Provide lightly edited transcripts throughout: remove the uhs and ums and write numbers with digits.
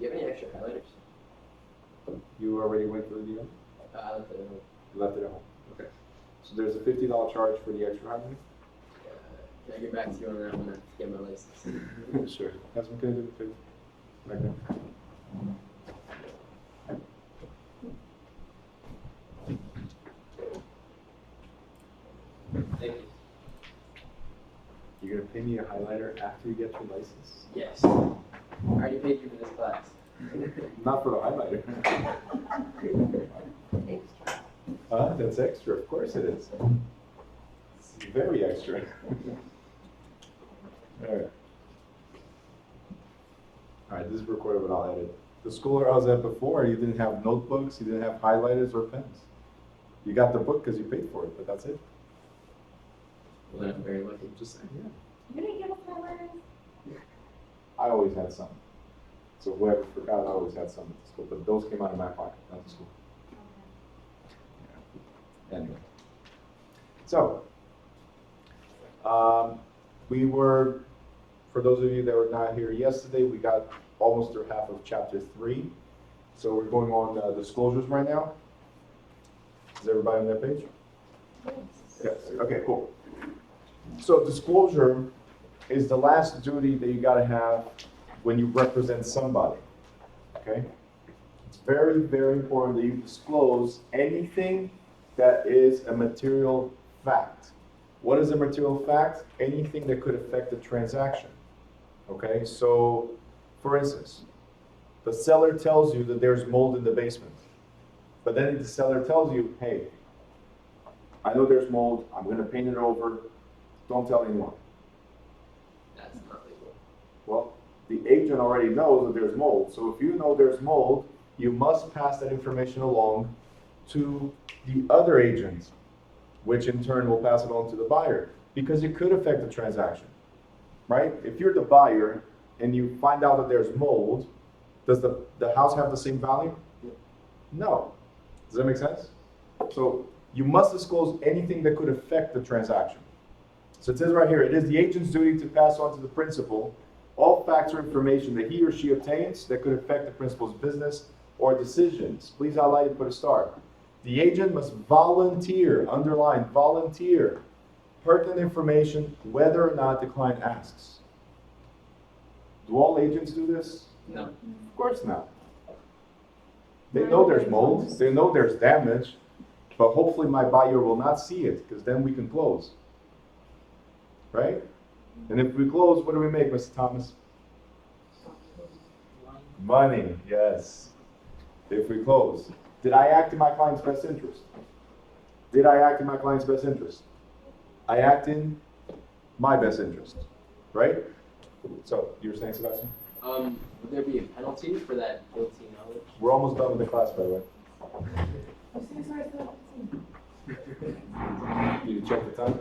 you have any extra highlighters? You already went through the deal? I left it at home. You left it at home. Okay. So there's a $50 charge for the extra highlighter? Can I get back to you on that when I get my license? Sure. That's what can I do? Right now. Thank you. You're gonna pay me a highlighter after you get your license? Yes. I already paid you for this class. Not for the highlighter. That's extra. Of course it is. It's very extra. All right. All right, this is recorded, but I'll edit. The school I was at before, you didn't have notebooks, you didn't have highlighters or pens. You got the book because you paid for it, but that's it. Well, then I'm very lucky. Just saying, yeah. You didn't give us highlighters? I always had some. So whoever forgot, I always had some at the school, but those came out of my pocket, not the school. Yeah. Anyway. So, we were, for those of you that were not here yesterday, we got almost through half of chapter 3. So we're going on disclosures right now. Is everybody on that page? Yes. Okay, cool. So disclosure is the last duty that you got to have when you represent somebody. Okay? It's very, very important that you disclose anything that is a material fact. What is a material fact? Anything that could affect the transaction. Okay? So, for instance, the seller tells you that there's mold in the basement. But then the seller tells you, hey, I know there's mold, I'm going to paint it over, don't tell anyone. That's not legal. Well, the agent already knows that there's mold. So if you know there's mold, you must pass that information along to the other agent, which in turn will pass it on to the buyer, because it could affect the transaction, right? If you're the buyer and you find out that there's mold, does the house have the same value? No. Does that make sense? So you must disclose anything that could affect the transaction. So it says right here, it is the agent's duty to pass on to the principal all facts or information that he or she obtains that could affect the principal's business or decisions. Please highlight and put a star. The agent must volunteer, underline, volunteer, pertinent information whether or not the client asks. Do all agents do this? No. Of course not. They know there's mold, they know there's damage, but hopefully my buyer will not see it, because then we can close. Right? And if we close, what do we make, Mr. Thomas? Money, yes. If we close. Did I act in my client's best interest? Did I act in my client's best interest? I act in my best interest, right? So, you were saying, Sebastian? Would there be a penalty for that guilty knowledge? We're almost done with the class, by the way. You check the time?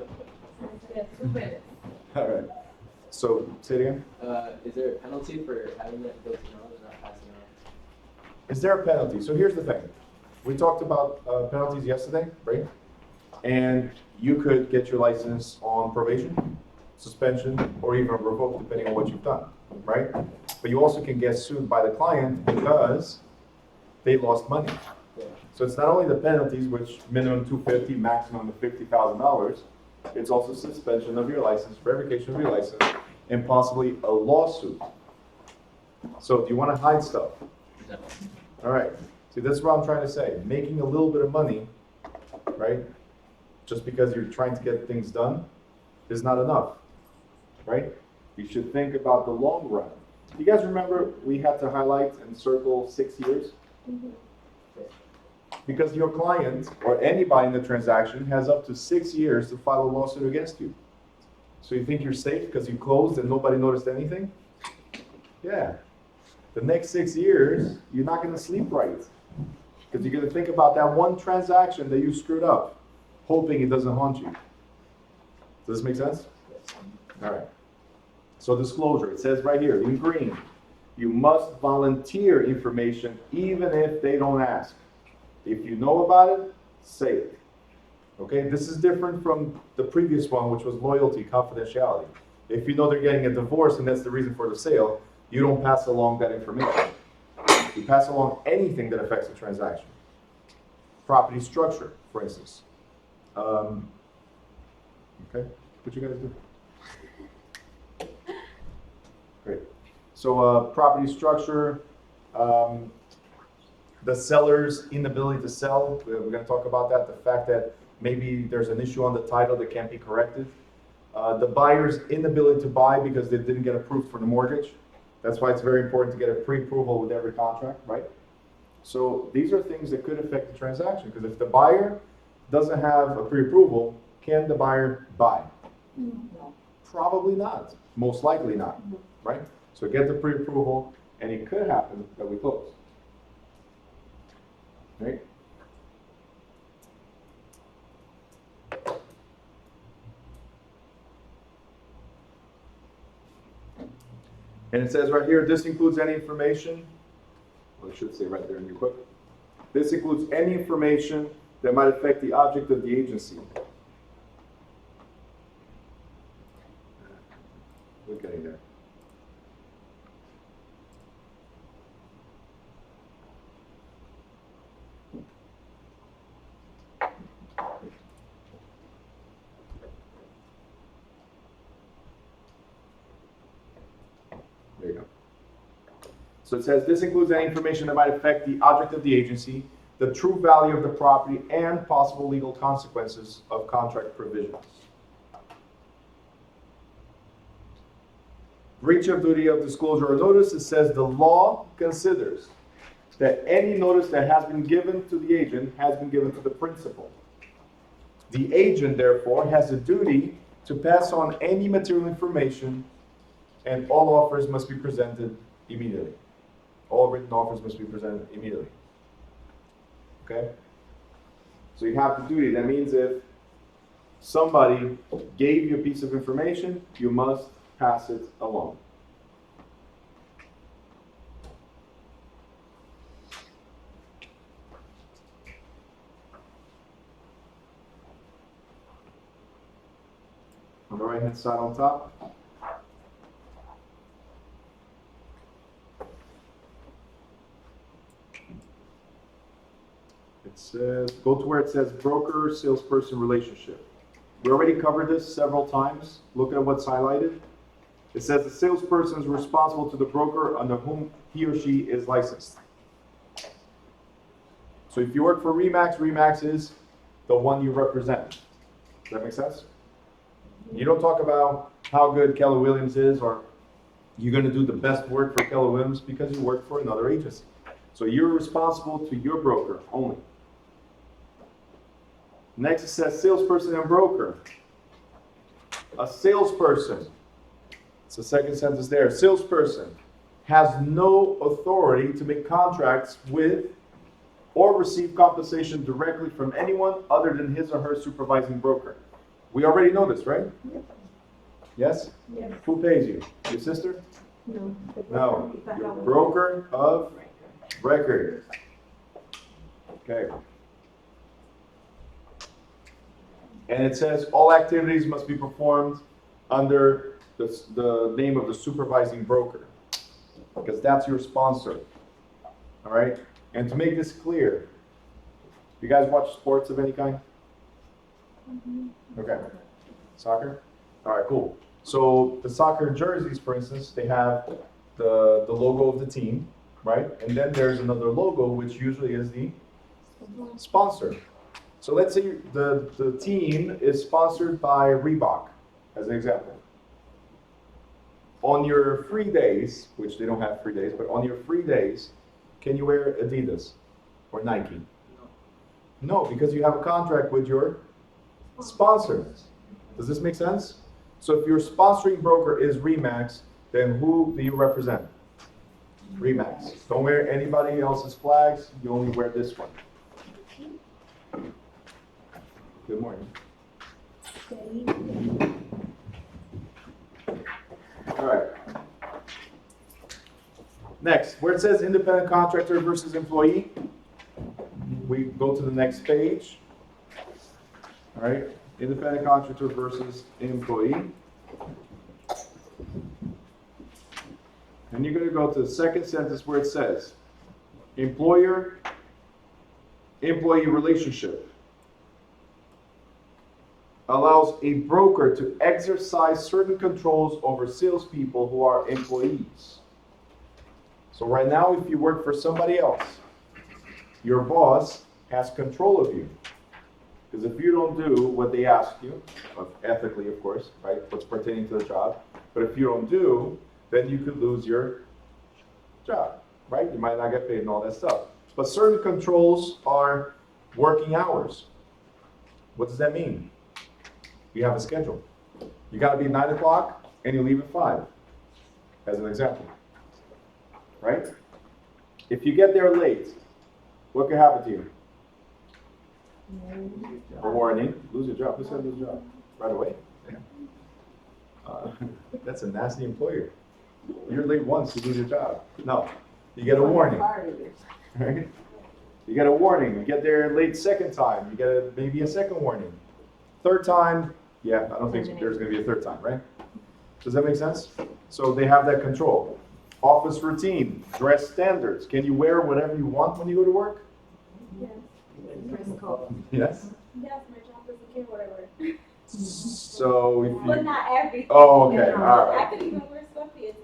Yes, 2 minutes. All right. So, say it again. Is there a penalty for having that guilty knowledge and not passing it on? Is there a penalty? So here's the thing. We talked about penalties yesterday, right? And you could get your license on probation, suspension, or even revoked depending on what you've done, right? But you also can get sued by the client because they lost money. Yeah. So it's not only the penalties, which minimum $250, maximum of $50,000. It's also suspension of your license, revocation of your license, and possibly a lawsuit. So do you want to hide stuff? No. All right. See, that's what I'm trying to say. Making a little bit of money, right, just because you're trying to get things done is not enough, right? You should think about the long run. You guys remember we had to highlight and circle 6 years? Mm-hmm. Because your client or anybody in the transaction has up to 6 years to file a lawsuit against you. So you think you're safe because you closed and nobody noticed anything? Yeah. The next 6 years, you're not going to sleep right. Because you're going to think about that one transaction that you screwed up, hoping it doesn't haunt you. Does this make sense? All right. So disclosure, it says right here in green, you must volunteer information even if they don't ask. If you know about it, say it. Okay, this is different from the previous one, which was loyalty, confidentiality. If you know they're getting a divorce and that's the reason for the sale, you don't pass along that information. We pass along anything that affects the transaction. Property structure, for instance. Okay, what you guys do? Great. So property structure, the seller's inability to sell, we're going to talk about that, the fact that maybe there's an issue on the title that can't be corrected. The buyer's inability to buy because they didn't get approved for the mortgage. That's why it's very important to get a pre-approval with every contract, right? So these are things that could affect the transaction, because if the buyer doesn't have a pre-approval, can the buyer buy? No. Probably not, most likely not, right? So get the pre-approval, and it could happen that we close. Right? And it says right here, this includes any information, well, it should say right there in your book. This includes any information that might affect the object of the agency. We're getting there. There you go. So it says, this includes any information that might affect the object of the agency, the true value of the property, and possible legal consequences of contract provisions. Breach of duty of disclosure or notice, it says the law considers that any notice that has been given to the agent has been given to the principal. The agent, therefore, has a duty to pass on any material information, and all offers must be presented immediately. All written offers must be presented immediately. Okay? So you have the duty. That means if somebody gave you a piece of information, you must pass it along. On the right-hand side on top. It says, go to where it says broker salesperson relationship. We already covered this several times. Look at what's highlighted. It says the salesperson is responsible to the broker under whom he or she is licensed. So if you work for Remax, Remax is the one you represent. Does that make sense? You don't talk about how good Keller Williams is, or you're going to do the best work for Keller Williams because you work for another agency. So you're responsible to your broker only. Next it says salesperson and broker. A salesperson, it's the second sentence there, salesperson has no authority to make contracts with or receive compensation directly from anyone other than his or her supervising broker. We already know this, right? Yes? Yes. Who pays you? Your sister? No. No. Your broker of record. Okay. And it says all activities must be performed under the name of the supervising broker, because that's your sponsor. All right? And to make this clear, you guys watch sports of any kind? Okay. Soccer? All right, cool. So the soccer jerseys, for instance, they have the logo of the team, right? And then there's another logo, which usually is the sponsor. So let's say the team is sponsored by Reebok, as an example. On your free days, which they don't have free days, but on your free days, can you wear Adidas or Nike? No, because you have a contract with your sponsor. Does this make sense? So if your sponsoring broker is Remax, then who do you represent? Remax. Don't wear anybody else's flags, you only wear this one. Good morning. All right. Next, where it says independent contractor versus employee, we go to the next page. All right, independent contractor versus employee. And you're going to go to the second sentence where it says, Employer-employee relationship allows a broker to exercise certain controls over salespeople who are employees. So right now, if you work for somebody else, your boss has control of you. Because if you don't do what they ask you, ethically of course, right, what's pertaining to the job, but if you don't do, then you could lose your job, right? You might not get paid and all that stuff. But certain controls are working hours. What does that mean? You have a schedule. You gotta be 9 o'clock and you leave at 5, as an example, right? If you get there late, what could happen to you? A warning, lose your job. Who said lose your job? Right away? That's a nasty employer. You're late once, you lose your job. No, you get a warning. Right? You get a warning. You get there late second time, you get maybe a second warning. Third time, yeah, I don't think there's going to be a third time, right? Does that make sense? So they have that control. Office routine, dress standards. Can you wear whatever you want when you go to work? Yes. Yes? Yes, my job doesn't care whatever. So if you... But not everything. Oh, okay, You know, all right. I could even wear sweatpants.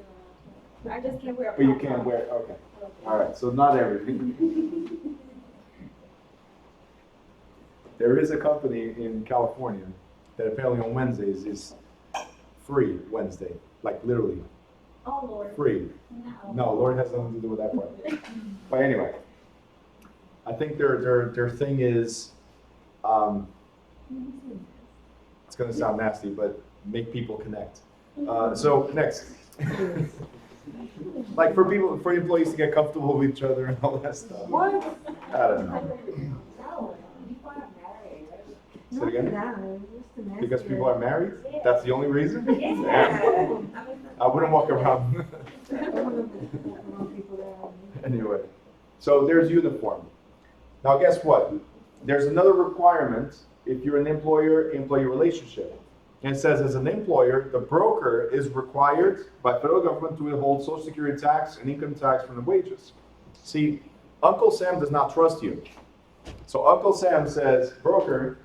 I just can't wear a But you pom-pom. can't wear, okay. All right, so not everything. There is a company in California that apparently on Wednesdays is free Wednesday, like literally Oh, Lord. free. No, Lord has nothing to do with that part. But anyway, I think their thing is, it's gonna sound nasty, but make people connect. So next. Like for employees to get comfortable with each other and all that stuff. What? I don't know. No, people are married. Say it again? No, Because people are married? That's the only reason? Yeah. I wouldn't walk around. Anyway, so there's uniform. Now guess what? There's another requirement if you're an employer-employee relationship. And it says as an employer, the broker is required by federal government to withhold Social Security tax and income tax from the wages. See, Uncle Sam does not trust you. So Uncle Sam says, broker,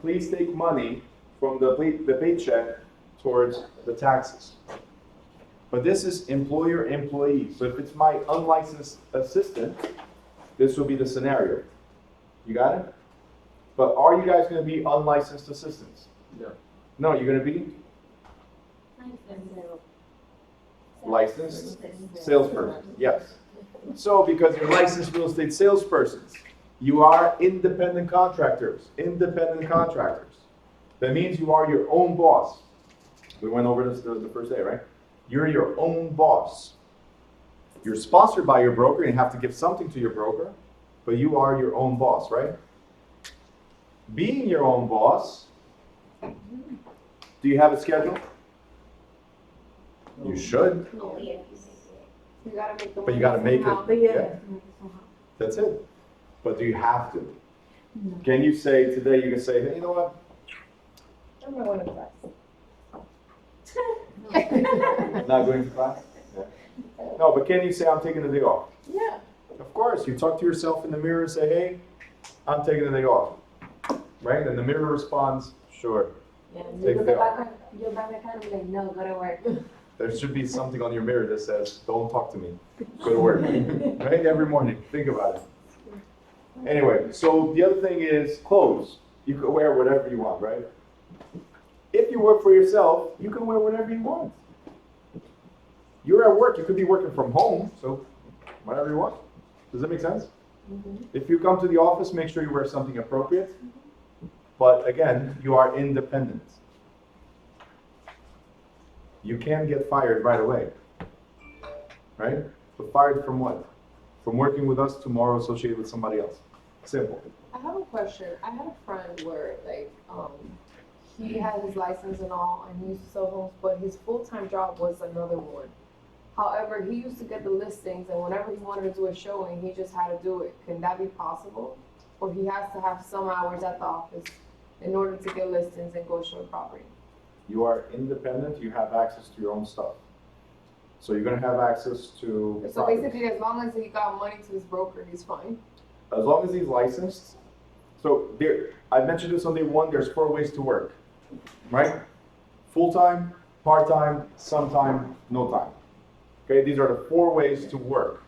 please take money from the paycheck towards the taxes. But this is employer-employee. So if it's my unlicensed assistant, this will be the scenario. You got it? But are you guys going to be unlicensed assistants? No. No, you're going to be licensed salesperson. Yes. So because you're licensed real estate salespersons, you are independent contractors. Independent contractors. That means you are your own boss. We went over this the first day, right? You're your own boss. You're sponsored by your broker and you have to give something to your broker, but you are your own boss, right? Being your own boss, do you have a schedule? You should, Oh, yeah. You gotta make the but you gotta make somehow. it. Yeah. Yeah, that's it. But do you have to? No. Can you say today, you can say, hey, you know what? I'm going to class. Not going to class? Yeah. No, but can you say, I'm taking the day off? Yeah. Of course, you talk to yourself in the mirror and say, hey, I'm taking the day off. Right? And the mirror responds, sure. Yeah, Take you the day go off. back, you're back at kind of like, no, go to work. There should be something on your mirror that says, don't talk to me, go to work. Right? Every morning, think about it. Anyway, so the other thing is clothes. You can wear whatever you want, right? If you work for yourself, you can wear whatever you want. You're at work, you could be working from home, so whatever you want. Does that make sense? If you come to the office, make sure you wear something appropriate. But again, you are independent. You can get fired right away. Right? But fired from what? From working with us tomorrow associated with somebody else. Simple. I have a question. I had a friend where, like, he had his license and all, and he used to sell homes, but his full-time job was another one. However, he used to get the listings, and whenever he wanted to do a showing, he just had to do it. Can that be possible? Or he has to have some hours at the office in order to get listings and go show property? You are independent, you have access to your own stuff. So you're gonna have access to. So properties. basically, as long as he got money to his broker, he's fine. As long as he's licensed. So there, I mentioned this on day one, there's 4 ways to work, right? Full-time, part-time, sometime, no time. Okay, these are the 4 ways to work.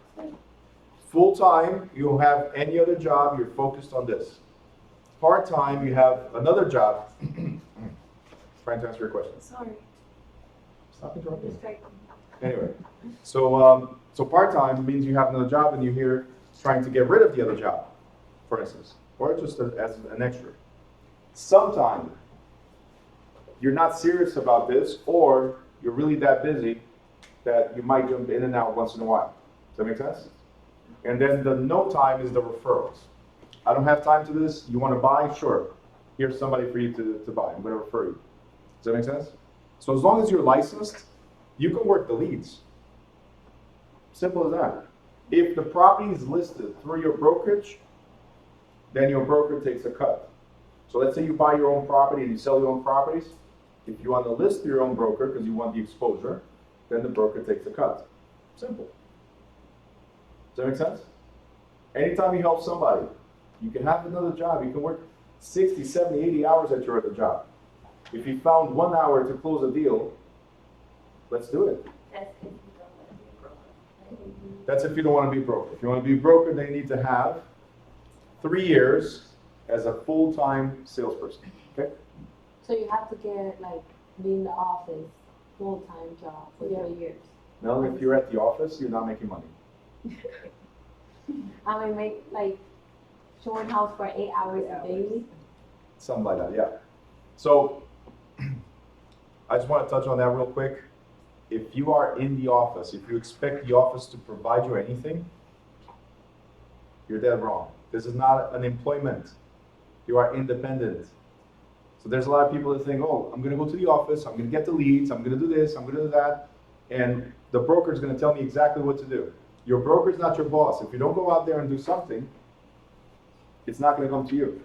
Full-time, you don't have any other job, you're focused on this. Part-time, you have another job. Trying to answer your question. Sorry. Stop interrupting. Distracted. Anyway, so part-time means you have another job and you're here trying to get rid of the other job, for instance, or just as an extra. Sometime, you're not serious about this, or you're really that busy that you might jump in and out once in a while. Does that make sense? And then the no time is the referrals. I don't have time to this. You want to buy? Sure. Here's somebody for you to buy. I'm going to refer you. Does that make sense? So as long as you're licensed, you can work the leads. Simple as that. If the property is listed through your brokerage, then your broker takes a cut. So let's say you buy your own property and you sell your own properties. If you want to list your own broker because you want the exposure, then the broker takes a cut. Simple. Does that make sense? Anytime you help somebody, you can have another job. You can work 60, 70, 80 hours at your other job. If you found 1 hour to close a deal, let's do it. That's if you don't want to be a broker, right? That's if you don't want to be a broker. If you want to be a broker, then you need to have 3 years as a full-time salesperson. Okay? So you have to get like be in the office, full-time job for Yeah. 3 years. Now, if you're at the office, you're not making money. I mean, make like showing house for 8 hours daily. Something like that, yeah. So, I just want to touch on that real quick. If you are in the office, if you expect the office to provide you anything, you're dead wrong. This is not an employment. You are independent. So there's a lot of people that think, oh, I'm going to go to the office, I'm going to get the leads, I'm going to do this, I'm going to do that, and the broker is going to tell me exactly what to do. Your broker is not your boss. If you don't go out there and do something, it's not going to come to you.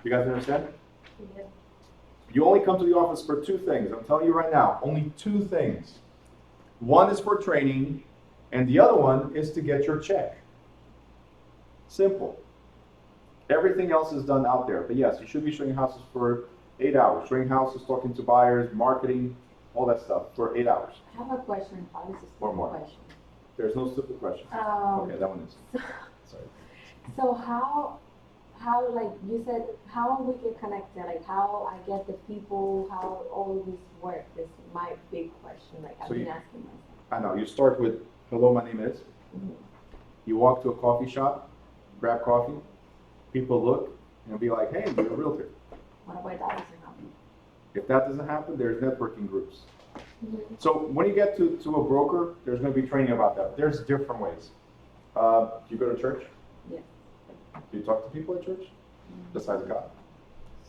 You guys understand? Yeah. You only come to the office for 2 things. I'm telling you right now, only 2 things. One is for training, and the other one is to get your check. Simple. Everything else is done out there. But yes, you should be showing houses for 8 hours. Showing houses, talking to buyers, marketing, all that stuff for 8 hours. I have a question. This is a Or more. question. There's no stupid question. Um, Okay, that one is. Sorry. So how like you said, how we get connected? Like how I get the people? How all this work? This is my big question. Like I've So been you- asking myself. I know. You start with, hello, my name is. Mhm. You walk to a coffee shop, grab coffee. People look and be like, hey, you're a realtor. What about that doesn't happen? If that doesn't happen, there's networking groups. Mm-hmm. So when you get to a broker, there's going to be training about that. There's different ways. Do you go to church? Yes. Do you talk to people at church? Besides God?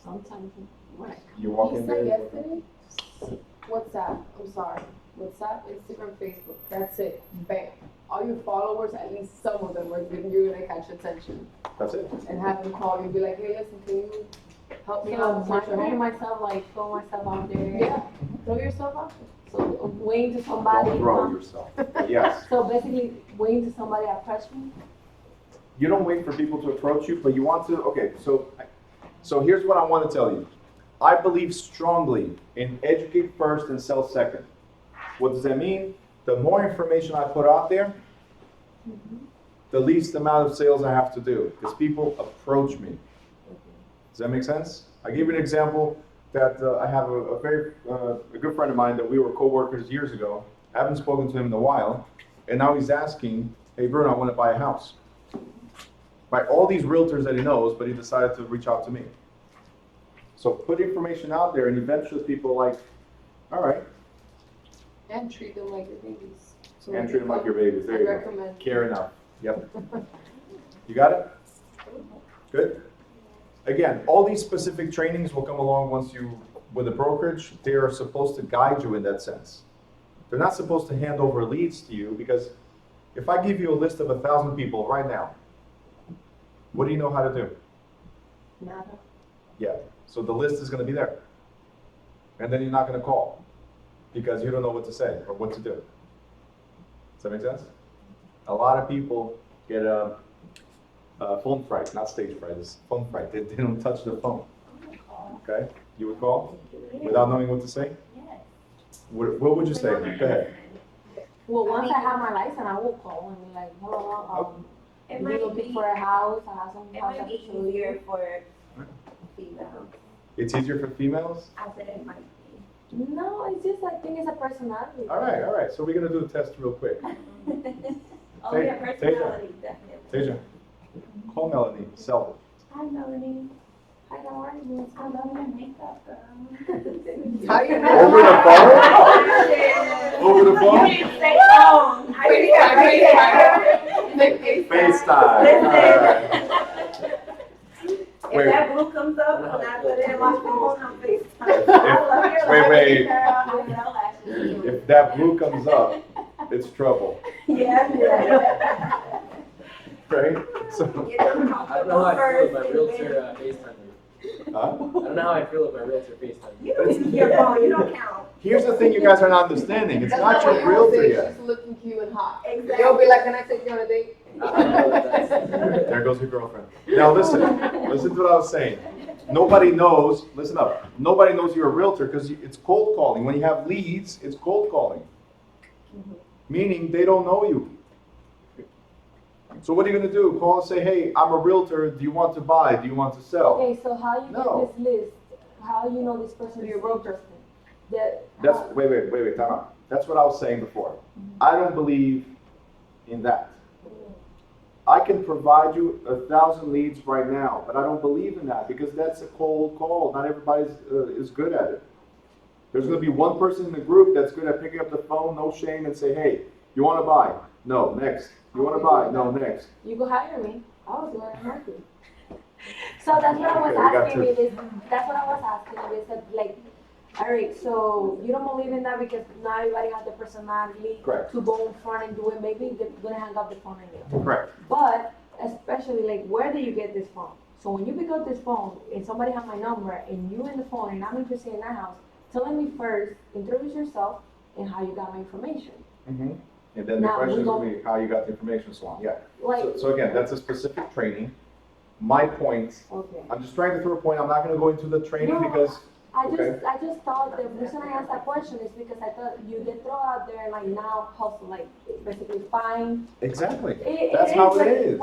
Sometimes when I come. You walk He in said there. yesterday, WhatsApp, I'm sorry, WhatsApp, Instagram, Facebook, that's it, bam. All your followers, at least some of them, you're gonna catch attention. That's it. And have them call you and be like, hey, listen, can you help me So out with my marketing training? myself, like throw myself out there. Yeah, throw yourself out there. So waiting to somebody. Don't throw yourself. Yes. So basically, waiting to somebody approach me. You don't wait for people to approach you, but you want to, okay, so here's what I want to tell you. I believe strongly in educate first and sell second. What does that mean? The more information I put out there, the least amount of sales I have to do, because people approach me. Does that make sense? I give you an example that I have a very a good friend of mine that we were co-workers years ago. I haven't spoken to him in a while, and now he's asking, hey Bruno, I want to buy a house. By all these realtors that he knows, but he decided to reach out to me. So put information out there, and eventually people are like, all right, And treat them like your babies. So and when treat you them like come, your babies. There I you go. recommend. Care enough. Yep. You got it? Good. Again, all these specific trainings will come along once you, with a brokerage, they are supposed to guide you in that sense. They're not supposed to hand over leads to you, because if I give you a list of 1,000 people right now, what do you know how to do? Nada. Yeah, so the list is going to be there. And then you're not going to call because you don't know what to say or what to do. Does that make sense? A lot of people get phone fright, not stage fright, it's phone fright. They don't touch the phone. Okay? You would call without knowing what to say? Yes. What would you say? Go ahead. Well, once I have my license, I will call and be like, hello, It we looking might be, for a house, I have some it house might I be can show you. easier for females. It's easier for females? I said it might No, it's just, I think it's a personality. All right. So we're going to do a test real quick. be. Oh, Tay- yeah, personality, definitely. Tasia, call Melanie, sell Hi, Melanie. Hi, how are you? I love your makeup, girl. How you it. know? Over the phone? Over the phone? You didn't say phone. How you doing? FaceTime. All right. If Wait. that blue comes up, when I put it in my phone, I'm FaceTime. I love your Wait, lashes, wait. girl. I love your lashes. If that blue comes up, it's trouble, Yeah. right? So, Get them I don't know how I feel if my comfortable realtor first. FaceTime me. huh? I don't know how I feel if my realtor FaceTime me. You don't use your phone, you don't count. Here's the thing you guys are not understanding. It's That's not what your you will realtor say, yet. she's looking cute and hot. Exactly. You'll be like, can I take you on a date? I know that that's. There goes your girlfriend. Now listen to what I was saying. Nobody knows, listen up, nobody knows you're a realtor because it's cold calling. When you have leads, it's cold calling. Meaning they don't know you. So what are you going to do? Call and say, hey, I'm a realtor. Do you want to buy? Do you want to sell? Okay, so how you No. get this list? How you know this person is You're a broker. interested? That's, wait, time out. That's what I was saying before. I don't believe in that. I can provide you 1,000 leads right now, but I don't believe in that because that's a cold call. Not everybody is good at it. There's going to be one person in the group that's good at picking up the phone, no shame, and say, hey, you want to buy? No, next. You want to buy? No, next. You go hire me. I was doing it marketing. So that's what I was Okay, we got asking. two. It is, that's what I was asking. They said like, all right, so you don't believe in that because not everybody has the personality Correct. to go in front and do it. Maybe they're gonna hang up the phone on you. Correct. But especially like, where do you get this phone? So when you pick up this phone and somebody has my number and you in the phone and I'm interested in that house, telling me first, introduce yourself and how you got my information. Mm-hmm. And then the Now, question we is don't- going to be how you got the information, so on. Yeah. Like, So again, that's a specific training. My point, okay. I'm just trying to throw a point. I'm not going to go into the training No. because I just thought the reason I asked that question is because I thought you did throw out there like now hustle, like basically find. exactly. It That's how like, it is.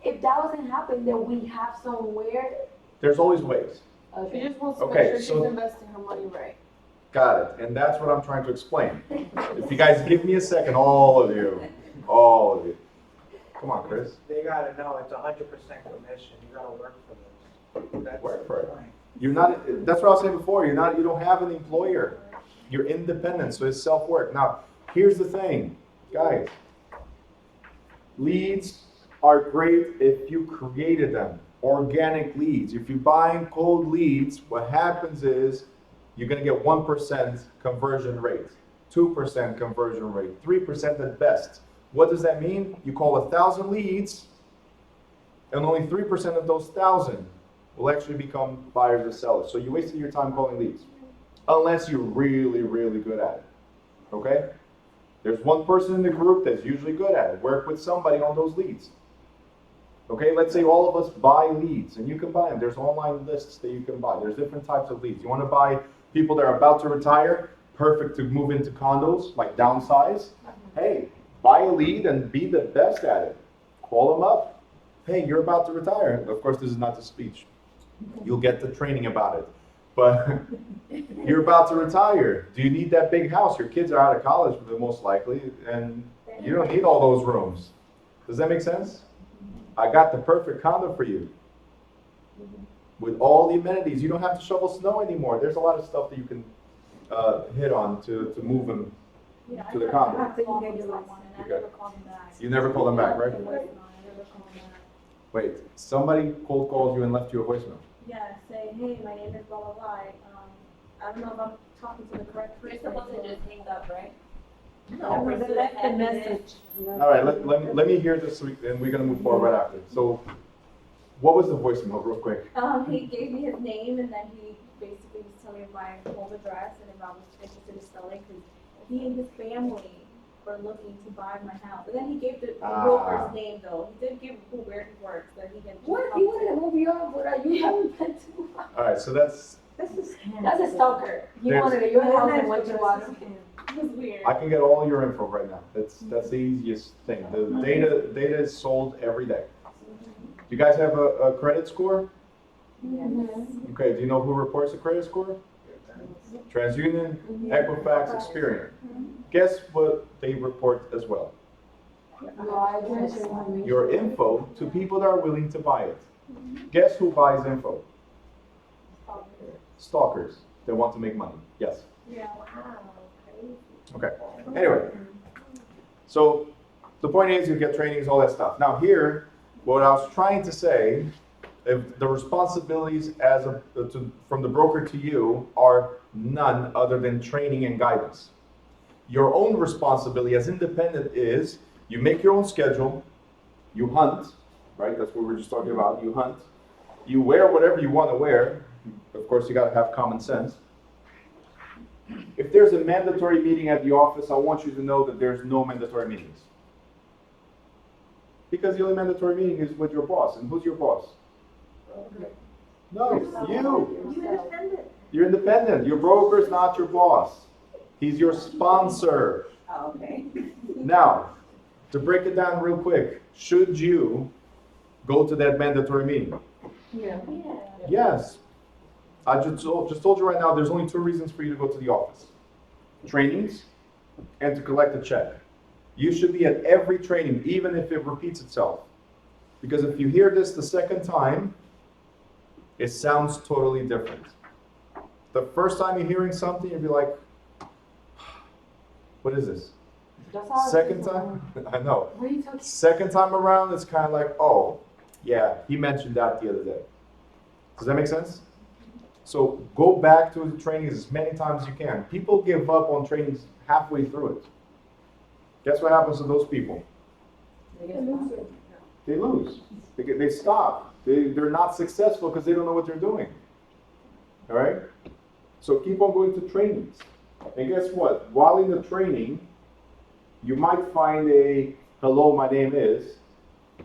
If that wasn't happening, then we have somewhere. There's always ways. She Okay. just wants to Okay, make sure she's so- investing her money right. Got it. And that's what I'm trying to explain. If you guys give me a second, all of you. Come on, Chris. They gotta know it's 100% commission, you gotta work for this. That's Work for it. the point. You're not, that's what I was saying before, you don't have an employer. You're independent, so it's self-work. Now, here's the thing, guys. Leads are great if you created them, organic leads. If you're buying cold leads, what happens is you're gonna get 1% conversion rate, 2% conversion rate, 3% at best. What does that mean? You call 1,000 leads, and only 3% of those 1,000 will actually become buyers or sellers. So you wasted your time calling leads, unless you're really, really good at it, okay? There's one person in the group that's usually good at it. Work with somebody on those leads. Okay, let's say all of us buy leads, and you can buy them. There's online lists that you can buy. There's different types of leads. You want to buy people that are about to retire, perfect to move into condos, like downsize. Hey, buy a lead and be the best at it. Call them up. Hey, you're about to retire. Of course, this is not the speech. You'll get the training about it. But you're about to retire. Do you need that big house? Your kids are out of college, for the most likely, and you don't need all those rooms. Does that make sense? I got the perfect condo for you. With all the amenities. You don't have to shovel snow anymore. There's a lot of stuff that you can hit on to move them to the condo. After you get your license. Okay. You never call them back, right? Wait, somebody cold called you and left you a voicemail. Yeah, say, hey, my name is blah, blah, blah. I don't know if I'm talking to the correct person. You're supposed to just hang up, right? No. They left the message. All right, let me hear this week, and we're gonna move forward right after. So, what was the voicemail, real quick? He gave me his name and then he basically was telling me my home address and if I was interested in selling because he and his family for looking to buy my house. And then he gave the Ah. broker's name though. He did give who where he works, that he can. What if he wanted to move you off without you having been to? All right, so that's, This is scam. That's a stalker. He There's- wanted your house and went you out. It was weird. I can get all your info right now. That's the easiest thing. The data is sold every day. Do you guys have a credit score? Mhm. Okay, do you know who reports the credit score? TransUnion, Equifax, Experian. Guess what they report as well? Your address, your information. Your info to people that are willing to buy it. Guess who buys info? Stalkers that want to make money. Yes. Yeah. Okay. Anyway, so the point is you get trainings, all that stuff. Now here, what I was trying to say, if the responsibilities from the broker to you are none other than training and guidance. Your own responsibility as independent is you make your own schedule, you hunt, right? That's what we were just talking about. You hunt. You wear whatever you want to wear. Of course, you got to have common sense. If there's a mandatory meeting at the office, I want you to know that there's no mandatory meetings. Because the only mandatory meeting is with your boss. And who's your boss? No, you. You're independent. You're independent. Your broker's not your boss. He's your sponsor. Oh, okay. Now, to break it down real quick, should you go to that mandatory meeting? Yeah. Yes. I just told you right now, there's only two reasons for you to go to the office. Trainings and to collect a check. You should be at every training, even if it repeats itself. Because if you hear this the second time, it sounds totally different. The first time you're hearing something, you'll be like, what is this? That's how Second time, I know. What are you talking? Second time around, it's kind of like, oh, yeah, he mentioned that the other day. Does that make sense? So go back to the trainings as many times as you can. People give up on trainings halfway through it. Guess what happens to those people? They lose. They stop. They're not successful because they don't know what they're doing. All right? So keep on going to trainings. And guess what? While in the training, you might find a hello, my name is,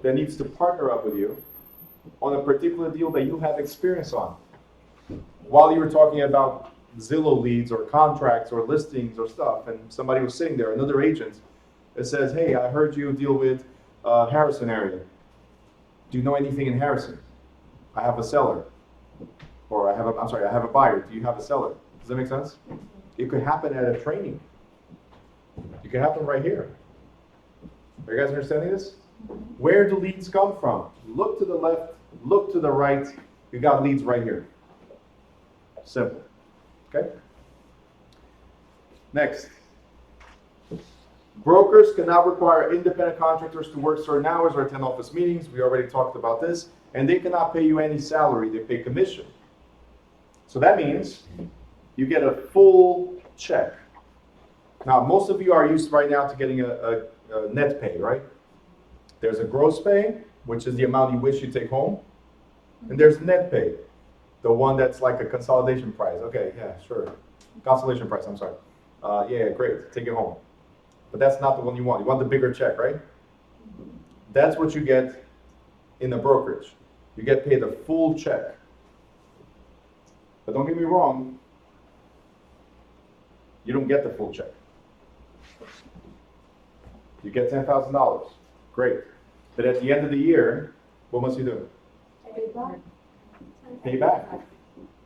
that needs to partner up with you on a particular deal that you have experience on. While you were talking about Zillow leads or contracts or listings or stuff, and somebody was sitting there, another agent, that says, hey, I heard you deal with Harrison area. Do you know anything in Harrison? I have a seller. Or I have a buyer. Do you have a seller? Does that make sense? It could happen at a training. It could happen right here. Are you guys understanding this? Where do leads come from? Look to the left, look to the right. You got leads right here. Simple. Okay? Next. Brokers cannot require independent contractors to work certain hours or attend office meetings. We already talked about this. And they cannot pay you any salary. They pay commission. So that means you get a full check. Now, most of you are used right now to getting a net pay, right? There's a gross pay, which is the amount you wish you take home. And there's net pay, the one that's like a consolidation price. Okay, yeah, sure. Consolidation price, I'm sorry. Yeah, great, take it home. But that's not the one you want. You want the bigger check, right? That's what you get in the brokerage. You get paid a full check. But don't get me wrong, you don't get the full check. You get $10,000. Great. But at the end of the year, what must you do? Pay back.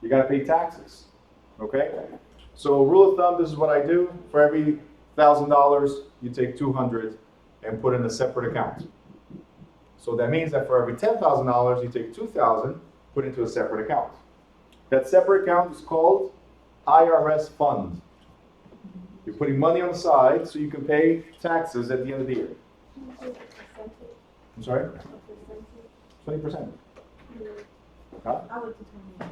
You got to pay taxes. Okay? So rule of thumb, this is what I do. For every $1,000, you take $200 and put in a separate account. So that means that for every $10,000, you take $2,000, put into a separate account. That separate account is called IRS fund. You're putting money on the side so you can pay taxes at the end of the year. I'm sorry? 20%. Huh? I would do 20.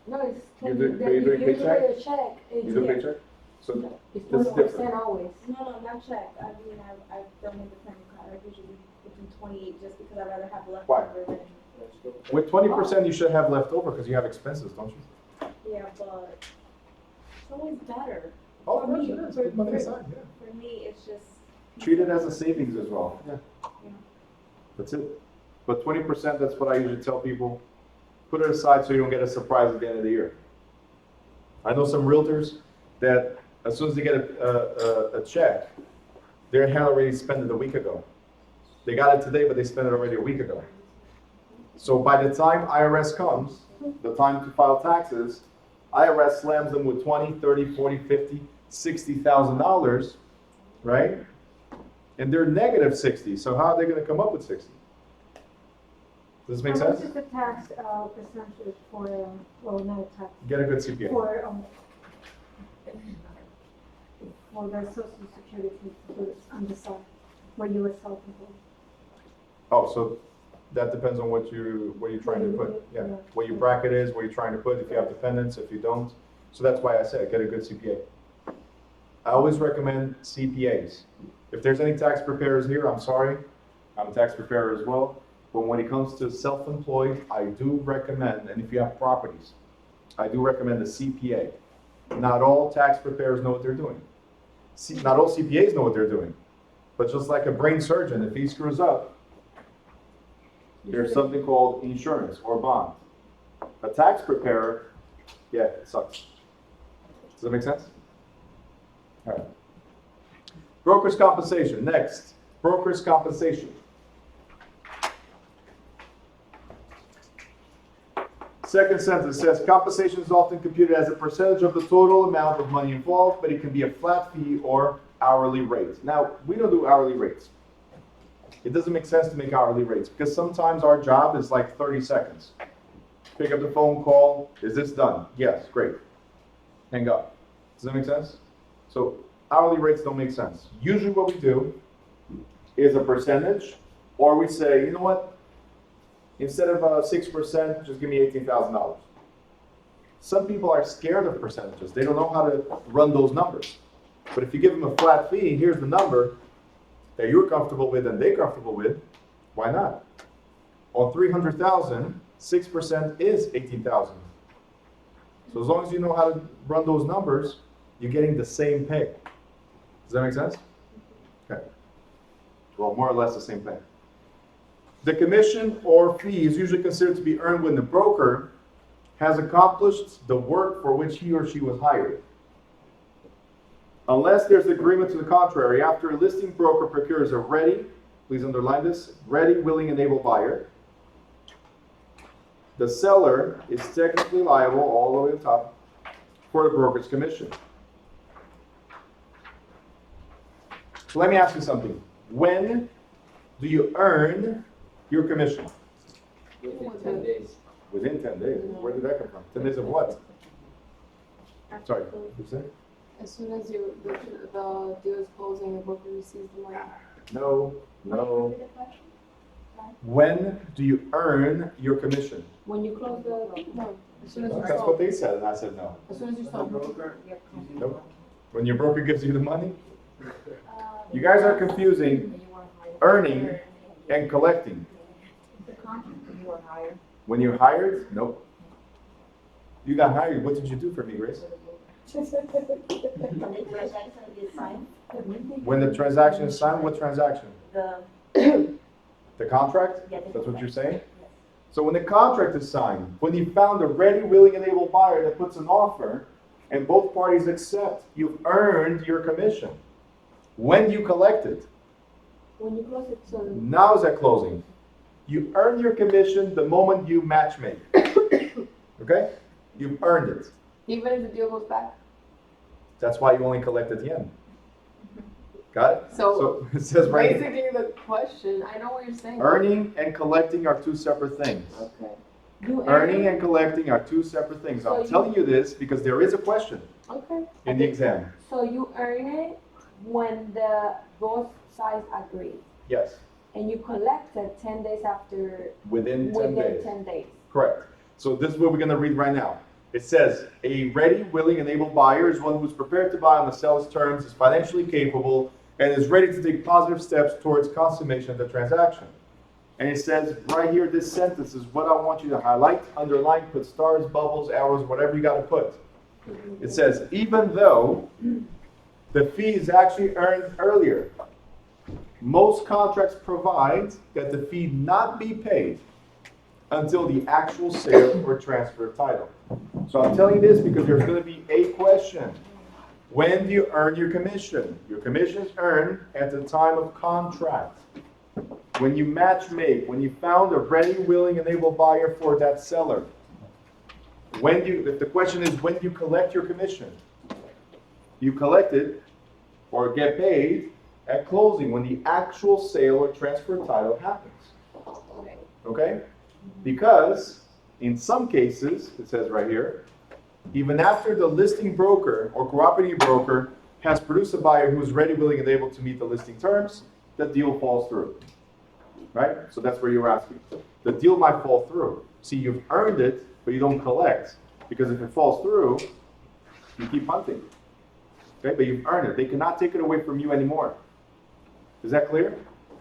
No, it's You 20. do- Then you do a if you paycheck? get a check, You do a it's, paycheck? So it's this is 20% different. always. No, not check. I mean, I don't make the credit card. I usually between 28 just because I'd rather have Why? leftover than. With 20%, you should have left over because you have expenses, don't you? Yeah, but it's always better. Oh, For of course me, it is. for- Put money for- aside, yeah. For me, it's just. Treat it as a savings as well. Yeah. That's it. But 20%, that's what I usually tell people. Put it aside so you don't get a surprise at the end of the year. I know some realtors that as soon as they get a check, they had already spent it a week ago. They got it today, but they spent it already a week ago. So by the time IRS comes, the time to file taxes, IRS slams them with 20, 30, 40, 50, $60,000, right? And they're negative 60, so how are they gonna come up with 60? Does this make How much sense? is the tax, percentage for, well, not a tax, Get a good CPA. for the social security, on the side, where you were self-employed? Oh, so that depends on what you're trying to put, yeah. What your bracket is, what you're trying to put, if you have dependents, if you don't. So that's why I said, get a good CPA. I always recommend CPAs. If there's any tax preparers here, I'm sorry, I'm a tax preparer as well. But when it comes to self-employed, I do recommend, and if you have properties, I do recommend a CPA. Not all tax preparers know what they're doing. Not all CPAs know what they're doing. But just like a brain surgeon, if he screws up, there's something called insurance or bond. A tax preparer, yeah, it sucks. Does that make sense? All right. Broker's compensation, next. Broker's compensation. Second sentence says, compensation is often computed as a percentage of the total amount of money involved, but it can be a flat fee or hourly rate. Now, we don't do hourly rates. It doesn't make sense to make hourly rates because sometimes our job is like 30 seconds. Pick up the phone, call, is this done? Yes, great. Hang up. Does that make sense? So hourly rates don't make sense. Usually what we do is a percentage, or we say, you know what? Instead of 6%, just give me $18,000. Some people are scared of percentages. They don't know how to run those numbers. But if you give them a flat fee, here's the number that you're comfortable with and they're comfortable with, why not? On 300,000, 6% is 18,000. So as long as you know how to run those numbers, you're getting the same pay. Does that make sense? Okay. Well, more or less the same thing. The commission or fee is usually considered to be earned when the broker has accomplished the work for which he or she was hired. Unless there's agreement to the contrary, after a listing broker procures a ready, please underline this, ready, willing, and able buyer, the seller is technically liable, all the way to the top, for the broker's commission. So let me ask you something. When do you earn your commission? Within 10 days. Within 10 days. Where did that come from? 10 days of what? Sorry, you said? As soon as the deal is closing, the broker receives the money. No. When do you earn your commission? When you close the, No, as soon as you That's what start. they said, and I said no. As soon as you start. Nope. When your broker gives you the money? You guys are confusing earning and collecting. When you're hired? Nope. You got hired, what did you do for me, Grace? When the transaction is signed, what transaction? The contract? That's what you're saying? So when the contract is signed, when you found a ready, willing, and able buyer that puts an offer, and both parties accept, you've earned your commission. When do you collect it? when you close it, so. Now is at closing. You earn your commission the moment you match make. Okay? You've earned it. Even if the deal goes back? That's why you only collect at the end. Got it? So it says right here. basically the question, I know what you're saying. Earning and collecting are two separate things. Okay. You Earning and collecting are two separate things. So I'm you- telling you this because there is a question Okay. in the exam. So you earn it when both sides agree, Yes, and you collect it 10 days after, within 10 days. 10 days. Correct. So this is what we're going to read right now. It says, a ready, willing, and able buyer is one who's prepared to buy on the seller's terms, is financially capable, and is ready to take positive steps towards consummation of the transaction. And it says right here, this sentence is what I want you to highlight, underline, put stars, bubbles, arrows, whatever you got to put. It says, even though The fee is actually earned earlier. Most contracts provide that the fee not be paid until the actual sale or transfer of title. So I'm telling you this because there's going to be a question. When do you earn your commission? Your commission is earned at the time of contract. When you match make, when you found a ready, willing, and able buyer for that seller. If the question is when you collect your commission, you collect it or get paid at closing when the actual sale or transfer of title happens. Okay? Because in some cases, it says right here, even after the listing broker or cooperating broker has produced a buyer who is ready, willing, and able to meet the listing terms, the deal falls through. Right? So that's where you're asking. The deal might fall through. See, you've earned it, but you don't collect. Because if it falls through, you keep hunting. Okay? But you've earned it. They cannot take it away from you anymore. Is that clear?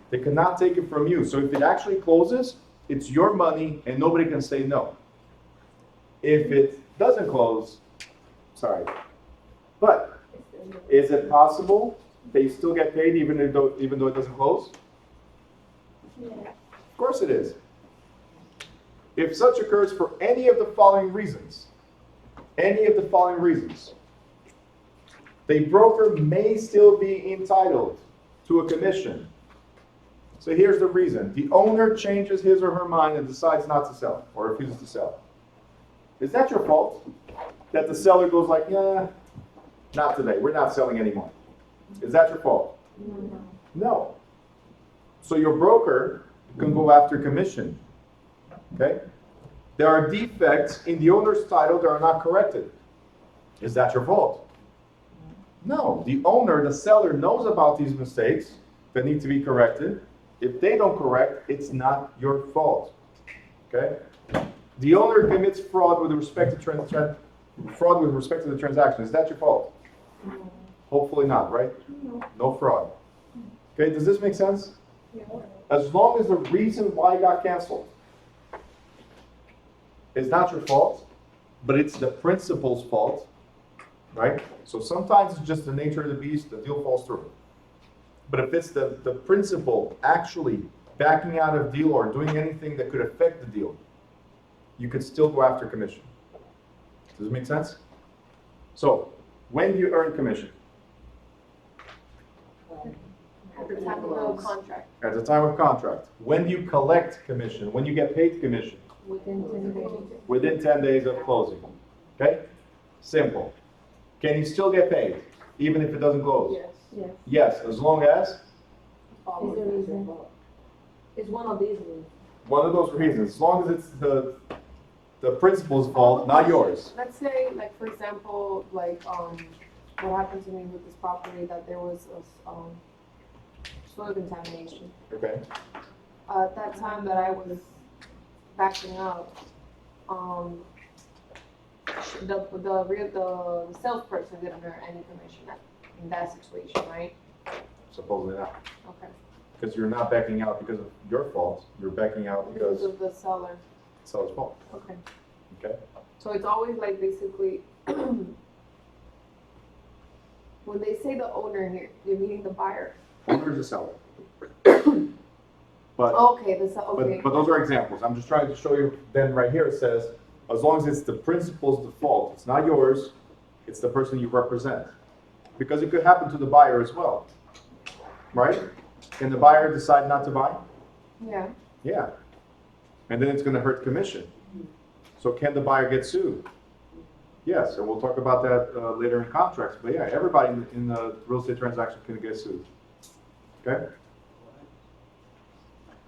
They cannot take it from you. So if it actually closes, it's your money and nobody can say no. If it doesn't close, sorry. But is it possible they still get paid even though it doesn't close? Yeah. Of course it is. If such occurs for any of the following reasons, the broker may still be entitled to a commission. So here's the reason. The owner changes his or her mind and decides not to sell or refuses to sell. Is that your fault? That the seller goes like, yeah, not today. We're not selling anymore. Is that your fault? No. So your broker can go after commission. Okay? There are defects in the owner's title that are not corrected. Is that your fault? No. The owner, the seller, knows about these mistakes that need to be corrected. If they don't correct, it's not your fault. Okay? The owner commits fraud with respect to the transaction. Is that your fault? Hopefully not, right? No fraud. Okay, does this make sense? As long as the reason why it got canceled is not your fault, but it's the principal's fault, right? So sometimes it's just the nature of the beast, the deal falls through. But if it's the principal actually backing out of deal or doing anything that could affect the deal, you could still go after commission. Does it make sense? So, when do you earn commission? At the time of the contract. At the time of contract. When do you collect commission? When you get paid commission? Within 10 days. Within 10 days of closing. Okay? Simple. Can you still get paid, even if it doesn't close? Yes. Yes. Yes, as long as Is the reason. It's one of these reasons. one of those reasons. As long as it's the principal's fault, not yours. Let's say, like, for example, like, what happened to me with this property, that there was a, soil contamination. Okay? At that time that I was backing up, the salesperson didn't earn any commission in that situation, right? Supposedly not. Okay. Because you're not backing out because of your fault. You're backing out Because because of the seller. it's seller's fault. Okay. Okay? So it's always like basically, when they say the owner here, you're meaning the buyer. Owner is a seller. But Okay, okay. But those are examples. I'm just trying to show you, then right here it says, as long as it's the principal's default, it's not yours, it's the person you represent. Because it could happen to the buyer as well. Right? Can the buyer decide not to buy? Yeah. Yeah. And then it's going to hurt commission. So can the buyer get sued? Yes, and we'll talk about that later in contracts. But yeah, everybody in the real estate transaction can get sued. Okay?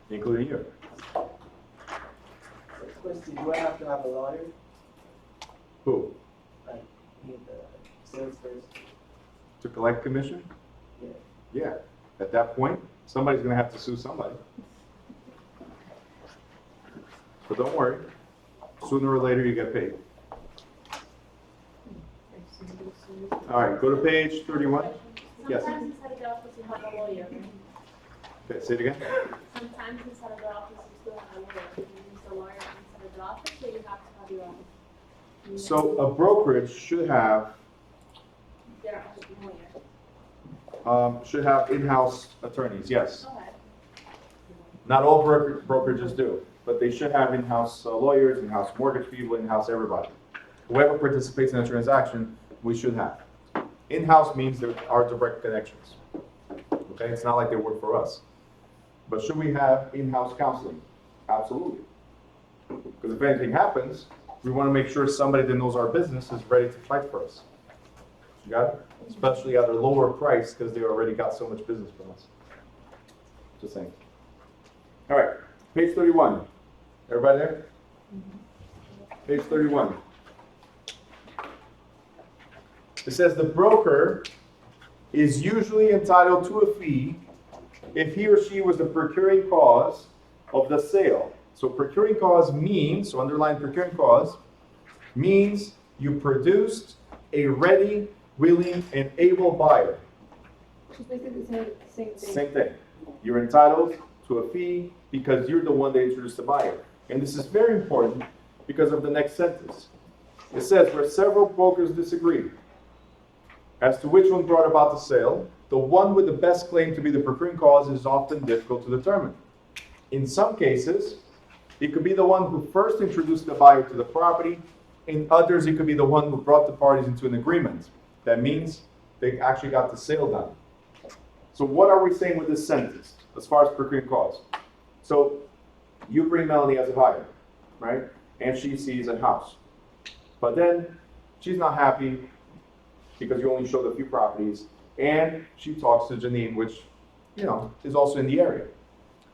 Including you. Question, do I have to have a lawyer? Who? Like, need the salesperson? To collect commission? Yeah. Yeah. At that point, somebody's going to have to sue somebody. But don't worry. Sooner or later, you get paid. All right, go to page 31. Yes. Sometimes inside of the office you have a lawyer, right? Okay, say it again. Sometimes inside of the office you still have a lawyer. You use the lawyer inside of the office, or you have to have your own? So a brokerage should have Their own lawyer. should have in-house attorneys, yes. Not all brokerages do, but they should have in-house lawyers, in-house mortgage people, in-house everybody. Whoever participates in a transaction, we should have. In-house means there are direct connections. Okay, it's not like they work for us. But should we have in-house counseling? Absolutely. Because if anything happens, we want to make sure somebody that knows our business is ready to fight for us. You got it? Especially at a lower price because they already got so much business from us. Just saying. All right, page 31. Everybody there? Page 31. It says the broker is usually entitled to a fee if he or she was the procuring cause of the sale. So procuring cause means, so underline procuring cause, means you produced a ready, willing, and able buyer. It's basically the same thing. Same thing. You're entitled to a fee because you're the one that introduced the buyer. And this is very important because of the next sentence. It says, where several brokers disagree as to which one brought about the sale, the one with the best claim to be the procuring cause is often difficult to determine. In some cases, it could be the one who first introduced the buyer to the property. In others, it could be the one who brought the parties into an agreement. That means they actually got the sale done. So what are we saying with this sentence as far as procuring cause? So you bring Melanie as a buyer, right? And she sees a house. But then she's not happy because you only showed a few properties. And she talks to Janine, which, is also in the area.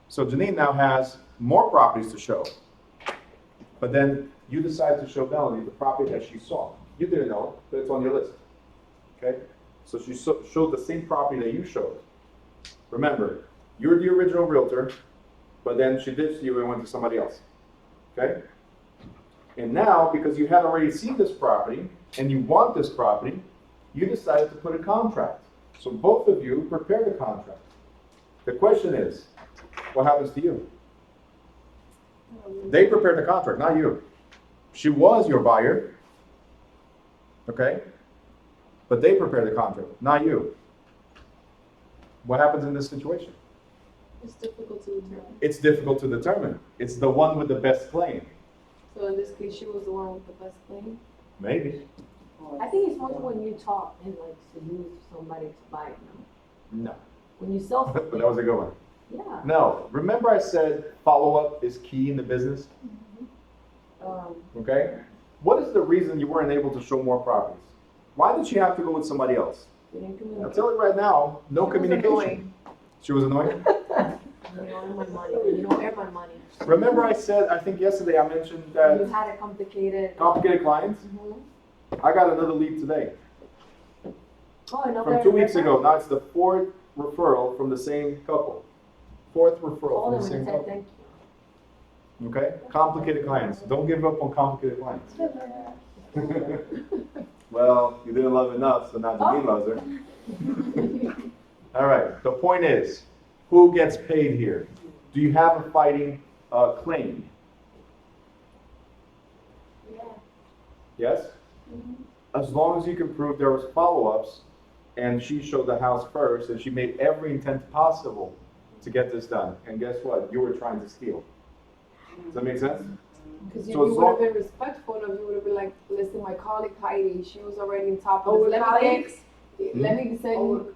So Janine now has more properties to show. But then you decide to show Melanie the property that she saw. You didn't know it, but it's on your list. Okay? So she showed the same property that you showed. Remember, you're the original realtor, but then she ditched you and went to somebody else. Okay? And now, because you had already seen this property, and you want this property, you decided to put a contract. So both of you prepare the contract. The question is, what happens to you? They prepared the contract, not you. She was your buyer, okay? But they prepared the contract, not you. What happens in this situation? It's difficult to determine. It's difficult to determine. It's the one with the best claim. So in this case, she was the one with the best claim? Maybe. I think it's more when you talk and like seduce somebody to buy it. No. When you sell But something. that was a good one. Yeah. No. Remember I said follow-up is key in the business? Okay? What is the reason you weren't able to show more properties? Why did she have to go with somebody else? You didn't I'll communicate. tell you right now, no She was communication. annoying. She was annoying? You don't earn my money. You don't earn my money. Remember I said, I think yesterday I mentioned You that had a complicated clients? Mhm. I got another lead today. Oh, another. From 2 weeks ago. Now it's the fourth referral from the same couple. Fourth referral Call from the them same and say couple. thank you. Okay? Complicated clients. Don't give up on complicated clients. Well, you didn't love enough, so now Janine loves her. All right. The point is, who gets paid here? Do you have a fighting claim? Yeah. Yes? As long as you can prove there was follow-ups and she showed the house first and she made every intent possible to get this done. And guess what? You were trying to steal. Does that make sense? Because you So as would have been respectful enough, you would have been like, listen, my colleague Heidi, she was already on top of Oh, this. we're colleagues? Let me send Oh, you,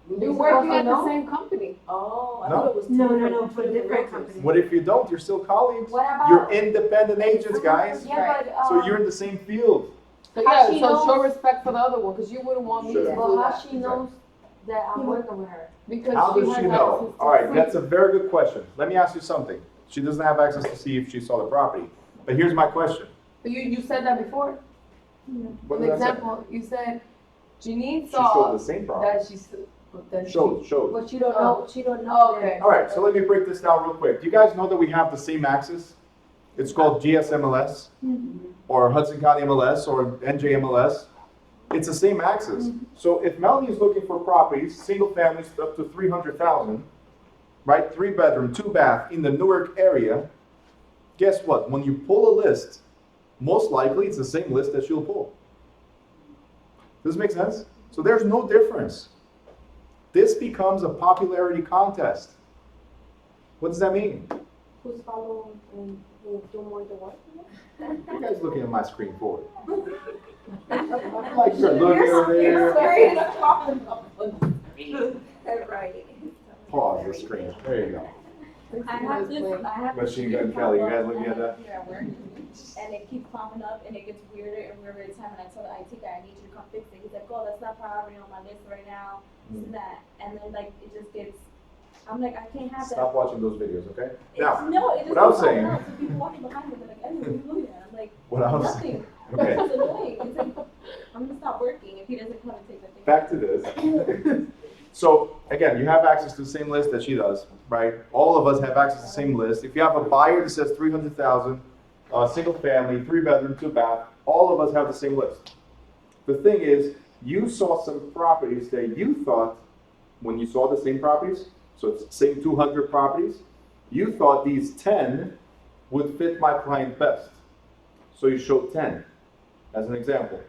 we're you're working at the no? same company. Oh, I No. thought it was two No, different- for two different brokers. companies. What if you don't? You're still colleagues. What about? You're independent agents, guys. Yeah, but, So you're in the same field. So How yeah, she so show knows- respect for the other one, because you wouldn't want me to Sure. do But how that. she knows that I'm working with her? Because How she does has she know? access to All right, the that's a very good question. Let me ask you something. She doesn't have access to see if she saw the property. But here's my question. But you said that before. What For did I say? example, you said Janine She showed saw the same property. that but then Showed. But you don't Oh. know, she don't know. Oh, that- okay. All right, so let me break this down real quick. Do you guys know that we have the same axis? It's called GSMLS, or Hudson County MLS, or NJMLS. It's the same axis. So if Melanie is looking for properties, single families up to 300,000, right? 3-bedroom, 2-bath in the Newark area, guess what? When you pull a list, most likely it's the same list that she'll pull. Does this make sense? So there's no difference. This becomes a popularity contest. What does that mean? Who's following and who do more the work? You guys looking at my screen forward. Like you're looking over there. Right. Pause the screen. There you go. I have this Machine Gun Kelly, you guys looking at that? Here at work, and it keeps popping up, and it gets weirder and weirder every time, and I tell the IT guy, I need you to come fix it. He's like, oh, that's not priority on my list right now, this and that, and then like, it just gets, I'm like, I can't have that. Stop watching those videos, okay? It's- Now, no, it just what I was keeps popping saying- up, so people walking behind me, they're like, Eddie, what are you looking at? I'm like, what I was nothing. okay. It's annoying. It's like, I'm gonna stop working if he doesn't come and take the thing. Back to this. So again, you have access to the same list that she does, right? All of us have access to the same list. If you have a buyer that says 300,000, single family, 3-bedroom, 2-bath, all of us have the same list. The thing is, you saw some properties that you thought, when you saw the same properties, so it's the same 200 properties, you thought these 10 would fit my client best. So you showed 10 as an example.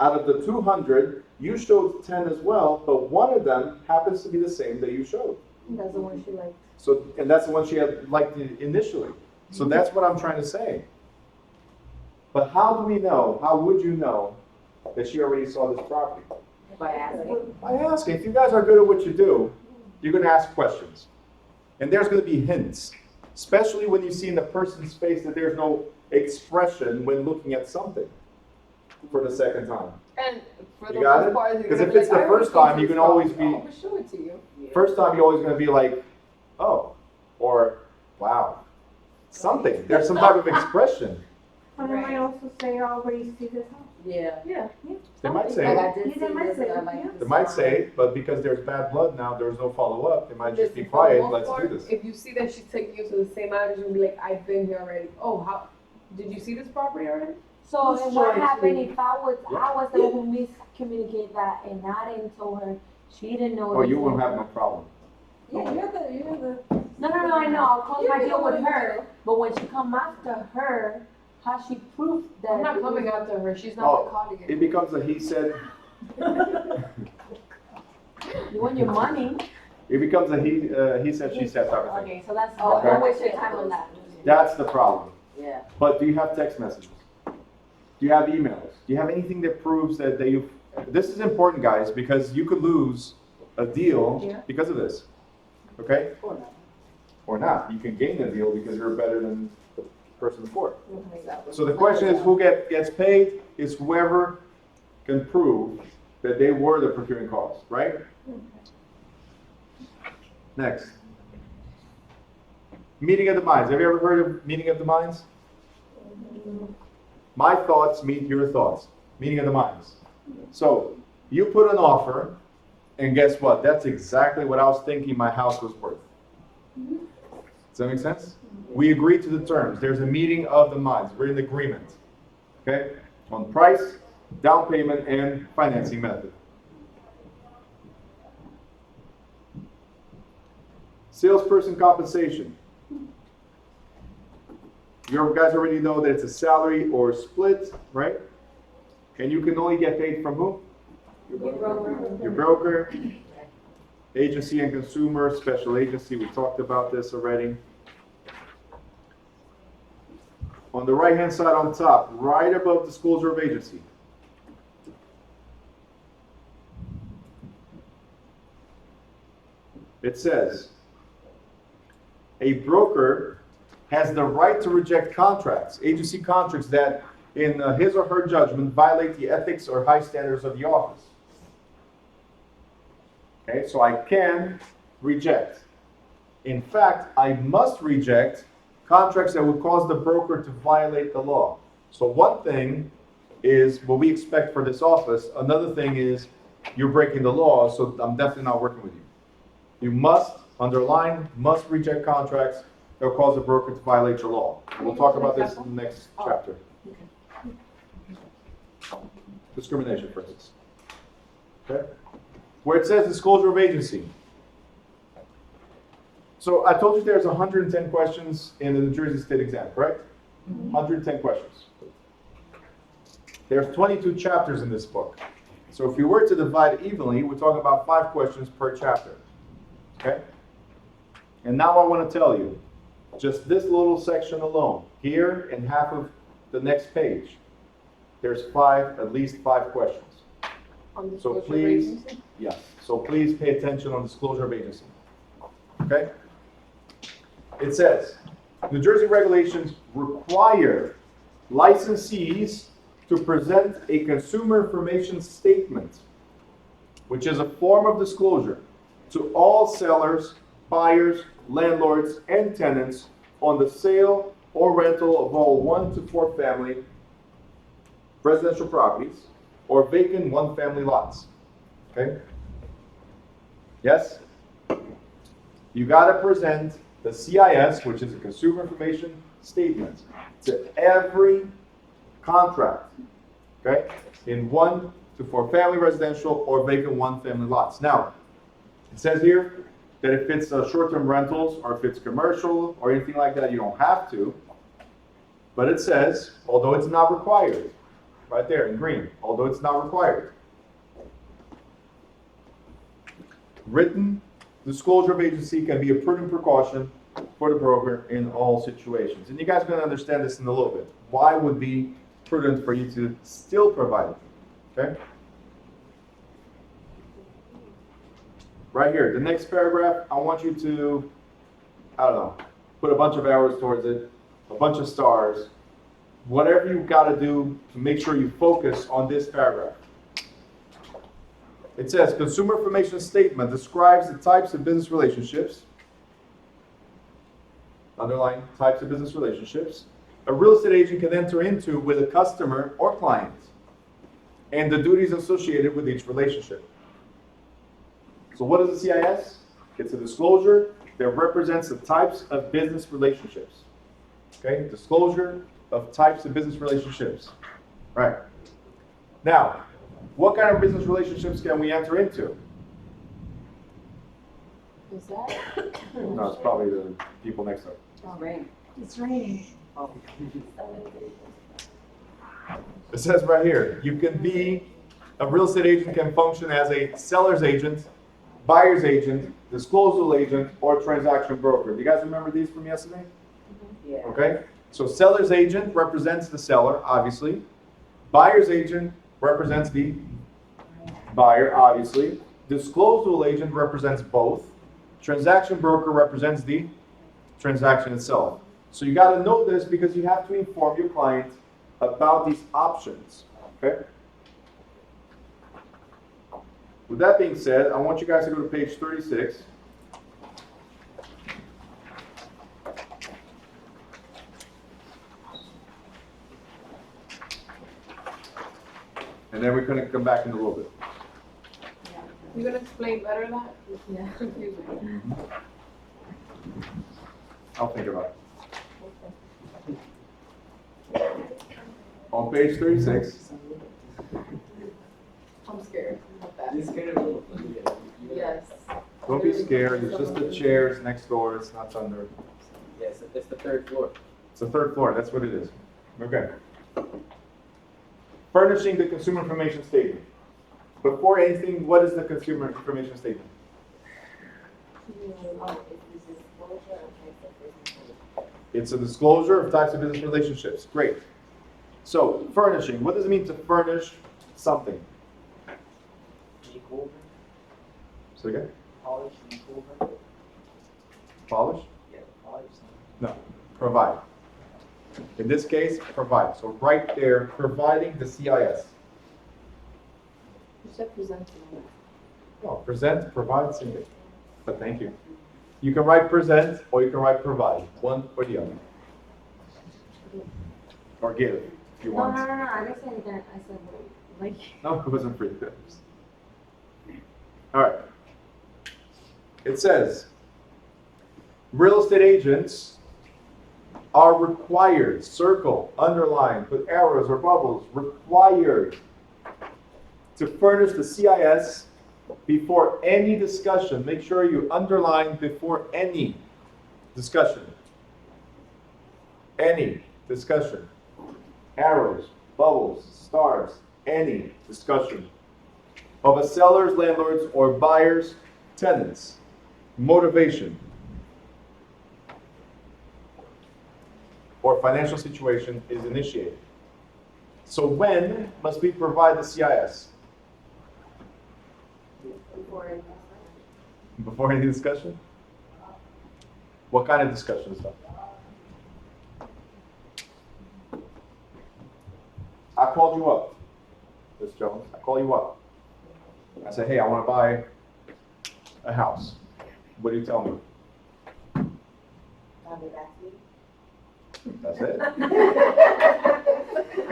Out of the 200, you showed 10 as well, but one of them happens to be the same that you showed. That's the one she liked. So, and that's the one she had liked initially. So that's what I'm trying to say. But how do we know, how would you know that she already saw this property? By asking. By asking. If you guys are good at what you do, you're going to ask questions. And there's going to be hints, especially when you see in the person's face that there's no expression when looking at something for the second time. And for You the got most it? part, you're 'Cause gonna if be it's like, the I already first time, seen you this can always property. be- I'll show it to you. First time, you're always going to be like, oh, or wow, something. There's some type of expression. But they might also say, I already see this house. Yeah. Yeah. They might Like say, I did You see did might this, say, and I like yeah. this they might one. say, but because there's bad blood now, there's no follow-up, they might just be Listen, for the quiet, most let's do part, this. If you see that she's taking you to the same address, you'll be like, I've been here already. Oh, how, did you see this property already? So Just then show what it to happened me. if I was the one who miscommunicated that and I didn't tell her, she didn't know. Oh, you this won't and- have no problem. Yeah, you're the. No, I know, I'll close my Yeah, deal with yeah. her, but when she come after her, how she proved that. I'm not it coming was- after her. She's not Oh, recording It it. becomes a he said, You want your money. it becomes a he said, she said type of thing. Okay, so that's, Oh, don't okay. waste your time on that. That's the problem. Yeah. But do you have text messages? Do you have emails? Do you have anything that proves that you, this is important, guys, because you could lose a deal Yeah. because of this, okay? Or not. You can gain a deal because you're better than the person before. So the question is, who gets paid? Is whoever can prove that they were the procuring cause, right? Next. Meeting of the minds. Have you ever heard of meeting of the minds? My thoughts meet your thoughts. Meeting of the minds. So you put an offer, and guess what? That's exactly what I was thinking my house was worth. Does that make sense? We agree to the terms. There's a meeting of the minds. We're in agreement. Okay? On price, down payment, and financing method. Salesperson compensation. You guys already know that it's a salary or split, right? And you can only get paid from who? Your broker, agency and consumer, special agency, we talked about this already. On the right-hand side on top, right above disclosure of agency. It says, a broker has the right to reject contracts, agency contracts that, in his or her judgment, violate the ethics or high standards of the office. Okay, so I can reject. In fact, I must reject contracts that would cause the broker to violate the law. So one thing is what we expect for this office. Another thing is you're breaking the law, so I'm definitely not working with you. You must, underline, must reject contracts that will cause the broker to violate your law. And we'll talk about this in the next chapter. Discrimination, for instance. Okay? Where it says disclosure of agency. So I told you there's 110 questions in the New Jersey State exam, correct? 110 questions. There's 22 chapters in this book. So if you were to divide it evenly, we're talking about 5 questions per chapter. Okay? And now I want to tell you, just this little section alone, here and half of the next page, there's at least 5 questions. On So disclosure of please, agency? yes, so please pay attention on disclosure of agency. Okay? It says, New Jersey regulations require licensees to present a consumer information statement, which is a form of disclosure to all sellers, buyers, landlords, and tenants on the sale or rental of all 1 to 4 family residential properties or vacant 1-family lots. Okay? Yes? You got to present the CIS, which is a consumer information statement, to every contract, okay, in 1 to 4 family residential or vacant 1-family lots. Now, it says here that if it's short-term rentals or if it's commercial or anything like that, you don't have to. But it says, although it's not required, right there in green, although it's not required. Written disclosure of agency can be a prudent precaution for the broker in all situations. And you guys are going to understand this in a little bit. Why would be prudent for you to still provide it? Okay? Right here, the next paragraph, I want you to, I don't know, put a bunch of arrows towards it, a bunch of stars, whatever you've got to do to make sure you focus on this paragraph. It says, consumer information statement describes the types of business relationships, underline types of business relationships, a real estate agent can enter into with a customer or client, and the duties associated with each relationship. So what is the CIS? It's a disclosure that represents the types of business relationships. Okay, disclosure of types of business relationships. Right. Now, what kind of business relationships can we enter into? Is that? No, it's probably the people next to it. Oh, right. It's raining. It says right here, you can be, a real estate agent can function as a seller's agent, buyer's agent, disclosal agent, or transaction broker. Do you guys remember these from yesterday? Yeah. Okay, so seller's agent represents the seller, obviously. Buyer's agent represents the buyer, obviously. Disclosal agent represents both. Transaction broker represents the transaction itself. So you got to know this because you have to inform your client about these options, okay? With that being said, I want you guys to go to page 36. And then we're going to come back in a little bit. You gonna explain better that? Yeah. Confusing. I'll think about it. On page 36, I'm scared of that. This kind of Yes. don't be scared, it's just the chairs next door, it's not thunder. Yes, it's the 3rd floor. It's the 3rd floor, that's what it is. Okay. Furnishing the consumer information statement. Before anything, what is the consumer information statement? It's a disclosure of types of business relationships. Great. So, furnishing. What does it mean to furnish something? Make over, So again, polish, make over. polish? Yeah, polish. No. Provide. In this case, provide. So right there, providing the CIS. You said presenting. No, present, provide, sing it. But thank you. You can write present or you can write provide. One or the other. Or give if you No, want. no, I didn't say anything. I said, like, No, it wasn't free. All right. It says, real estate agents are required, circle, underline, put arrows or bubbles, required to furnish the CIS before any discussion. Make sure you underline before any discussion. Any discussion. Arrows, bubbles, stars, any discussion. of a seller's, landlord's, or buyer's tenants. Motivation or financial situation is initiated. So when must we provide the CIS? Before any discussion? What kind of discussion is that? I called you up, Ms. Jones. I call you up. I say, hey, I want to buy a house. What do you tell me? I'll be back to you. That's it.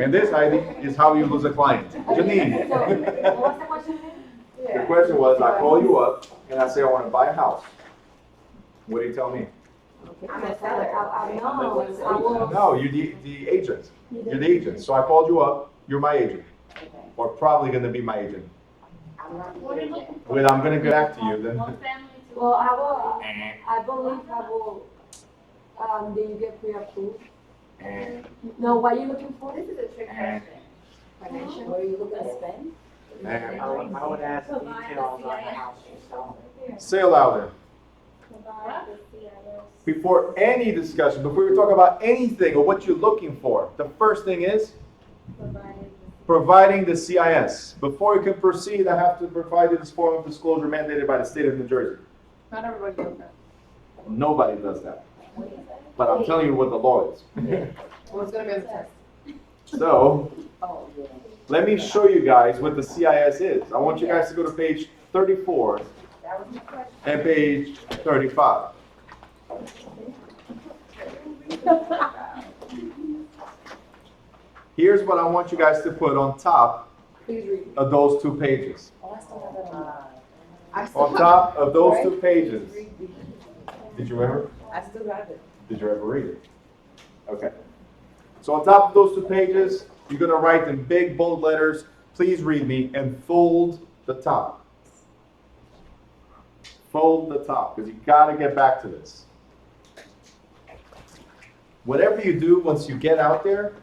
And this, Heidi, is how you lose a client. Janine. What was the question again? The question was, I call you up and I say I want to buy a house. What do you tell me? I'm a seller. No, you're the agent. You're the agent. So I called you up. You're my agent, Okay. or probably going to be my agent. I'm not What are you the looking agent. for? Well, I'm going to get back to you then. One family, two. Well, I believe do you get pre-approved? No, what are you looking for? This is a trick question. Financial, what are you looking to spend? I would ask details on the house you sell. Say it louder. Provide the CIS. Before any discussion, before we talk about anything or what you're looking for, the first thing is Provided. providing the CIS. Before we can proceed, I have to provide you this form of disclosure mandated by the state of New Jersey. Not everybody does that. Nobody does that. But I'm telling you what the law is. Well, it's gonna be on the test. So, Oh, yeah. let me show you guys what the CIS is. I want you guys to go to page 34 That was my question. and page 35. Here's what I want you guys to put on top Please read. of those two pages. Oh, I still have that. I still On have- top of those two pages. Did you ever? I still have it. Did you ever read it? Okay. So on top of those two pages, you're going to write in big bold letters, please read me, and fold the top. Fold the top, because you got to get back to this. Whatever you do once you get out there,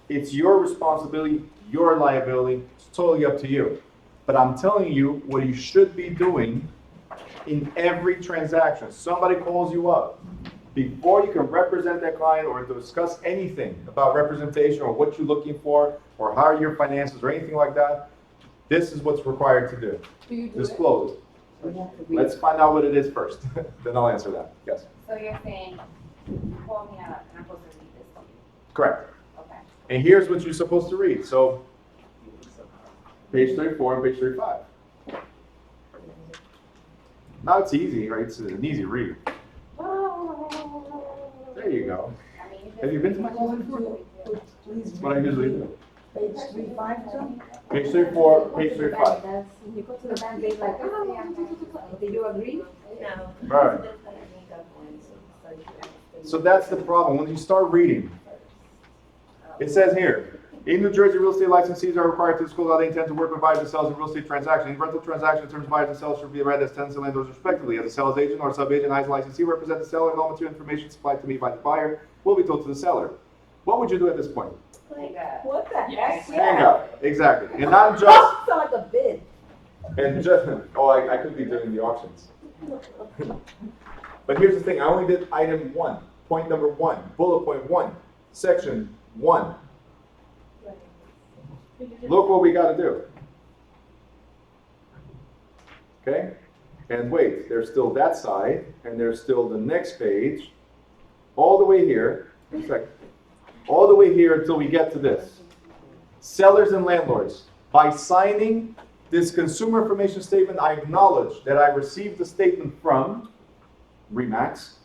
it's your responsibility, your liability. It's totally up to you. But I'm telling you what you should be doing in every transaction. Somebody calls you up. Before you can represent that client or discuss anything about representation or what you're looking for or how are your finances or anything like that, this is what's required to do. Do you do it? Disclose it. We have to read. Let's find out what it is first. Then I'll answer that. Yes. So you're saying, call me up and I'm supposed to read this to you? Correct. Okay. And here's what you're supposed to read. So, page 34 and page 35. Now it's easy, right? It's an easy read. There you go. I mean, Have you been to my class before? That's what I usually do. Page 35 too? Page 34, page 35. When you go to the bank, they like, do you agree? No. Right. So that's the problem. When you start reading, it says here, in New Jersey, real estate licensees are required to disclose how they intend to work with buyers and sellers in real estate transactions. In rental transactions, terms buyers and sellers should be read as tenants and landlords respectively. As a seller's agent or sub-agent, I as a licensee represent the seller, and all material information supplied to me by the buyer will be told to the seller. What would you do at this point? What the heck? Hang up. Exactly. And not just, Sound like a bid. and just, oh, I could be doing the auctions. But here's the thing, I only did item 1, point number 1, bullet point 1, section 1. Look what we got to do. Okay? And wait, there's still that side, and there's still the next page, all the way here. One second. All the way here until we get to this. Sellers and landlords, by signing this consumer information statement, I acknowledge that I received the statement from RE/MAX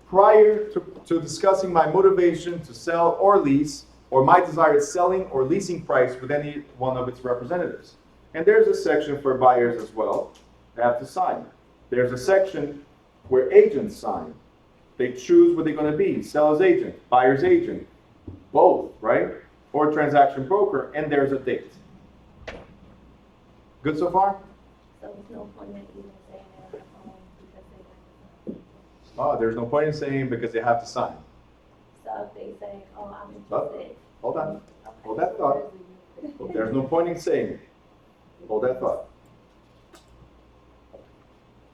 prior to discussing my motivation to sell or lease, or my desired selling or leasing price with any one of its representatives. And there's a section for buyers as well. They have to sign. There's a section where agents sign. They choose what they're going to be, seller's agent, buyer's agent, both, right? Or transaction broker, and there's a date. Good so far? So there's no point in even saying it on the phone because they have to. Oh, there's no point in saying because they have to sign. So if they say, oh, I'm Oh, interested. hold on. Hold that thought. Well, there's no point in saying it. Hold that thought.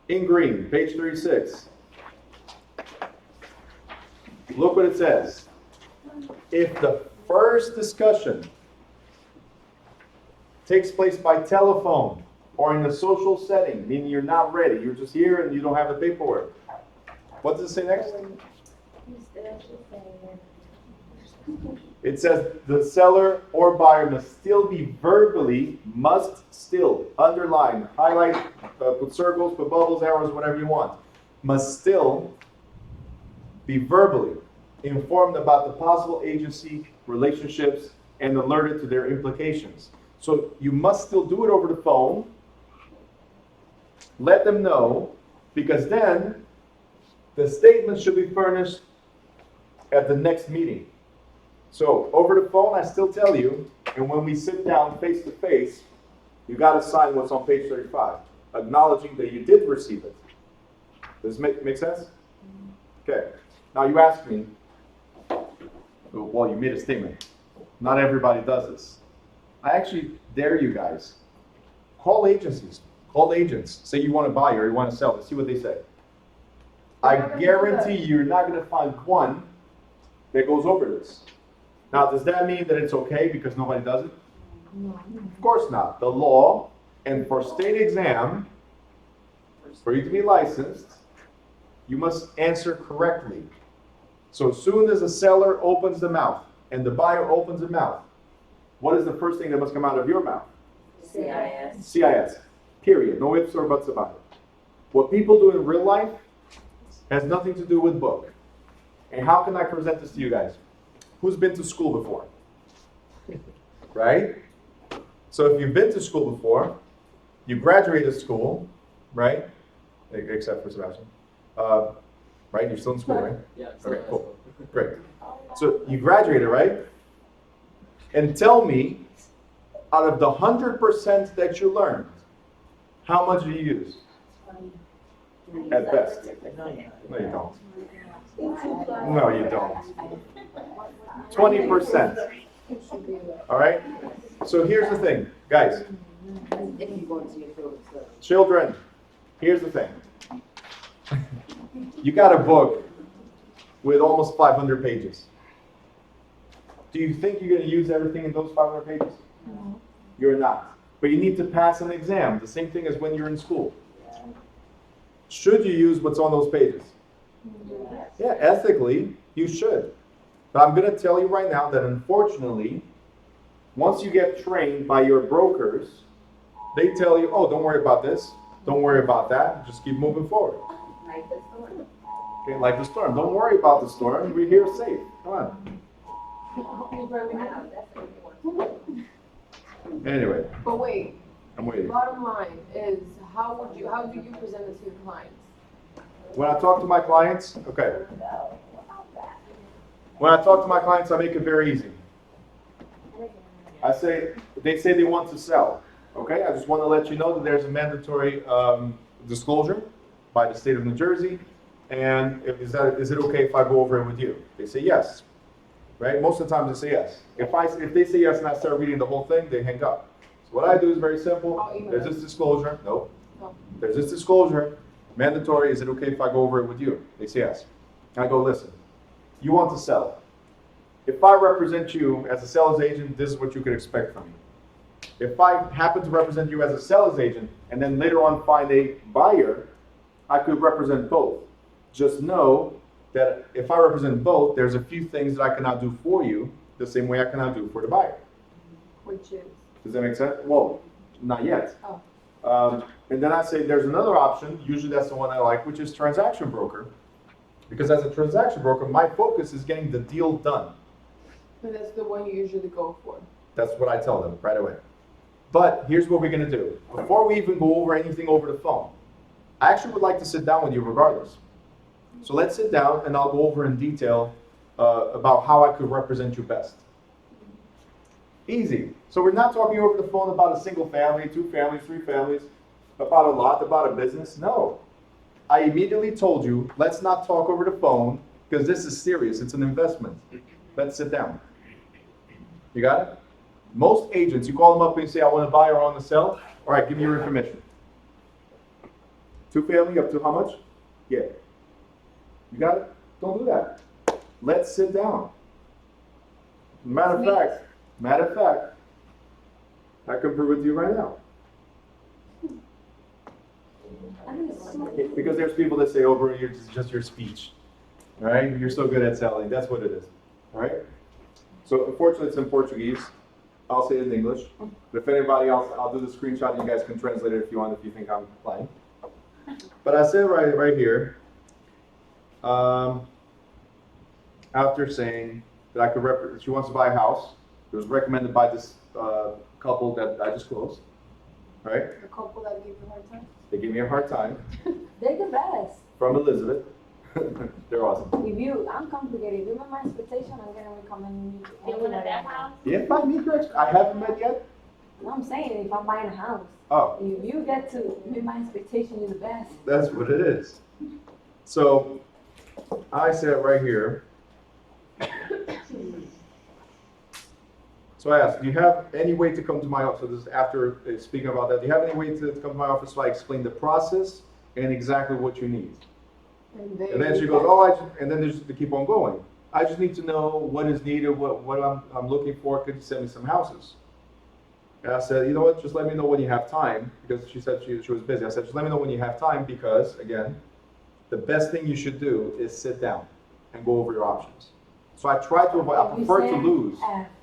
In green, page 36. Look what it says. If the first discussion takes place by telephone or in a social setting, meaning you're not ready, you're just here and you don't have the paperwork. What does it say next? It says the seller or buyer must still be verbally, underline, highlight, put circles, put bubbles, arrows, whatever you want. Must still be verbally informed about the possible agency relationships and alerted to their implications. So you must still do it over the phone. Let them know, because then the statement should be furnished at the next meeting. So over the phone, I still tell you, and when we sit down face to face, you got to sign what's on page 35, acknowledging that you did receive it. Does this make sense? Okay. Now you ask me, well, you made a statement. Not everybody does this. I actually dare you guys. Call agencies. Call agents. Say you want to buy or you want to sell. Let's see what they say. I guarantee you're not going to find one that goes over this. Now, does that mean that it's okay because nobody does it? No. Of course not. The law, and for state exam, for you to be licensed, you must answer correctly. So as soon as a seller opens the mouth and the buyer opens the mouth, what is the first thing that must come out of your mouth? CIS. CIS. Period. No ifs or buts about it. What people do in real life has nothing to do with book. And how can I present this to you guys? Who's been to school before? Right? So if you've been to school before, you graduated school, right? Except for Sebastian. Right? You're still in school, right? Yeah. Okay, cool. Great. So you graduated, right? And tell me, out of the 100% that you learned, how much do you use? At best. No, you don't. No, you don't. 20%. All right? So here's the thing, guys. Children, here's the thing. You got a book with almost 500 pages. Do you think you're going to use everything in those 500 pages? No. You're not. But you need to pass an exam, the same thing as when you're in school. Should you use what's on those pages? Yeah, ethically, you should. But I'm going to tell you right now that unfortunately, once you get trained by your brokers, they tell you, oh, don't worry about this, don't worry about that, just keep moving forward. Like the storm. Okay, like the storm. Don't worry about the storm, we're here safe. Come on. Anyway, But wait, I'm waiting. bottom line is, how do you present it to your clients? When I talk to my clients, okay. When I talk to my clients, I make it very easy. They say they want to sell. Okay, I just want to let you know that there's a mandatory disclosure by the state of New Jersey. And is it okay if I go over it with you? They say yes. Right? Most of the time they say yes. If they say yes and I start reading the whole thing, they hang up. So what I do is very simple. There's this disclosure. Nope. No. There's this disclosure. Mandatory. Is it okay if I go over it with you? They say yes. I go, listen. You want to sell. If I represent you as a sales agent, this is what you could expect from me. If I happen to represent you as a sales agent and then later on find a buyer, I could represent both. Just know that if I represent both, there's a few things that I cannot do for you the same way I cannot do for the buyer. Which is? Does that make sense? Well, not yet. Oh. And then I say there's another option, usually that's the one I like, which is transaction broker. Because as a transaction broker, my focus is getting the deal done. And that's the one you usually go for. That's what I tell them right away. But here's what we're going to do. Before we even go over anything over the phone, I actually would like to sit down with you regardless. So let's sit down and I'll go over in detail about how I could represent you best. Easy. So we're not talking over the phone about a single family, 2 families, 3 families, about a lot, about a business. No. I immediately told you, let's not talk over the phone because this is serious. It's an investment. Let's sit down. You got it? Most agents, you call them up and say, I want to buy or I want to sell. All right, give me your information. 2-family up to how much? Yeah. You got it? Don't do that. Let's sit down. Matter of fact, I can prove it to you right now. I think it's so Because there's people that say, oh, bro, it's just your speech. All right? You're so good at selling. That's what it is. All right? So unfortunately, it's in Portuguese. I'll say it in English. But if anybody else, I'll do the screenshot. You guys can translate it if you want, if you think I'm lying. But I said right here, after saying that I could she wants to buy a house. It was recommended by this couple that I just closed. Right? The couple that gave you a hard time? They gave me a hard time. they're the best. From Elizabeth. They're awesome. I'm complicated. If you met my expectation, I'm gonna recommend you. They want a that house? If I meet your I haven't met yet. No, I'm saying if I'm buying a house, Oh, if you get to meet my expectation, you're the best. that's what it is. So I said right here. So I asked, do you have any way to come to my office? So this is after speaking about that. Do you have any way to come to my office so I explain the process and exactly what you need? And then she goes, oh, and then there's to keep on going. I just need to know what is needed, what I'm looking for. Could you send me some houses? And I said, you know what? Just let me know when you have time, because she said she was busy. I said, just let me know when you have time, because again, the best thing you should do is sit down and go over your options. So I try to avoid. I prefer to lose.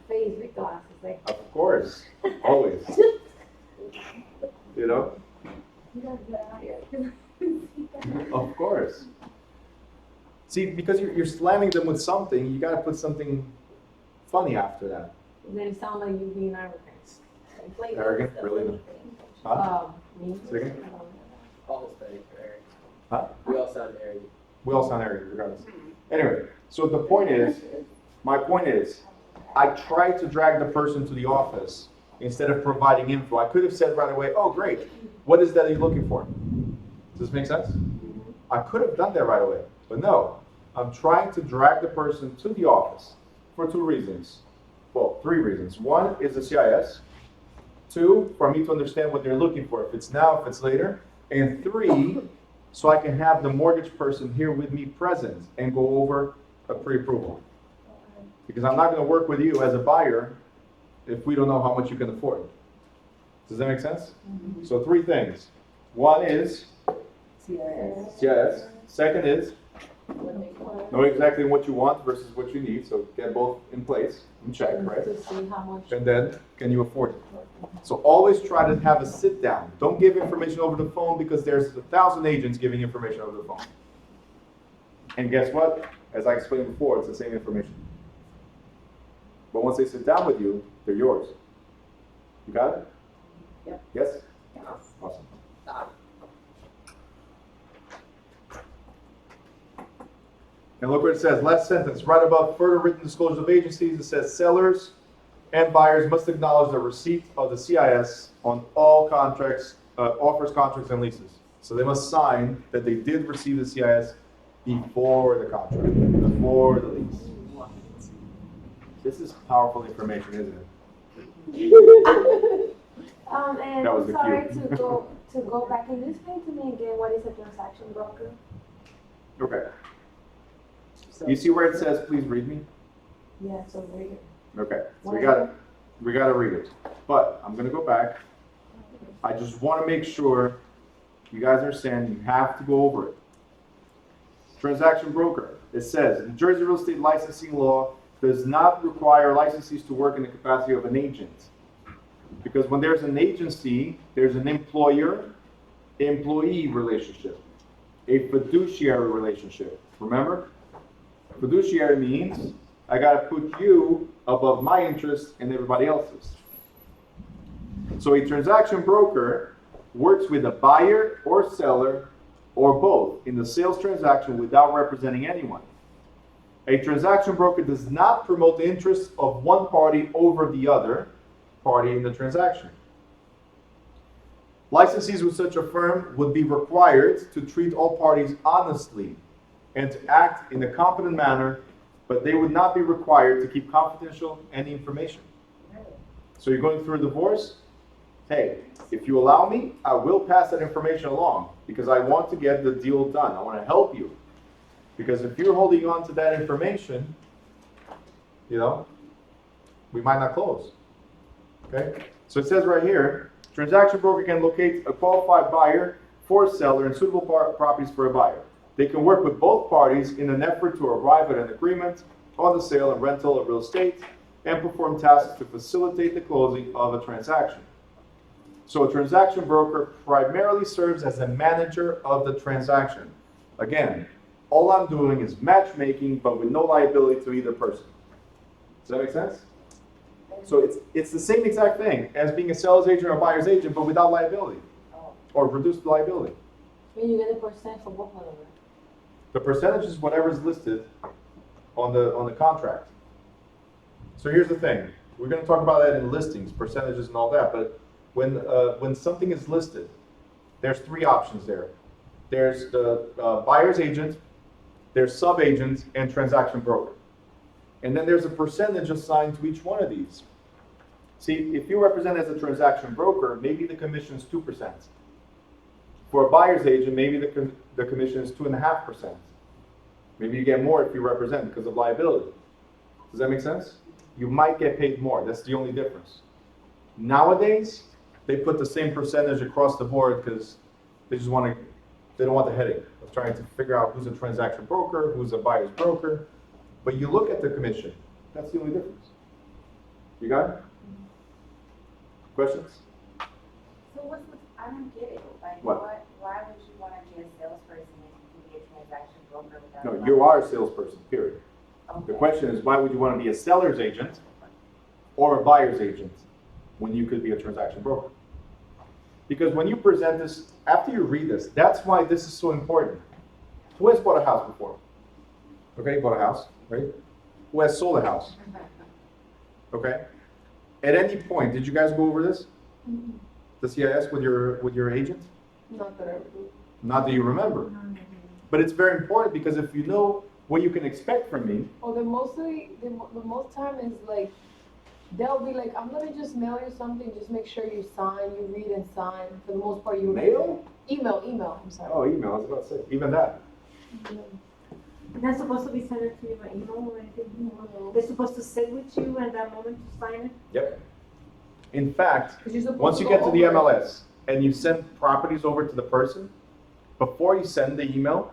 Face with glasses, like. Of course, always. You know. You gotta get out here. Of course. See, because you're slamming them with something, you gotta put something funny after that. Then it sounds like you being arrogant. Like, Arrogant? that's the Really? funny thing. Huh? Me. Say again? All Hispanic are arrogant. Huh? We all sound arrogant. We all sound arrogant, regardless. Anyway, so the point is, my point is, I try to drag the person to the office instead of providing info. I could have said right away, oh, great. What is that you're looking for? Does this make sense? I could have done that right away, but no. I'm trying to drag the person to the office for 2 reasons. Well, 3 reasons. 1 is the CIS. 2, for me to understand what they're looking for, if it's now, if it's later. And 3, so I can have the mortgage person here with me present and go over a pre-approval. Because I'm not going to work with you as a buyer if we don't know how much you can afford. Does that make sense? Mm-hmm. So 3 things. 1 is CIS. 2nd is know exactly what you want versus what you need. So get both in place and check, right? To see how much. And then, can you afford it? So always try to have a sit down. Don't give information over the phone, because there's 1,000 agents giving information over the phone. And guess what? As I explained before, it's the same information. But once they sit down with you, they're yours. You got it? Yep. Yes? Awesome. And look what it says, last sentence, right above further written disclosures of agencies, it says sellers and buyers must acknowledge the receipt of the CIS on all contracts, offers, contracts, and leases. So they must sign that they did receive the CIS before the contract, before the lease. This is powerful information, isn't it? And That was the sorry cue. to go back. Can you explain to me again what is a transaction broker? Okay. You see where it says, please read me? Yeah, so read it. Okay, so we gotta read it. But I'm gonna go back. I just wanna make sure you guys understand, you have to go over it. Transaction broker, it says, New Jersey real estate licensing law does not require licensees to work in the capacity of an agent. Because when there's an agency, there's an employer-employee relationship, a fiduciary relationship. Remember? Fiduciary means I gotta put you above my interests and everybody else's. So a transaction broker works with a buyer or seller or both in the sales transaction without representing anyone. A transaction broker does not promote the interests of one party over the other party in the transaction. Licensees with such a firm would be required to treat all parties honestly and to act in a competent manner, but they would not be required to keep confidential any information. So you're going through a divorce? Hey, if you allow me, I will pass that information along because I want to get the deal done. I want to help you. Because if you're holding on to that information, you know, we might not close. Okay? So it says right here, transaction broker can locate a qualified buyer for a seller and suitable properties for a buyer. They can work with both parties in an effort to arrive at an agreement on the sale and rental of real estate and perform tasks to facilitate the closing of a transaction. So a transaction broker primarily serves as a manager of the transaction. Again, all I'm doing is matchmaking, but with no liability to either person. Does that make sense? So it's the same exact thing as being a seller's agent or a buyer's agent, but without liability, or reduced liability. I mean, you get a percent for both of them. The percentage is whatever is listed on the contract. So here's the thing. We're going to talk about that in listings, percentages and all that, but when something is listed, there's three options there. There's the buyer's agent, there's sub-agent, and transaction broker. And then there's a percentage assigned to each one of these. See, if you represent as a transaction broker, maybe the commission is 2%. For a buyer's agent, maybe the commission is 2.5%. Maybe you get more if you represent because of liability. Does that make sense? You might get paid more. That's the only difference. Nowadays, they put the same percentage across the board because they don't want the headache of trying to figure out who's a transaction broker, who's a buyer's broker. But you look at the commission. That's the only difference. You got it? Questions? So I don't get it. Like, What? why would you want to be a salesperson if you can be a transaction broker without? No, you are a salesperson, period. Okay. The question is, why would you want to be a seller's agent or a buyer's agent when you could be a transaction broker? Because when you present this, after you read this, that's why this is so important. Who has bought a house before? Okay, you bought a house, right? Who has sold a house? Okay. At any point, did you guys go over this? The CIS with your agent? Not that I do. Not that you remember. But it's very important because if you know what you can expect from me, Oh, the most time is like, they'll be like, I'm gonna just mail you something, just make sure you sign, you read and sign. For the most part, you mail? Email, I'm sorry. Oh, email, I was about to say, even that. They're supposed to be sent it to you by email or anything? They're supposed to sit with you at that moment to sign it? Yep. In fact, 'Cause you're supposed once you go get to the over it. MLS and you send properties over to the person, before you send the email,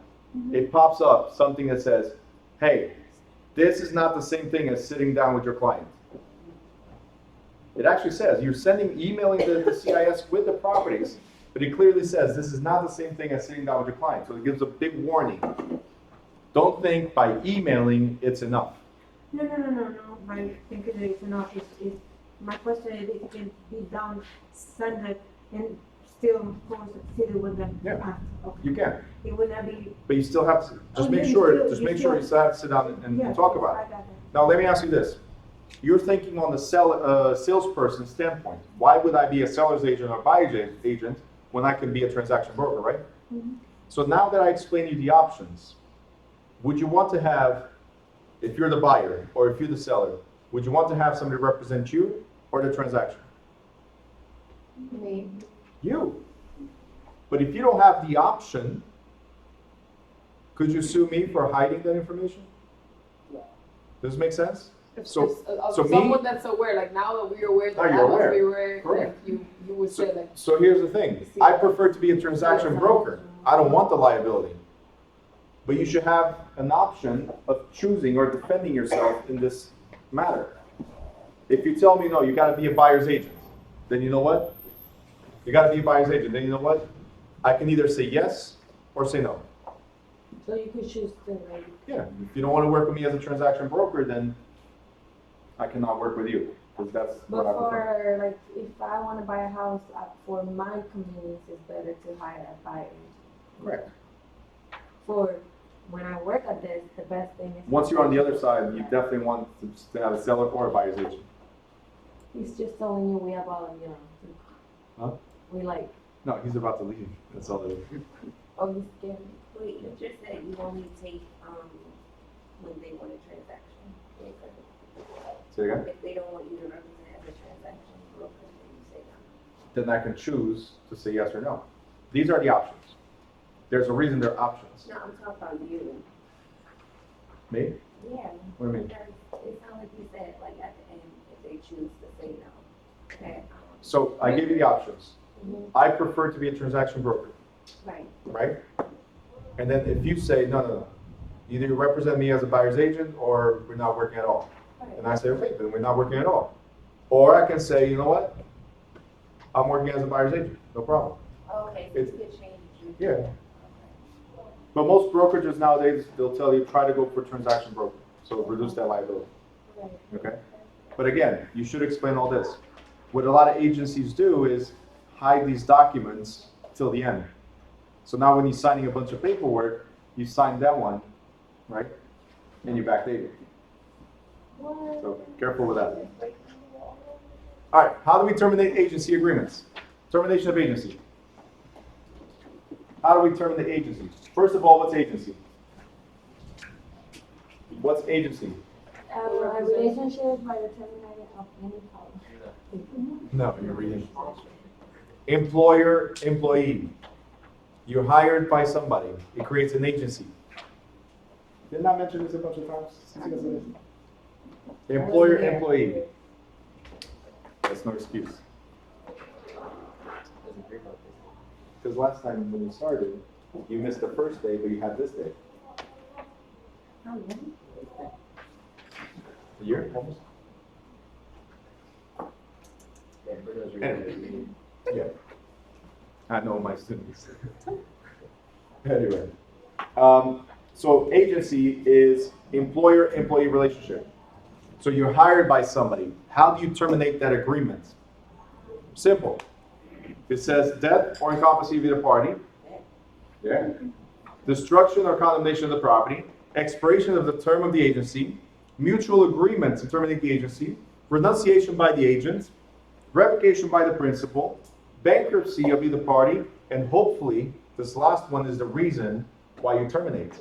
it pops up something that says, hey, this is not the same thing as sitting down with your client. It actually says, you're emailing the CIS with the properties, but it clearly says this is not the same thing as sitting down with your client. So it gives a big warning. Don't think by emailing it's enough. No. I think it is enough. My question is if it can be done, send it, and still consider with them. Yeah. Okay. You can, It would not be. but you still have to, just Oh, make yeah, you sure still- you still have to sit down and Yeah, talk about I it. got that. Now, let me ask you this. You're thinking on the salesperson standpoint. Why would I be a seller's agent or buyer's agent when I can be a transaction broker, right? So now that I explained you the options, would you want to have, if you're the buyer or if you're the seller, would you want to have somebody represent you or the transaction? Me. You. But if you don't have the option, could you sue me for hiding that information? Does this make sense? So me- Someone that's aware, like now that we're aware Now that you're I was aware. aware, like Correct. you would say like, So here's the thing. I prefer to be a transaction broker. I don't want the liability. But you should have an option of choosing or defending yourself in this matter. If you tell me, no, you gotta be a buyer's agent, then you know what? You gotta be a buyer's agent, then you know what? I can either say yes or say no. So you could choose to like. Yeah, if you don't wanna work with me as a transaction broker, then I cannot work with you, because that's But what I prefer. for like, if I want to buy a house for my convenience, it's better to hire a buyer. Correct. For when I work at this, the best thing is. Once you're on the other side, you definitely want to have a seller or a buyer's agent. He's just telling you we have all, Huh? we like, No, he's about to leave, that's all it is. oh, he's scared. Wait, you just said you only take, when they want a transaction. Say again? If they don't want you to represent as a transaction. then I can choose to say yes or no. These are the options. There's a reason they're options. No, I'm talking about you. Me? Yeah. What do you mean? Because it sounds like you said, like, at the end, if they choose to say no. Okay. So I gave you the options. I prefer to be a transaction broker, Right. right? And then if you say, no, either you represent me as a buyer's agent or we're not working at all. Right. And I say, okay, then we're not working at all. Or I can say, you know what? I'm working as a buyer's agent, no problem. Okay, so you could change it. Yeah. But most brokerages nowadays, they'll tell you, try to go for transaction broker, so reduce that liability. Right. Okay? But again, you should explain all this. What a lot of agencies do is hide these documents till the end. So now when you're signing a bunch of paperwork, you sign that one, right? And you backdate it. So careful with that. All right, how do we terminate agency agreements? Termination of agency. How do we terminate agency? First of all, what's agency? What's agency? A relationship by the terminating of any power. No, you're reading. Employer, employee. You're hired by somebody. It creates an agency. Didn't I mention this a bunch of times? Employer, employee. That's no excuse. Because last time when you started, you missed the first day, but you had this day. A year, almost? Anyway. Yeah. I know my students. Anyway. So agency is employer-employee relationship. So you're hired by somebody. How do you terminate that agreement? Simple. It says death or incapacity of either party. Yeah. Destruction or condemnation of the property. Expiration of the term of the agency. Mutual agreement to terminate the agency. Renunciation by the agent. Revocation by the principal. Bankruptcy of either party. And hopefully, this last one is the reason why you terminate.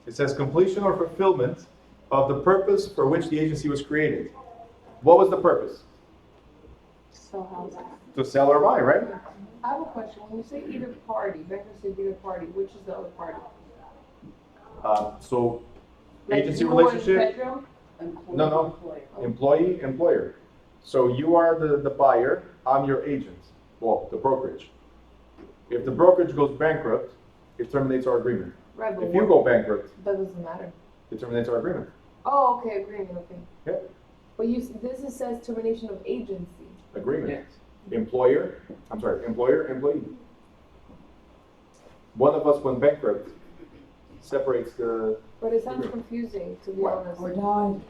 It says completion or fulfillment of the purpose for which the agency was created. What was the purpose? So how's that? To sell or buy, right? I have a question. When you say either party, bankruptcy of either party, which is the other party? So Like agency you and relationship, Pedro? no, employee, employer. So you are the buyer, I'm your agent. Well, the brokerage. If the brokerage goes bankrupt, it terminates our agreement. Right, but If you go bankrupt, that doesn't matter. it terminates our agreement. Oh, okay, agreement, okay. Yeah. But this is says termination of agency. Agreement. Employer, employee. One of us went bankrupt, separates the, But it sounds confusing, to be What? honest. We're done.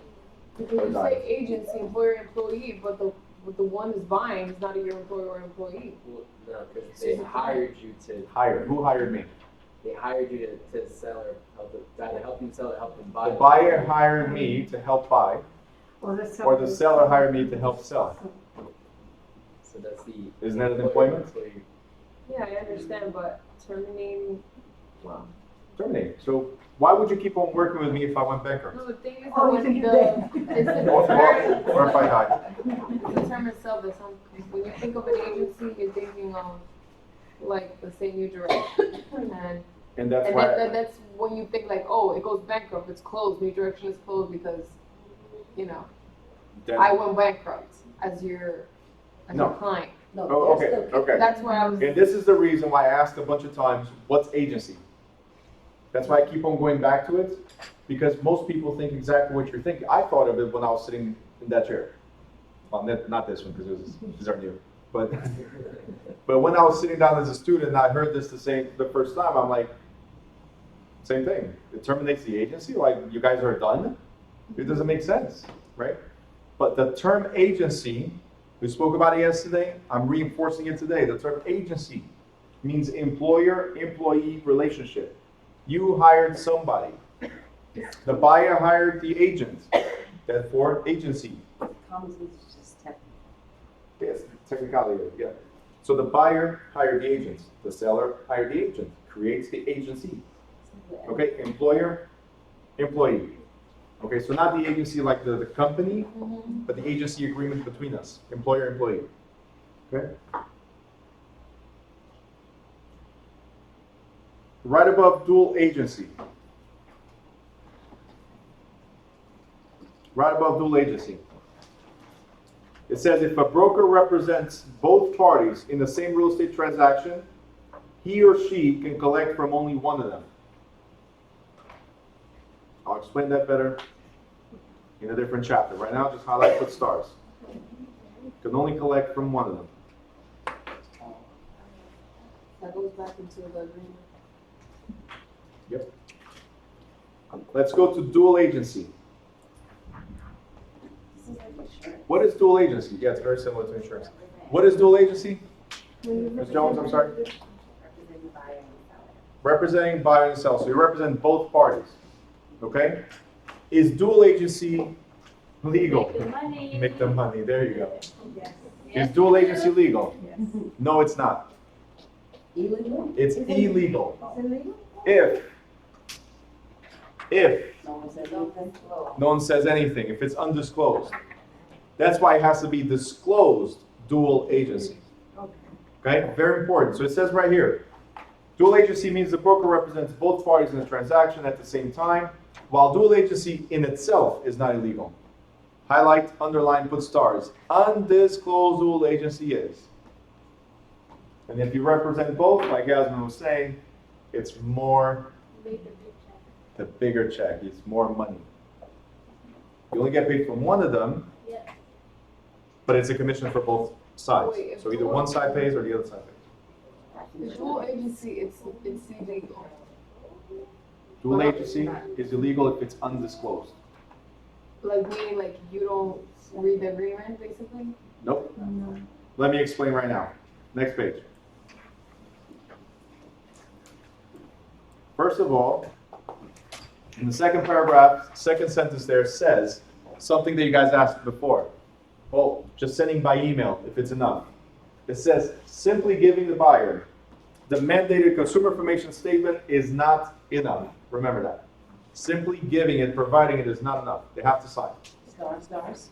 Because you say agency, employer, employee, but the one is buying is not your employer or employee. Well, no, because they hired you to. hire. Who hired me? They hired you to sell or help them sell or help them buy. The buyer hired me to help buy, Or or the seller hired me to help sell. So that's the. Isn't that an employment? employee. Yeah, I understand, but terminating, well. Terminate. So why would you keep on working with me if I went bankrupt? No, the thing is, Oh, that you when think it's Or if I die. the term itself is when you think of an agency, you're thinking of like, let's say New Direction. And that's And why, that's when you think like, oh, it goes bankrupt, it's closed, New Direction is closed because, you know, I went bankrupt as your No. client. Oh, okay. That's where I was, And this is the reason why I asked a bunch of times, what's agency? That's why I keep on going back to it, because most people think exactly what you're thinking. I thought of it when I was sitting in that chair. Well, not this one, because these are new. But when I was sitting down as a student and I heard this the first time, I'm like, same thing. It terminates the agency? Like, you guys are done? It doesn't make sense, right? But the term agency, we spoke about it yesterday, I'm reinforcing it today. The term agency means employer-employee relationship. You hired somebody. The buyer hired the agent. Therefore, agency. Yes, technicality, yeah. So the buyer hired the agent. The seller hired the agent. Creates the agency. Okay, employer, employee. Okay, so not the agency like the company, but the agency agreement between us, employer, employee. Okay? Right above dual agency. Right above dual agency. It says if a broker represents both parties in the same real estate transaction, he or she can collect from only one of them. I'll explain that better in a different chapter. Right now, just highlight, put stars. Can only collect from one of them. That goes back into the agreement. Yep. Let's go to dual agency. What is dual agency? Yeah, it's very similar to insurance. What is dual agency? Ms. Jones, I'm sorry. Representing buyer and seller. So you represent both parties. Okay? Is dual agency legal? Make the money. Make the money. There you go. Yes. Is dual agency legal? Yes. No, it's not. Illegal? It's illegal. Is it legal? If No one says anything? no one says anything, if it's undisclosed. That's why it has to be disclosed dual agency. Okay, very important. So it says right here, dual agency means the broker represents both parties in the transaction at the same time, while dual agency in itself is not illegal. Highlight, underline, put stars. Undisclosed dual agency is. And if you represent both, like Yasmin was saying, it's more, Make the big check. the bigger check, it's more money. You only get paid from one of them, Yeah. but it's a commission for both sides. Wait, if So either dual- one side pays or the other side pays. The dual agency, it's illegal. Dual agency is illegal if it's undisclosed. Like meaning like you don't read the agreement, basically? Nope. Let me explain right now. Next page. First of all, in the second paragraph, second sentence there says something that you guys asked before. Well, just sending by email, if it's enough. It says simply giving the buyer the mandated consumer information statement is not enough. Remember that. Simply giving it, providing it is not enough. They have to sign. Stars?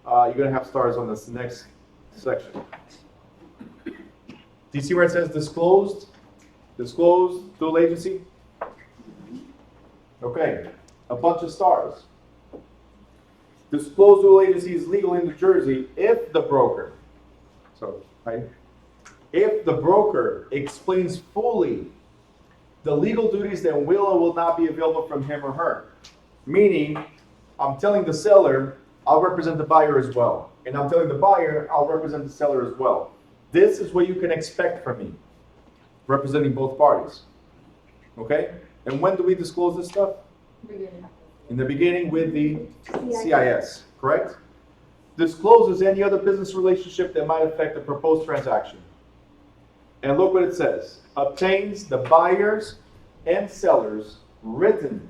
You're going to have stars on this next section. Do you see where it says disclosed? Disclosed dual agency? Okay, a bunch of stars. Disclosed dual agency is legal in New Jersey if the broker, right? If the broker explains fully the legal duties that will or will not be available from him or her. Meaning, I'm telling the seller, I'll represent the buyer as well. And I'm telling the buyer, I'll represent the seller as well. This is what you can expect from me, representing both parties. Okay? And when do we disclose this stuff? Beginning. In the beginning with the CIS, correct? Discloses any other business relationship that might affect the proposed transaction. And look what it says. Obtains the buyer's and seller's written,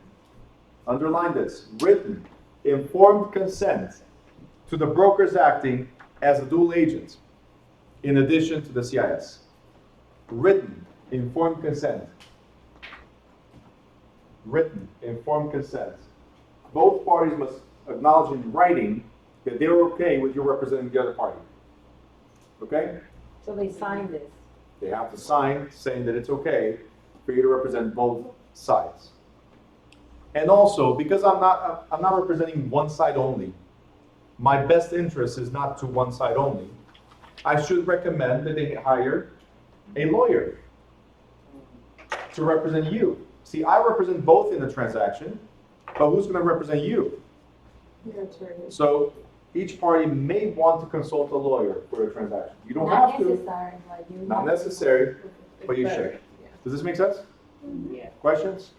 underline this, written, informed consent to the brokers acting as a dual agent, in addition to the CIS. Written, informed consent. Written, informed consent. Both parties must acknowledge in writing that they're okay with you representing the other party. Okay? So they signed this. They have to sign saying that it's okay for you to represent both sides. And also, because I'm not representing one side only, my best interest is not to one side only. I should recommend that they hire a lawyer to represent you. See, I represent both in the transaction, but who's going to represent you? So each party may want to consult a lawyer for a transaction. You don't have to. Necessary, but you Not have to. necessary, but you It's should. better, yeah. Does this make sense? Yeah. Questions?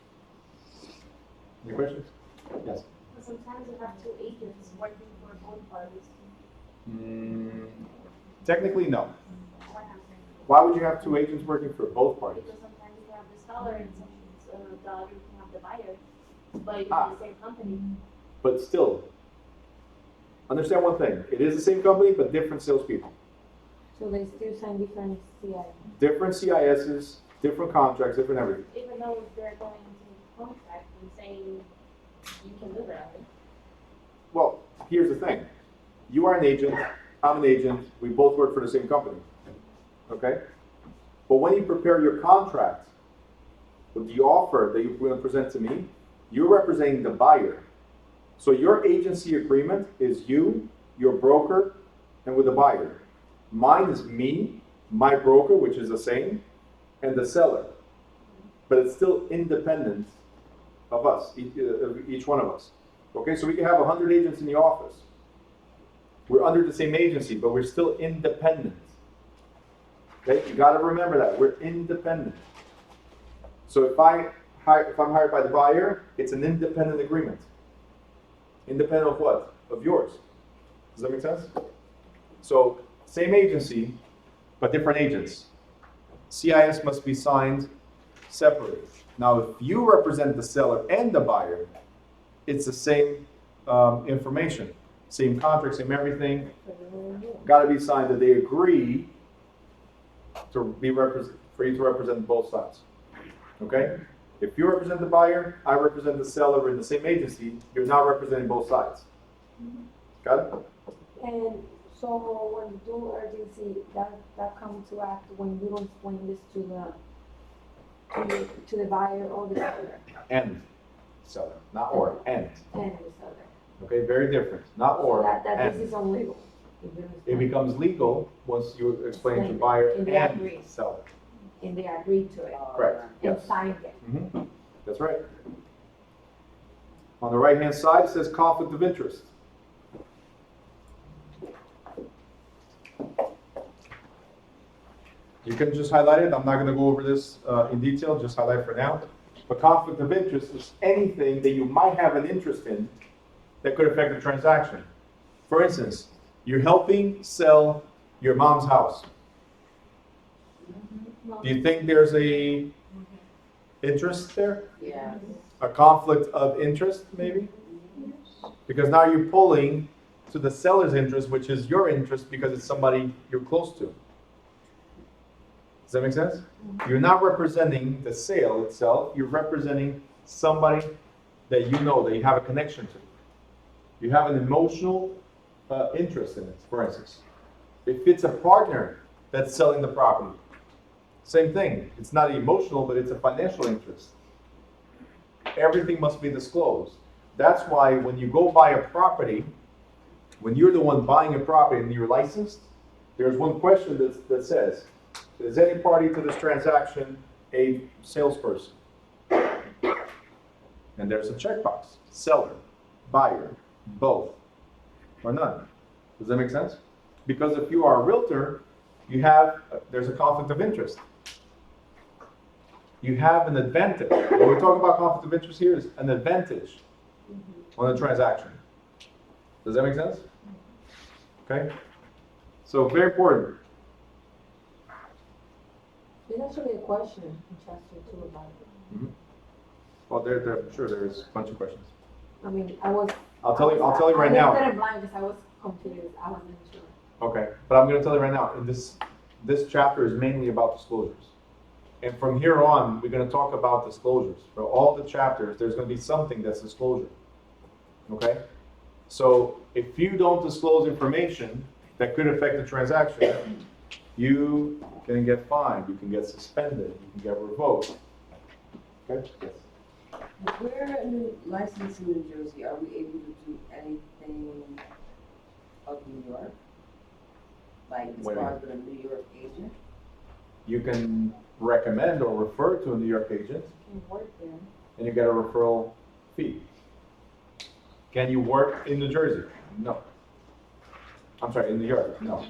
Any questions? Yes. Sometimes you have two agents working for both parties. Technically, no. Why would you have two agents working for both parties? Because sometimes you have the seller and sometimes the other can have the buyer, but it's Ah. the same company. But still, understand one thing. It is the same company, but different salespeople. So they still sign different CI. Different CISs, different contracts, different everything. Even though they're going into contract and saying you can live around it. Well, here's the thing. You are an agent, I'm an agent, we both work for the same company, okay? But when you prepare your contract with the offer that you're going to present to me, you're representing the buyer. So your agency agreement is you, your broker, and with the buyer. Mine is me, my broker, which is the same, and the seller. But it's still independent of us, each one of us. Okay, so we can have 100 agents in the office. We're under the same agency, but we're still independent. Okay, you gotta remember that, we're independent. So if I'm hired by the buyer, it's an independent agreement. Independent of what? Of yours. Does that make sense? So, same agency, but different agents. CIS must be signed separately. Now, if you represent the seller and the buyer, it's the same information. Same contract, same everything. Gotta be signed that they agree to be for you to represent both sides. Okay? If you represent the buyer, I represent the seller, we're in the same agency, you're now representing both sides. Got it? And so when you do urgency, that comes to act when you don't explain this to the buyer or the seller. And seller, not or, and. And the seller. Okay, very different. Not or, That and. this is illegal. It becomes legal once you explain to buyer And they agree. and seller. And they agreed to it. Correct, And yes. signed it. Mhm. That's right. On the right-hand side, it says conflict of interest. You can just highlight it. I'm not going to go over this in detail, just highlight for now. But conflict of interest is anything that you might have an interest in that could affect the transaction. For instance, you're helping sell your mom's house. Do you think there's a interest there? Yeah. A conflict of interest, maybe? Because now you're pulling to the seller's interest, which is your interest because it's somebody you're close to. Does that make sense? You're not representing the sale itself, you're representing somebody that you know, that you have a connection to. You have an emotional interest in it, for instance. If it's a partner that's selling the property, same thing. It's not emotional, but it's a financial interest. Everything must be disclosed. That's why when you go buy a property, when you're the one buying a property and you're licensed, there's one question that says, is any party to this transaction a salesperson? And there's a checkbox. Seller, buyer, both, or none. Does that make sense? Because if you are a realtor, there's a conflict of interest. You have an advantage. What we're talking about conflict of interest here is an advantage on the transaction. Does that make sense? Okay? So very important. There's actually a question in Chester too about it. Mm-hmm. Well, there's a bunch of questions. I mean, I'll tell you right now. I looked at it blind because I was confused. I wasn't sure. Okay, but I'm going to tell you right now. This chapter is mainly about disclosures, and from here on, we're going to talk about disclosures. For all the chapters, there's going to be something that's disclosure. Okay, so if you don't disclose information that could affect the transaction, you can get fined, you can get suspended, you can get revoked. Okay? Yes. If we're licensed in New Jersey, are we able to do anything of New York? Like as Wait a far as with a New York agent? You can recommend or refer to a New York agent, Can work there. and you get a referral fee. Can you work in New Jersey? No. I'm sorry, in New York? No.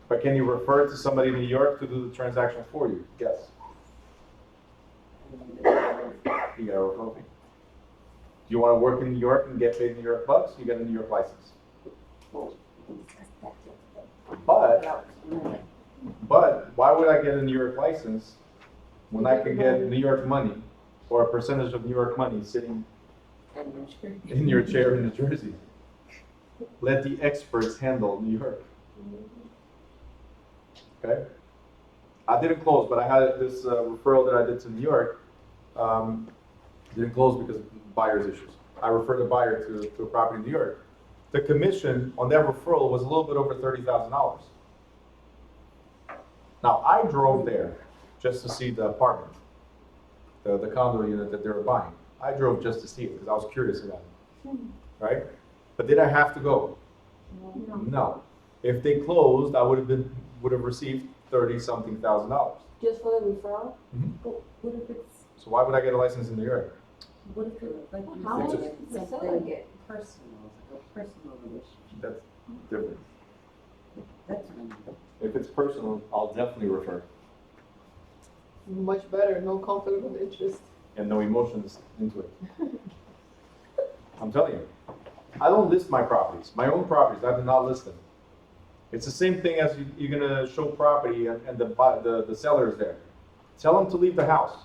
But can you refer to somebody in New York to do the transaction for you? Yes. You get a referral fee. Do you want to work in New York and get paid New York bucks? You get a New York license. But why would I get a New York license when I can get New York money or a percentage of New York money sitting in your chair in New Jersey? Let the experts handle New York. Okay? I didn't close, but I had this referral that I did to New York. Didn't close because of buyer's issues. I referred the buyer to a property in New York. the commission on that referral was a little bit over $30,000. Now, I drove there just to see the apartment, the condo unit that they were buying. I drove just to see it because I was curious about it, right? But did I have to go? No. If they closed, I would have received $30-something thousand. Just for the referral? But what if it's, So why would I get a license in New York? what if it, like you How much said, does the seller something get? personal, it's like a personal relationship? That's different. That's what I mean. If it's personal, I'll definitely refer. Much better, no conflict of interest. And no emotions into it. I'm telling you. I don't list my properties. My own properties, I do not list them. It's the same thing as you're gonna show property and the seller is there. Tell them to leave the house.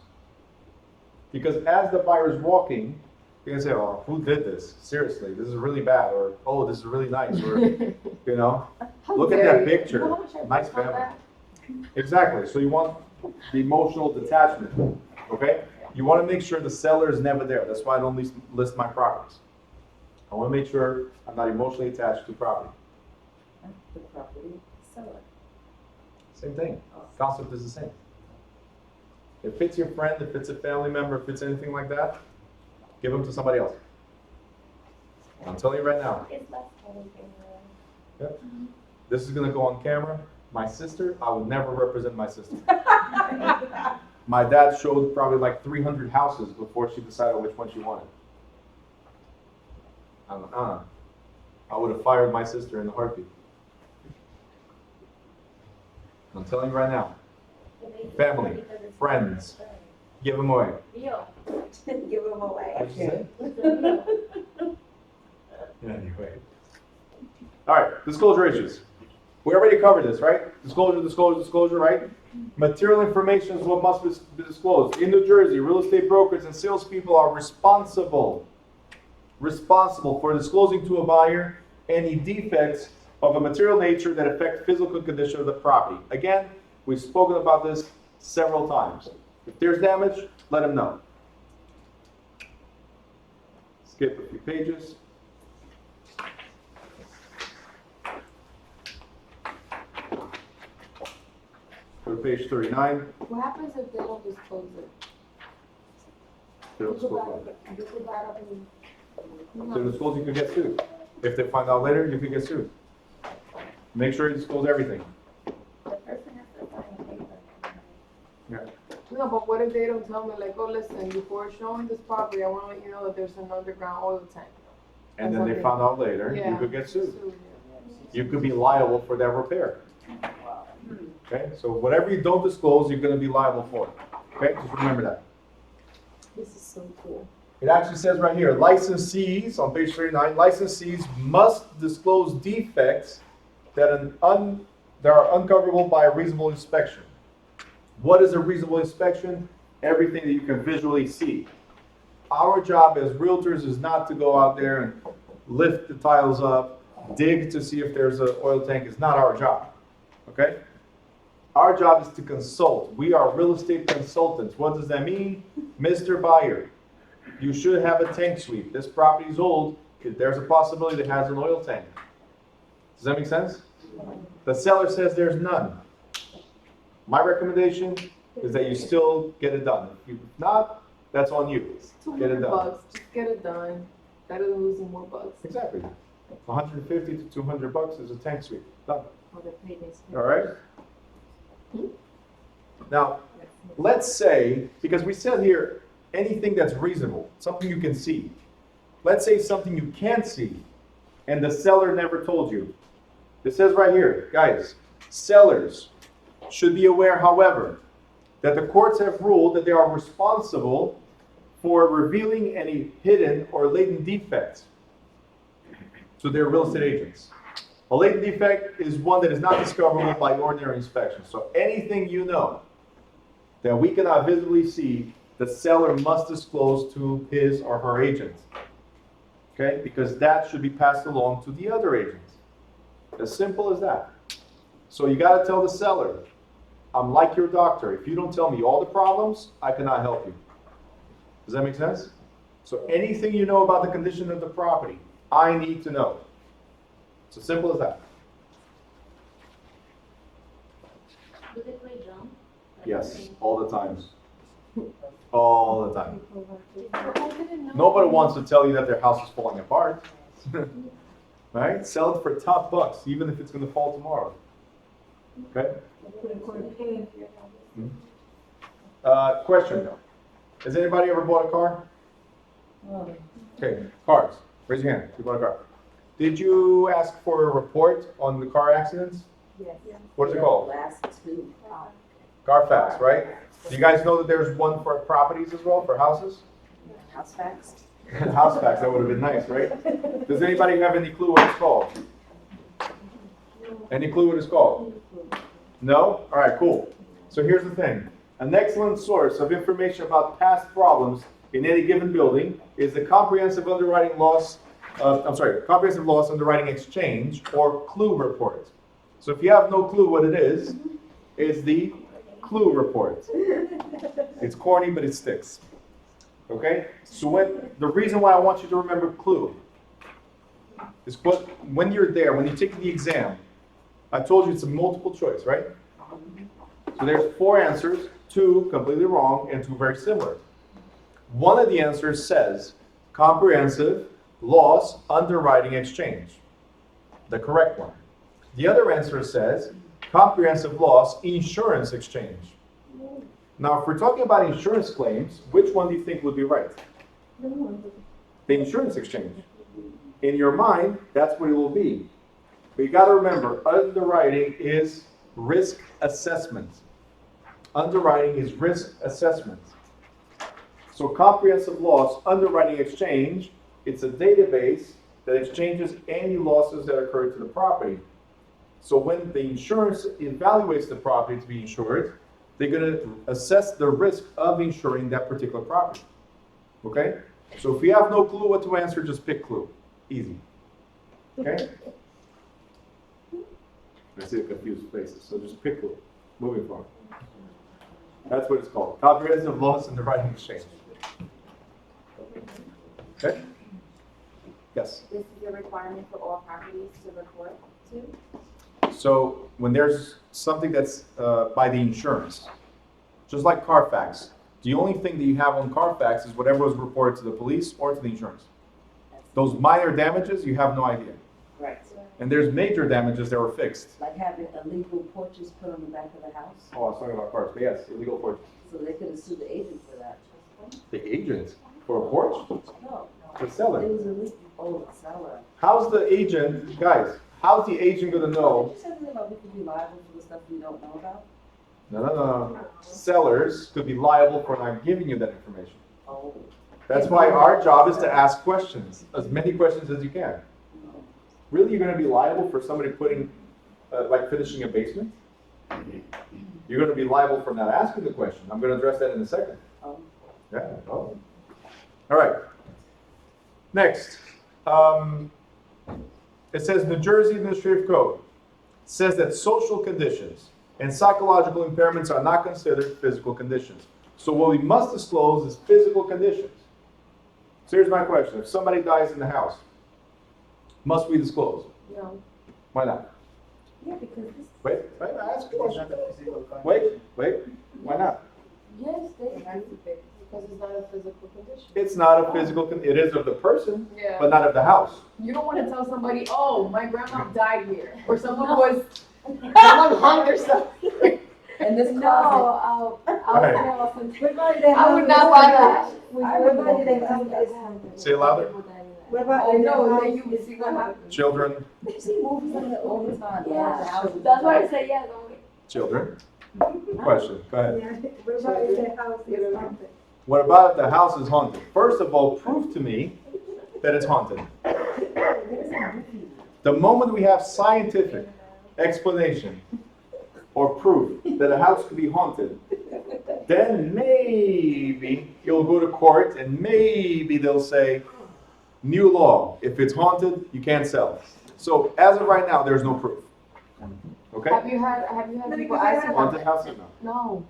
Because as the buyer is walking, you're gonna say, oh, who did this? Seriously, this is really bad, or oh, this is really nice, or, you know, look at that picture, You know how much I nice paid for family. that? Exactly, so you want the emotional detachment, okay? You wanna make sure the seller is never there, that's why I don't list my properties. I wanna make sure I'm not emotionally attached to property. The property seller. Same thing, concept is the same. If it's your friend, if it's a family member, if it's anything like that, give them to somebody else. I'm telling you right now, It's less complicated. yep. This is gonna go on camera. My sister, I would never represent my sister. My dad showed probably like 300 houses before she decided which one she wanted. I would have fired my sister in a heartbeat. I'm telling you right now, family, friends, give them away. Real. Give them away. What'd you say? Anyway. All right, disclosure issues. We already covered this, right? Disclosure, right? Material information is what must be disclosed. In New Jersey, real estate brokers and salespeople are responsible for disclosing to a buyer any defects of a material nature that affect physical condition of the property. Again, we've spoken about this several times. If there's damage, let them know. Skip a few pages. Go to page 39. What happens if they don't disclose it? They'll You could disclose buy it. it- you could buy it up in- If they disclose, you could get sued. If they find out later, you could get sued. Make sure you disclose everything. The person has to sign a paper. Yeah. No, but what if they don't tell me, like, oh, listen, before showing this property, I wanna let you know that there's an underground oil tank. And then they found out later, you Yeah. could get sued. Yeah. You could be liable for that repair. Okay, so whatever you don't disclose, you're gonna be liable for. Okay, just remember that. This is so cool. It actually says right here, licensees, on page 39, licensees must disclose defects that are uncoverable by a reasonable inspection. What is a reasonable inspection? Everything that you can visually see. Our job as realtors is not to go out there and lift the tiles up, dig to see if there's an oil tank. It's not our job, okay? Our job is to consult. We are real estate consultants. What does that mean? Mr. Buyer, you should have a tank sweep. This property is old. There's a possibility that it has an oil tank. Does that make sense? The seller says there's none. My recommendation is that you still get it done. If not, that's on you. It's Get it 200 done. bucks, just get it done. Better than losing more bucks. Exactly. 150 to 200 bucks is a tank sweep. Done. Or the paydays. All right? Now, let's say, because we said here, anything that's reasonable, something you can see. Let's say something you can't see, and the seller never told you. It says right here, guys, sellers should be aware, however, that the courts have ruled that they are responsible for revealing any hidden or latent defects to their real estate agents. A latent defect is one that is not discoverable by ordinary inspection. So anything you know that we cannot visibly see, the seller must disclose to his or her agent. Okay? Because that should be passed along to the other agent. As simple as that. So you got to tell the seller, I'm like your doctor. If you don't tell me all the problems, I cannot help you. Does that make sense? So anything you know about the condition of the property, I need to know. It's as simple as that. Do they play drum? Yes, all the time. All the time. I didn't know. Nobody wants to tell you that their house is falling apart. Right? Sell it for top bucks, even if it's going to fall tomorrow. Okay? Question. Has anybody ever bought a car? Okay, cars. Raise your hand. You bought a car. Did you ask for a report on the car accidents? Yes. What is it called? Last two. Carfax, right? Do you guys know that there's one for properties as well, for houses? House facts? House facts, that would have been nice, right? Does anybody have any clue what it's called? Any clue what it's called? No? All right, cool. So here's the thing. An excellent source of information about past problems in any given building is the comprehensive loss underwriting exchange, or clue report. So if you have no clue what it is, it's the clue report. It's corny, but it sticks. Okay? So the reason why I want you to remember clue is when you're there, when you take the exam, I told you it's a multiple choice, right? So there's 4 answers, 2 completely wrong and 2 very similar. One of the answers says comprehensive loss underwriting exchange, the correct one. The other answer says comprehensive loss insurance exchange. Now, if we're talking about insurance claims, which one do you think would be right? The insurance exchange. In your mind, that's what it will be. But you got to remember, underwriting is risk assessment. Underwriting is risk assessment. So comprehensive loss underwriting exchange, it's a database that exchanges any losses that occur to the property. So when the insurance evaluates the property to be insured, they're going to assess the risk of insuring that particular property. Okay? So if you have no clue what to answer, just pick clue. Easy. Okay? I see confused faces, so just pick clue. Moving forward. That's what it's called. Comprehensive loss underwriting exchange. Okay? Yes? This is a requirement for all properties to report to? So when there's something that's by the insurance, just like Carfax, the only thing that you have on Carfax is whatever was reported to the police or to the insurance. Those minor damages, you have no idea. Right. And there's major damages that were fixed. Like having illegal porches put on the back of the house, Oh, I was talking about cars, but yes, illegal porch. so they could have sued the agent for that. The agent for a porch? No, The it seller. was illegal, oh, the seller. How's the agent, guys, how's the agent gonna know? You said something about we could be liable for the stuff we don't know about? No. Sellers could be liable for not giving you that information. Oh. That's why our job is to ask questions, as many questions as you can. Really, you're going to be liable for somebody putting, like finishing a basement? You're going to be liable for not asking the question. I'm going to address that in a second. Oh. Yeah. Oh. All right. Next, it says New Jersey Administrative Code says that social conditions and psychological impairments are not considered physical conditions. So what we must disclose is physical conditions. So here's my question. If somebody dies in the house, must we disclose? No. Why not? Yeah, because this. Wait, I asked a It's question. not a physical condition. Wait, why not? Yes, because it's not a physical condition. It's not a physical, it is of the person, Yeah. but not of the house. You don't want to tell somebody, oh, my grandma died here, or someone someone hung herself. And this No, closet, I would not buy that. Say it louder. What about Oh, in the no, house then you would is see what haunted? happens. Children, they see movies like that all the time. Yeah. The house is- That's why I say yes only. children. Question, go ahead. What about if the house is haunted? What about if the house is haunted? First of all, prove to me that it's haunted. The moment we have scientific explanation or proof that a house could be haunted, then maybe you'll go to court and maybe they'll say, new law, if it's haunted, you can't sell. So as of right now, there's no proof. Okay? Have you had people ask you? Haunted houses, no. No.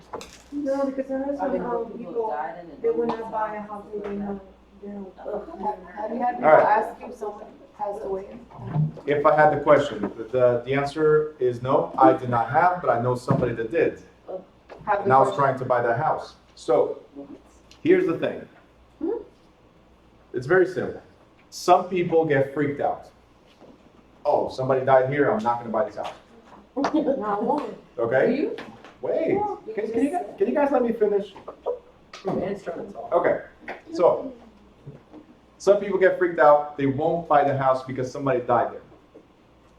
No, because I heard I mean, some people people, died in it. they would not buy a house if they know. Have you had people All right. ask you, someone Passed away. If I had the question, the answer is no, I did not have, but I know somebody that did. Have And the I was question. trying to buy that house. So, here's the thing. It's very simple. Some people get freaked out. Oh, somebody died here, I'm not gonna buy this house. No, I won't. Okay? Wait, can you guys let me finish? Man's trying to talk. Okay, so, some people get freaked out, they won't buy the house because somebody died there.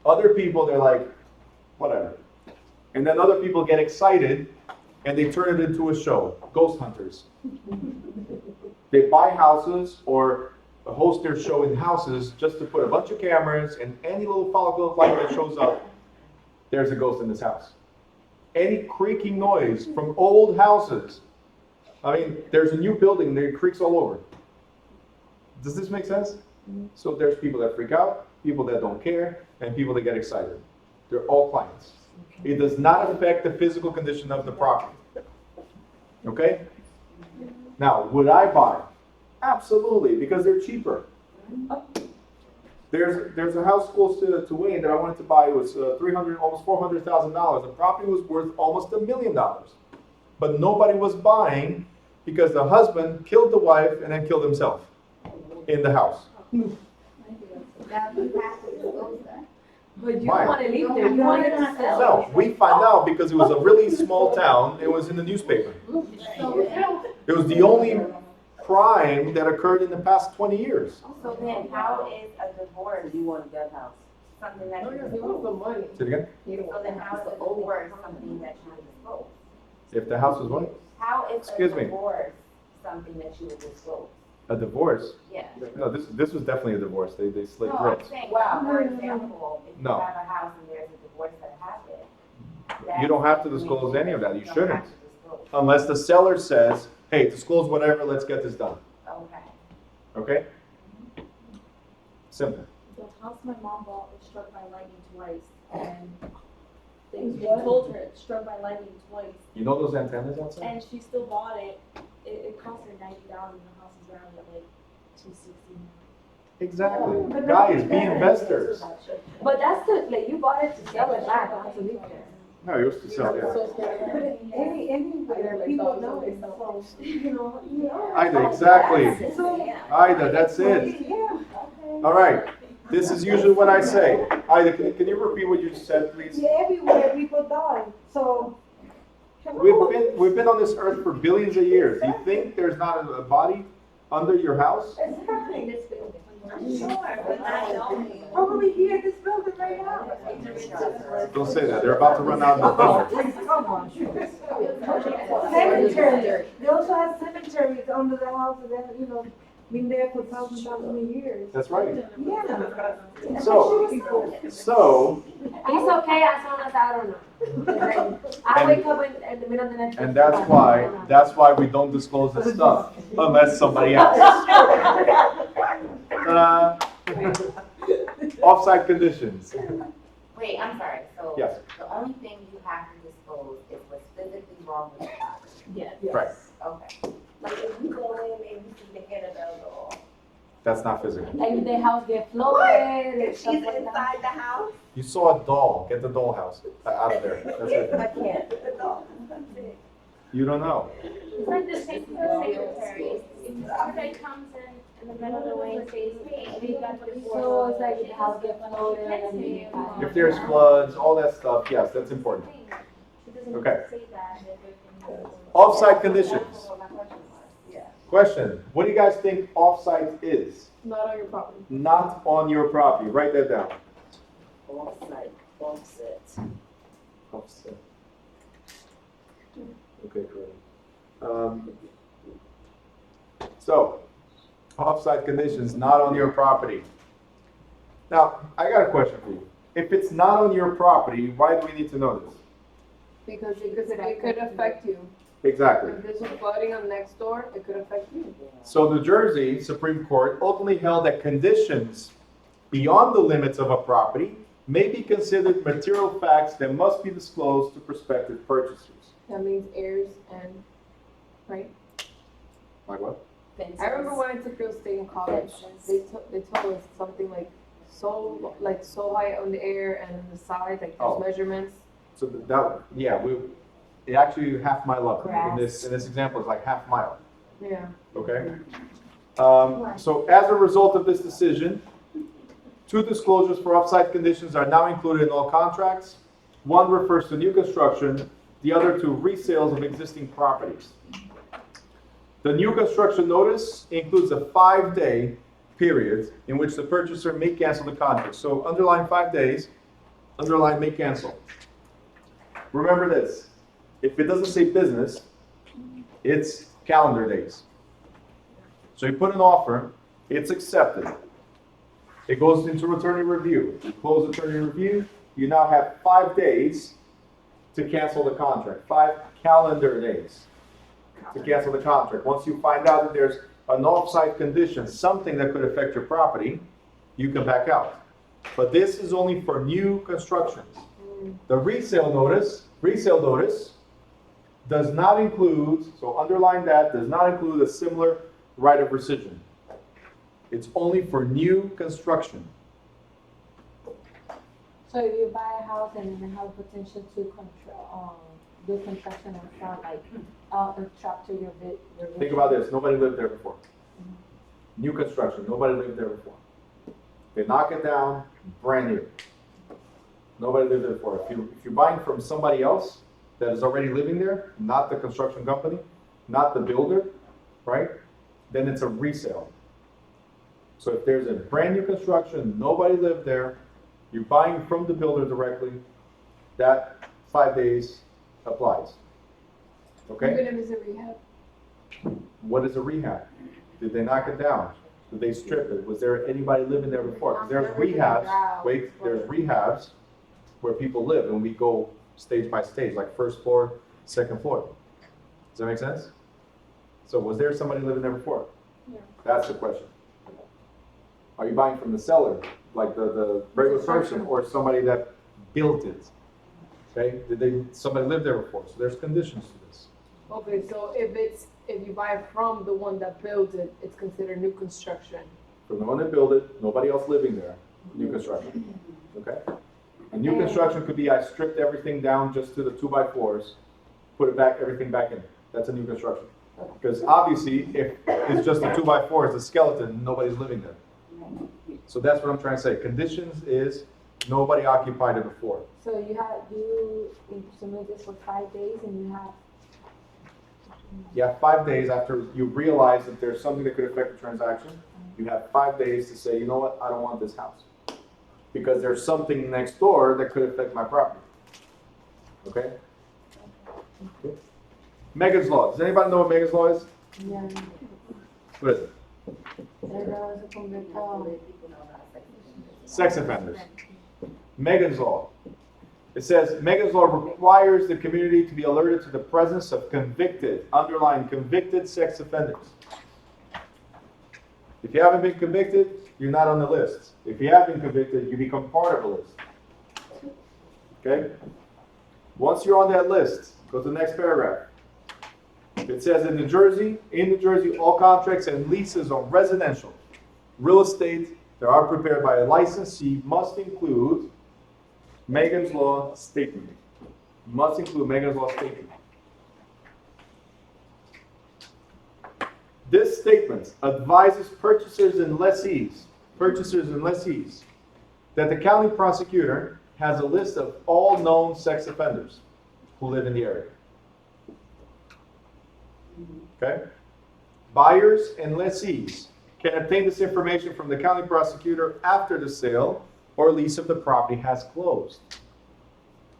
Other people, they're like, whatever. And then other people get excited and they turn it into a show, ghost hunters. They buy houses or host their show in houses just to put a bunch of cameras and any little follicle of light that shows up, there's a ghost in this house. Any creaking noise from old houses. I mean, there's a new building, there creaks all over. Does this make sense? So there's people that freak out, people that don't care, and people that get excited. They're all clients. It does not affect the physical condition of the property. Okay? Now, would I buy? Absolutely, because they're cheaper. There's a house close to Wayne that I wanted to buy. It was almost $400,000. The property was worth almost $1 million. But nobody was buying because the husband killed the wife and then killed himself in the house. But you Why? want to live there, you want it to sell. No, we find out because it was a really small town. It was in the newspaper. It was the only crime that occurred in the past 20 years. So then how is a divorce You want that house. something that No, you he wants the disclose? money. Say it again? He don't So want then the how house. is a divorce something that you would disclose? If the house was what? How is Excuse a me. divorce something that you would disclose? A divorce? Yeah. No, this was definitely a divorce. They slit No, I'm throats. saying, Wow. for example, if you No. have a house and there's a divorce that happened. You don't have to that's disclose information any of that. You don't shouldn't. have to disclose. Unless the seller says, hey, disclose whatever, let's get this done. Okay. Okay? Simple. The house my mom bought was struck by lightning twice, and they told her it's struck by lightning twice, You know those antennas outside? and she still bought it. It cost her $90,000. The house is around at like $260. Exactly. But Guys, no, be investors. But that's the, like, you bought it to sell it back, not to live there. No, it was to sell, yeah. So scared. Anywhere, people know it, so, you know. Ida, exactly. So, Ida, that's it. yeah. All right. This is usually what I say. Ida, can you repeat what you said, please? Yeah, everywhere people die, so. We've been on this earth for billions of years. You think there's not a body under your house? Exactly. Sure, but not knowing. Probably here in this building right now. Don't say that. They're about to run out of thunder. Come on. Cemetery, they also have cemeteries under the house that, you know, been there for thousands of years. That's right. Yeah. So, It's okay as long as I don't know. I wake up in the middle of the night. and that's why we don't disclose this stuff unless somebody asks. Offsite conditions. Wait, I'm sorry, so. Yes. The only thing you have to disclose is what's physically wrong with the property. Yes. Right. Okay. Like if you go in and you see the head of the door, That's not physical. Like if their house get flooded and she's stuff like that. inside the house, You saw a doll. Get the dollhouse out of there. That's it. I can't. That's it. You don't know. It's like the same secretary. If the secretary comes in the middle of the way and says, hey, we got the divorce. So it's like if the house get flooded and then. If there's floods, all that stuff, yes, that's important. It doesn't Okay. say that. Offsite conditions. Question, what do you guys think offsite is? Not on your property. Not on your property. Write that down. Offsite, offset. Offset. Okay, great. So, offsite conditions not on your property. Now, I got a question for you. If it's not on your property, why do we need to know this? Because it could affect you. Exactly. If there's some flooding on next door, it could affect you. So New Jersey Supreme Court ultimately held that conditions beyond the limits of a property may be considered material facts that must be disclosed to prospective purchasers. That means heirs and, right? Like what? I remember when I took real estate in college, they told us something like so high on the air and on the side, like Oh. there's measurements? So that, yeah, it actually half mile up. Grass. In this example, it's like half mile, Yeah. okay? So as a result of this decision, 2 disclosures for offsite conditions are now included in all contracts. One refers to new construction, the other to resales of existing properties. The new construction notice includes a 5-day period in which the purchaser may cancel the contract. So underline 5 days, underline may cancel. Remember this, if it doesn't say business, it's calendar days. So you put an offer, it's accepted. It goes into attorney review. You close attorney review, you now have 5 days to cancel the contract, 5 calendar days to cancel the contract. Once you find out that there's an off-site condition, something that could affect your property, you can back out. But this is only for new constructions. The resale notice does not include, so underline that, does not include a similar right of rescission. It's only for new construction. So if you buy a house and then have potential to do construction in front, like, obstruct your vision. Think about this, nobody lived there before. New construction, nobody lived there before. They knock it down, brand new. Nobody lived there before. If you're buying from somebody else that is already living there, not the construction company, not the builder, right? Then it's a resale. So if there's a brand new construction, nobody lived there, you're buying from the builder directly, that 5 days applies. Okay? Even if it's a rehab? What is a rehab? Did they knock it down? Did they strip it? Was there anybody living there before? 'Cause there's rehabs, there's rehabs where people live and we go stage by stage, like first floor, second floor. Does that make sense? So was there somebody living there before? Yeah. That's the question. Are you buying from the seller, like the regular person, or somebody that built it? Okay, somebody lived there before? So there's conditions to this. Okay, so if you buy from the one that built it, it's considered new construction. From the one that built it, nobody else living there, new construction, okay? A new construction could be I stripped everything down just to the 2x4s, put it back, everything back in. That's a new construction. Because obviously, if it's just a 2x4, it's a skeleton, nobody's living there. So that's what I'm trying to say. Conditions is nobody occupied it before. So you submit this for 5 days and you have. You have 5 days after you realize that there's something that could affect the transaction. You have 5 days to say, you know what, I don't want this house. Because there's something next door that could affect my property. Okay? Megan's Law. Does anybody know what Megan's Law is? Yeah. What is it? Sex offenders. Megan's Law. It says, Megan's Law requires the community to be alerted to the presence of convicted, underlying convicted sex offenders. If you haven't been convicted, you're not on the list. If you have been convicted, you become part of the list. Okay? Once you're on that list, go to the next paragraph. It says in New Jersey, all contracts and leases on residential real estate that are prepared by a licensee must include Megan's Law statement. Must include Megan's Law statement. This statement advises purchasers and lessees, that the county prosecutor has a list of all known sex offenders who live in the area. Okay? Buyers and lessees can obtain this information from the county prosecutor after the sale or lease of the property has closed.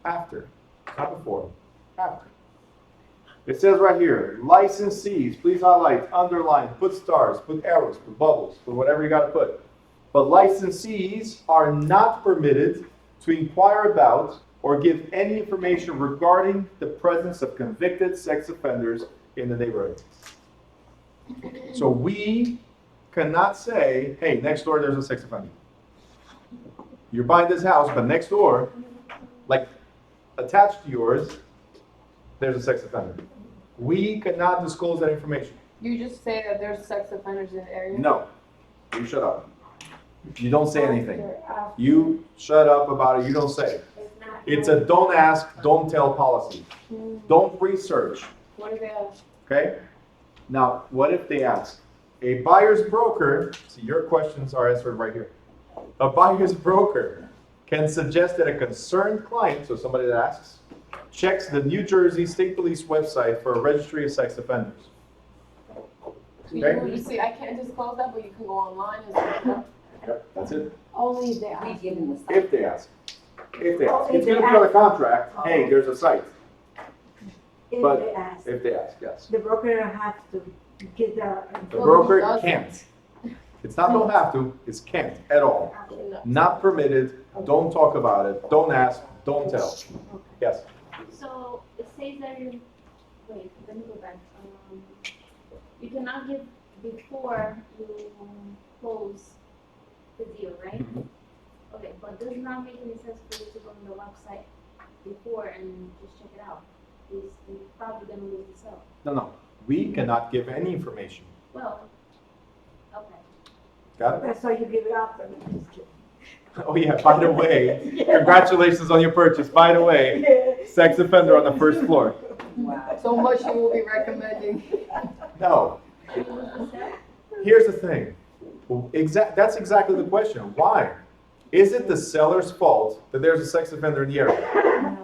After, not before, after. It says right here, licensees, please highlight, underline, put stars, put arrows, put bubbles, put whatever you got to put. But licensees are not permitted to inquire about or give any information regarding the presence of convicted sex offenders in the neighborhood. So we cannot say, hey, next door there's a sex offender. You're buying this house, but next door, like attached to yours, there's a sex offender. We cannot disclose that information. You just say that there's sex offenders in the area? No. You shut up. You don't say anything. After. You shut up about it, you don't say. It's a don't ask, don't tell policy. Don't research, What if they ask? okay? Now, what if they ask? A buyer's broker, see, your questions are answered right here. A buyer's broker can suggest that a concerned client, so somebody that asks, checks the New Jersey State Police website for a registry of sex offenders. Okay? You see, I can't disclose that, but you can go online and. Yep, that's it. Only if they We ask. give them the. If they ask. If they ask. If It's they gonna be on the ask. contract, hey, there's a site. If But they ask. If they ask, yes. The broker don't have to get the. The Well, broker he doesn't. can't. It's not don't have to, it's can't at all. No. Not permitted, don't talk about it, don't ask, don't tell. Yes, So it says that you, wait, let me go back. You cannot give before you close the deal, right? Okay, but does not make any sense for you to go on the website before and just check it out. You're probably gonna lose the sale. no, we cannot give any information. Well, okay. Got it? That's why you give it up. I'm just kidding. Oh yeah, by the way, congratulations on your purchase, by the way, sex offender on the first floor. Wow. So much you will be recommending. No, You lose the sale? here's the thing. That's exactly the question, why? Is it the seller's fault that there's a sex offender in the area?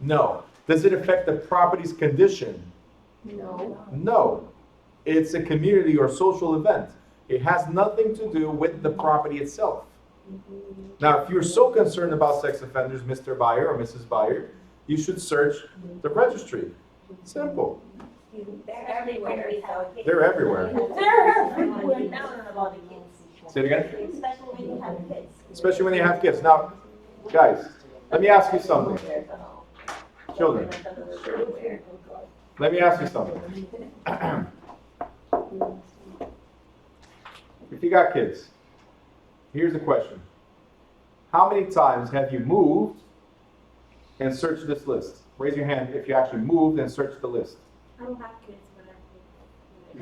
No. Does it affect the property's condition? No. No. It's a community or social event. It has nothing to do with the property itself. Now, if you're so concerned about sex offenders, Mr. Buyer or Mrs. Buyer, you should search the registry. Simple. They're everywhere, so. They're everywhere. We're down about the kids. Say it again? Especially when you have kids. Especially when you have kids. Now, guys, let me ask you something. Children, let me ask you something. If you got kids, here's the question. How many times have you moved and searched this list? Raise your hand if you actually moved and searched the list. I don't have kids, but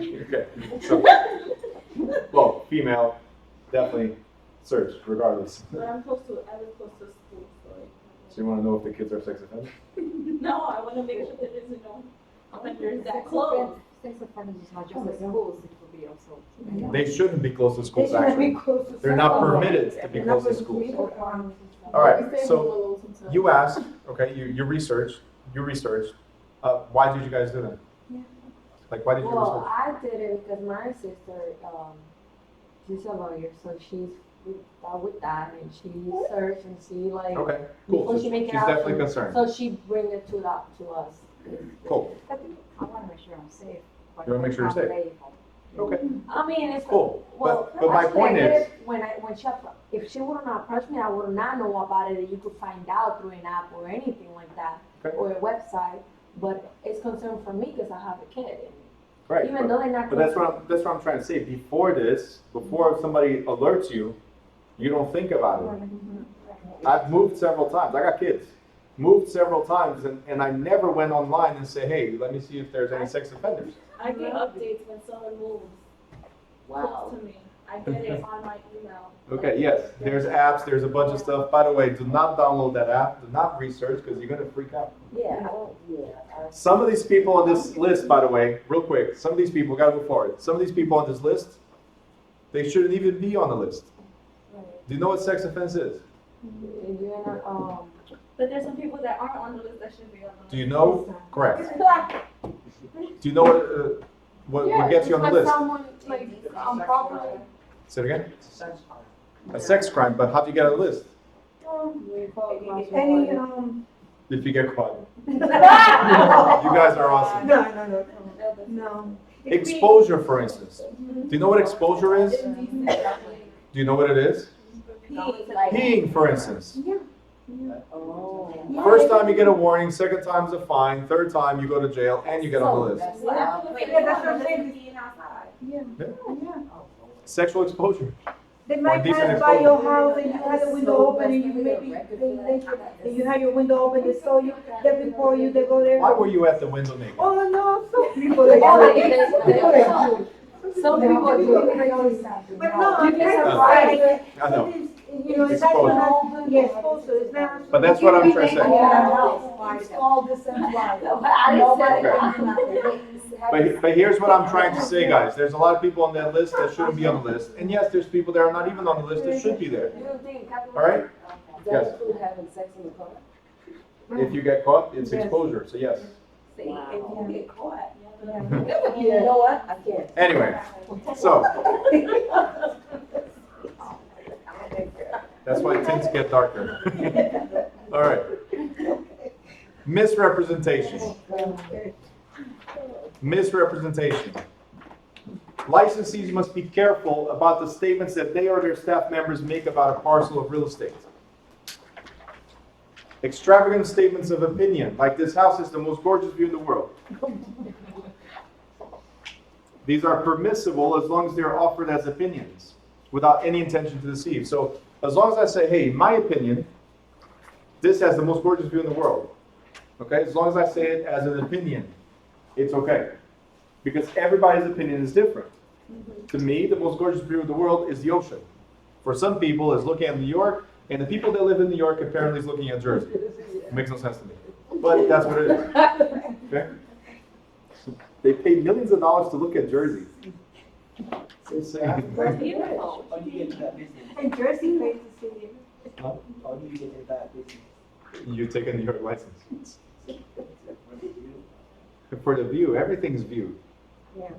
I Okay. So, well, female, definitely search regardless. But I'm close to, I live close to school, So you want to know if the kids are sex offenders? No, I wanna make sure that there's no offenders that close. Sex offenders is not just the schools, it could be also. They shouldn't be close to They schools, shouldn't be actually. close to They're not school. permitted to be They're not close to supposed schools. be. All right, We stay so home alone sometimes. you asked, okay, you researched. Why did you guys do that? Yeah. Like, why did you Well, research? I did it because my sister, she's a lawyer, so she's with that, and she searched and see like, Okay, cool. before So she make it she's out, definitely concerned. so she bring it to us. Cool. I wanna make sure I'm safe. You wanna make sure you're safe? Okay, I mean, it's cool. well. But my actually, I point did is, it when she, if she would not approach me, I would not know about it. That you could find out through an app or anything like that, Okay. or a website. But it's concern for me because I have a kid. right. Even though they're not. But that's what I'm trying to say. Before somebody alerts you, you don't think about it. I've moved several times. I got kids. Moved several times, and I never went online and say, hey, let me see if there's any sex offenders. I get updates when someone moves close to me. I get it on my email. Okay, yes, there's apps, there's a bunch of stuff. By the way, do not download that app, do not research, because you're gonna freak out. Yeah, Some of these people on this list, by the way, real quick, some of these people, gotta move forward. Some of these people on this list, they shouldn't even be on the list. Do you know what sex offense is? And you're not, But there's some people that aren't on the list that should be on the list. Do you know? Correct. Do you know what gets you on the list? Someone, like, properly. Say it again? It's a sex crime. A sex crime, but how do you get on the list? any, If you get caught. You guys are awesome. no. Exposure, for instance. Do you know what exposure is? Do you know what it is? Peeing, for instance. First time you get a warning, second time's a fine, third time you go to jail, and you get on the list. that's what I'm saying. Sexual exposure. They Or might decent pass by your exposure. house and you have the window open and you maybe, and you have your window open, they saw you, they before you, they go there. Why were you at the window naked? Oh, no, so people like you. People like you. Some people do. But no, You can that's surprise right. I know. You know, it's not gonna, yes, also, it's not. But that's what I'm trying to say. It's all decentralized. I didn't say Okay. that. But here's what I'm trying to say, guys. There's a lot of people on that list that shouldn't be on the list. And yes, there's people that are not even on the list that should be there. All right? Yes. Having sex in the car? If you get caught, it's exposure, so yes. See, if you get caught. You know what? I can't. Anyway, so that's why tints get darker. All right. Misrepresentation. Misrepresentation. Licensees must be careful about the statements that they or their staff members make about a parcel of real estate. Extravagant statements of opinion, like this house is the most gorgeous view in the world. These are permissible as long as they are offered as opinions, without any intention to deceive. So as long as I say, hey, in my opinion, this has the most gorgeous view in the world. Okay, as long as I say it as an opinion, it's okay. Because everybody's opinion is different. To me, the most gorgeous view of the world is the ocean. For some people, it's looking at New York, and the people that live in New York apparently is looking at Jersey. It makes no sense to me. But that's what it is. Okay? They pay millions of dollars to look at Jersey. It's insane. How do you get to that business? And Jersey makes the city. How do you get to that business? You take a New York license. For the view, everything's view. Yeah.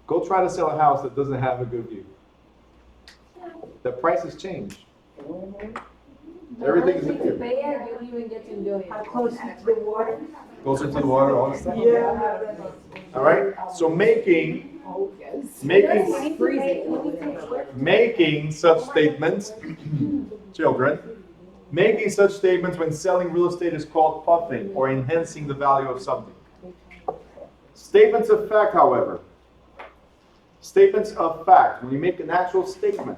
Go try to sell a house that doesn't have a good view. The prices change. Everything is a To view. pay it, you don't even get to enjoy it. How close to the water? Closer to the water, all that stuff. Yeah. All right. So making such statements, children, making such statements when selling real estate is called puffing or enhancing the value of something. Statements of fact, however, statements of fact, when you make an actual statement,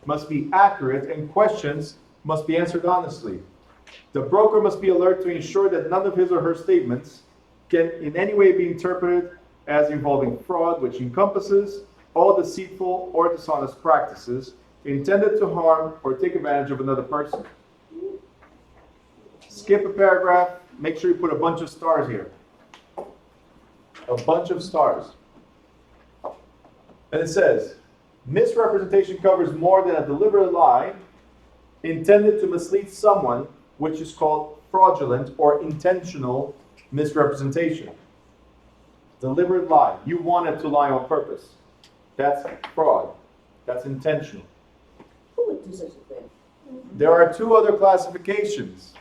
must be accurate and questions must be answered honestly. The broker must be alert to ensure that none of his or her statements can in any way be interpreted as involving fraud, which encompasses all deceitful or dishonest practices intended to harm or take advantage of another person. Skip a paragraph, make sure you put a bunch of stars here. A bunch of stars. And it says, misrepresentation covers more than a deliberate lie intended to mislead someone, which is called fraudulent or intentional misrepresentation. Deliberate lie. You wanted to lie on purpose. That's fraud. That's intentional. Who would do such a thing? There are two other classifications.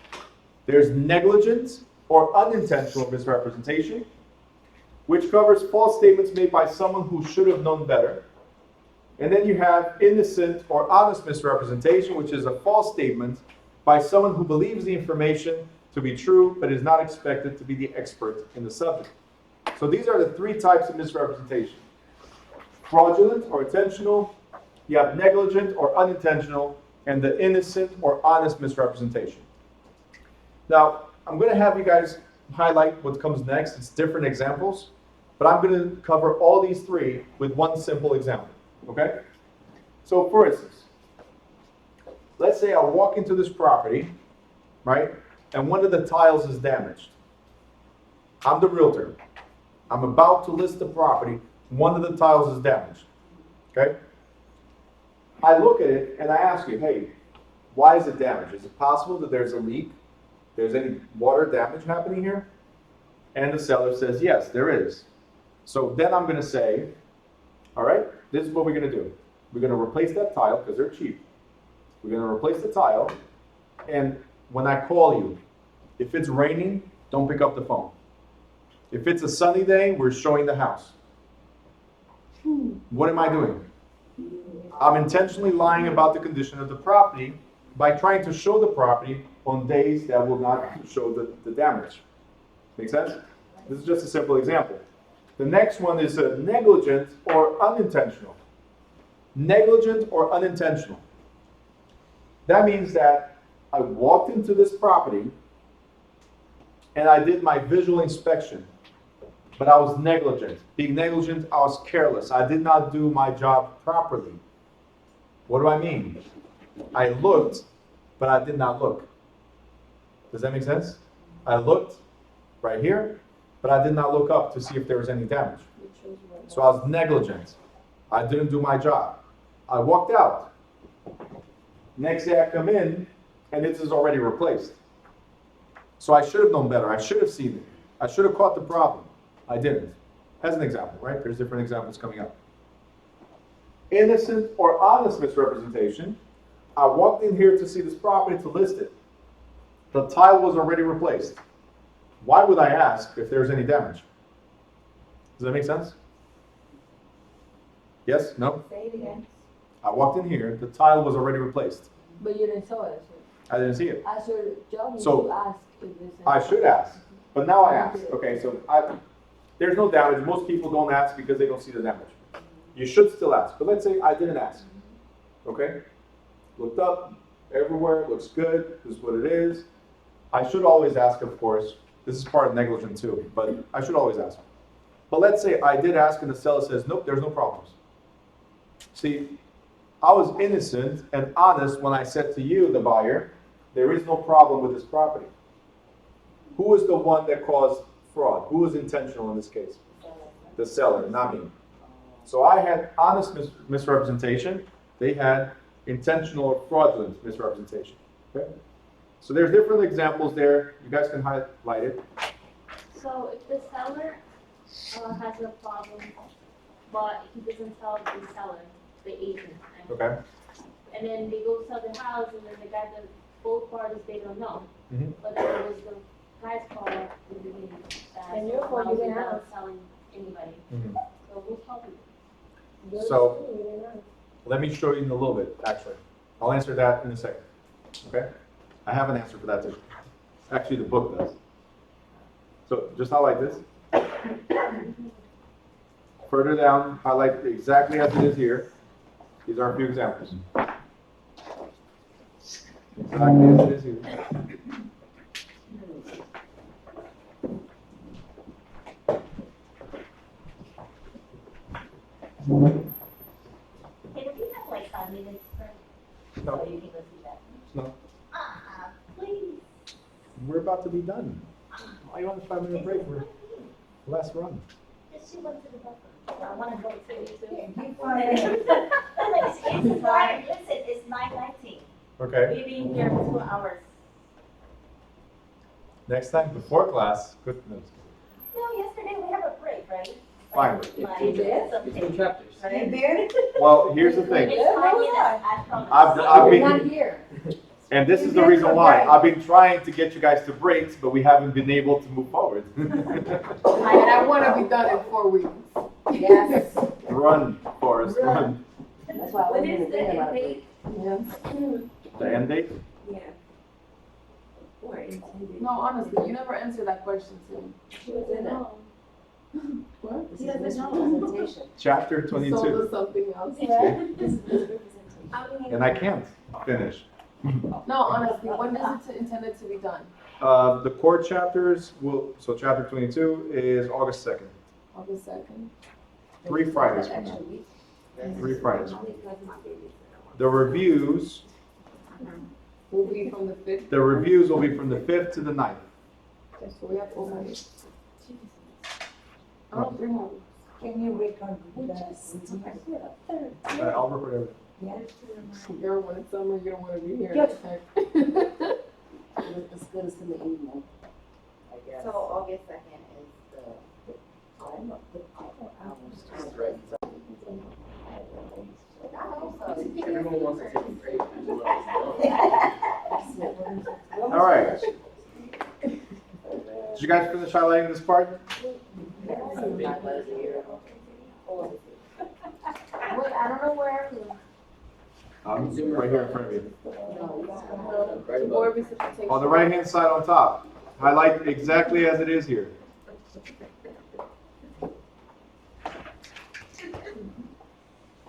There's negligent or unintentional misrepresentation, which covers false statements made by someone who should have known better. And then you have innocent or honest misrepresentation, which is a false statement by someone who believes the information to be true, but is not expected to be the expert in the subject. So these are the three types of misrepresentation. Fraudulent or intentional, you have negligent or unintentional, and the innocent or honest misrepresentation. Now, I'm going to have you guys highlight what comes next. It's different examples, but I'm going to cover all these three with one simple example, okay? So for instance, let's say I walk into this property, right, and one of the tiles is damaged. I'm the realtor. I'm about to list the property. One of the tiles is damaged, okay? I look at it and I ask you, hey, why is it damaged? Is it possible that there's a leak? There's any water damage happening here? And the seller says, yes, there is. So then I'm going to say, all right, this is what we're going to do. We're going to replace that tile because they're cheap. We're going to replace the tile. And when I call you, if it's raining, don't pick up the phone. If it's a sunny day, we're showing the house. What am I doing? I'm intentionally lying about the condition of the property by trying to show the property on days that will not show the damage. Make sense? This is just a simple example. The next one is negligent or unintentional. Negligent or unintentional. That means that I walked into this property and I did my visual inspection. but I was negligent. Being negligent, I was careless. I did not do my job properly. What do I mean? I looked, but I did not look. Does that make sense? I looked right here, but I did not look up to see if there was any damage. So I was negligent. I didn't do my job. I walked out. Next day I come in, and this is already replaced. So I should have known better. I should have seen it. I should have caught the problem. I didn't. As an example, right? There's different examples coming up. Innocent or honest misrepresentation. I walked in here to see this property to list it. The tile was already replaced. Why would I ask if there's any damage? Does that make sense? Yes? No? Say it again. I walked in here, the tile was already replaced. But you didn't saw it. I didn't see it. As your job, So, you ask if there's I should ask, but now I ask. Okay, so there's no damage. Most people don't ask because they don't see the damage. You should still ask, but let's say I didn't ask. Okay? Looked up, everywhere, looks good, this is what it is. I should always ask, of course. This is part of negligence too, but I should always ask. But let's say I did ask and the seller says, nope, there's no problems. See, I was innocent and honest when I said to you, the buyer, there is no problem with this property. Who is the one that caused fraud? Who was intentional in this case? The seller, not me. So I had honest misrepresentation. They had intentional or fraudulent misrepresentation. Okay? So there's different examples there. You guys can highlight it. So if the seller has a problem, but he doesn't tell the seller, the agent, Okay. and then they go sell the house, and then the guy, the both parties, they don't know. Mhm. But then it was the guy's fault in the beginning. And your fault, you didn't not ask. selling anybody. Mhm. So who's helping? So let me show you in a little bit, actually. I'll answer that in a second. Okay? I have an answer for that too. Actually, the book does. So just highlight this. Further down, highlight exactly as it is here. These are a few examples. Exactly as it is here. Hey, do we have like 5 minutes for, No. so you can go see that? No. Please. We're about to be done. Why you want a 5-minute break? We're last run. Just she went to the buffer. I wanna go to it too. Keep quiet. It's fine. Listen, it's 9:19. Okay. We've been here for 2 hours. Next time before class, good news. No, yesterday we have a break, right? Fine. Like, You did? Between chapters. You did? Well, here's the thing. It's 5 minutes, I promise. I've You're not been, here. and this is the reason why. I've been trying to get you guys to breaks, but we haven't been able to move forward. And I wanna be done in 4 weeks. Yes. Run, Forrest, run. That's why I When wasn't is even the thinking about end it. date? The end date? Yeah. Or intended. No, honestly, you never answered that question to me. She was in it. What? This is misrepresentation. Chapter Sold 22. us something else. This is misrepresentation. And I can't finish. No, honestly, when is it intended to be done? The court chapters will, so chapter 22 is August 2nd. August 2nd? 3 Fridays from Extra now. week. 3 Fridays. Only because my baby's The reviews, Will be from the 5th. the reviews will be from the 5th to the 9th. Okay, so we have 4 months. Oh, 3 more. Can you record Which that? is third. I'll record everything. Yes. You're when it's summer, you don't wanna be here. Yes. It's good as in the evening, I guess. So August 2nd is the. I don't know, the couple hours. I hope so. Everyone wants to take a break. All right. Did you guys finish highlighting this part? Wait, I don't know where I'm going. Right here in front of you. Right above. Board reciprocation. On the right-hand side on top, highlight exactly as it is here.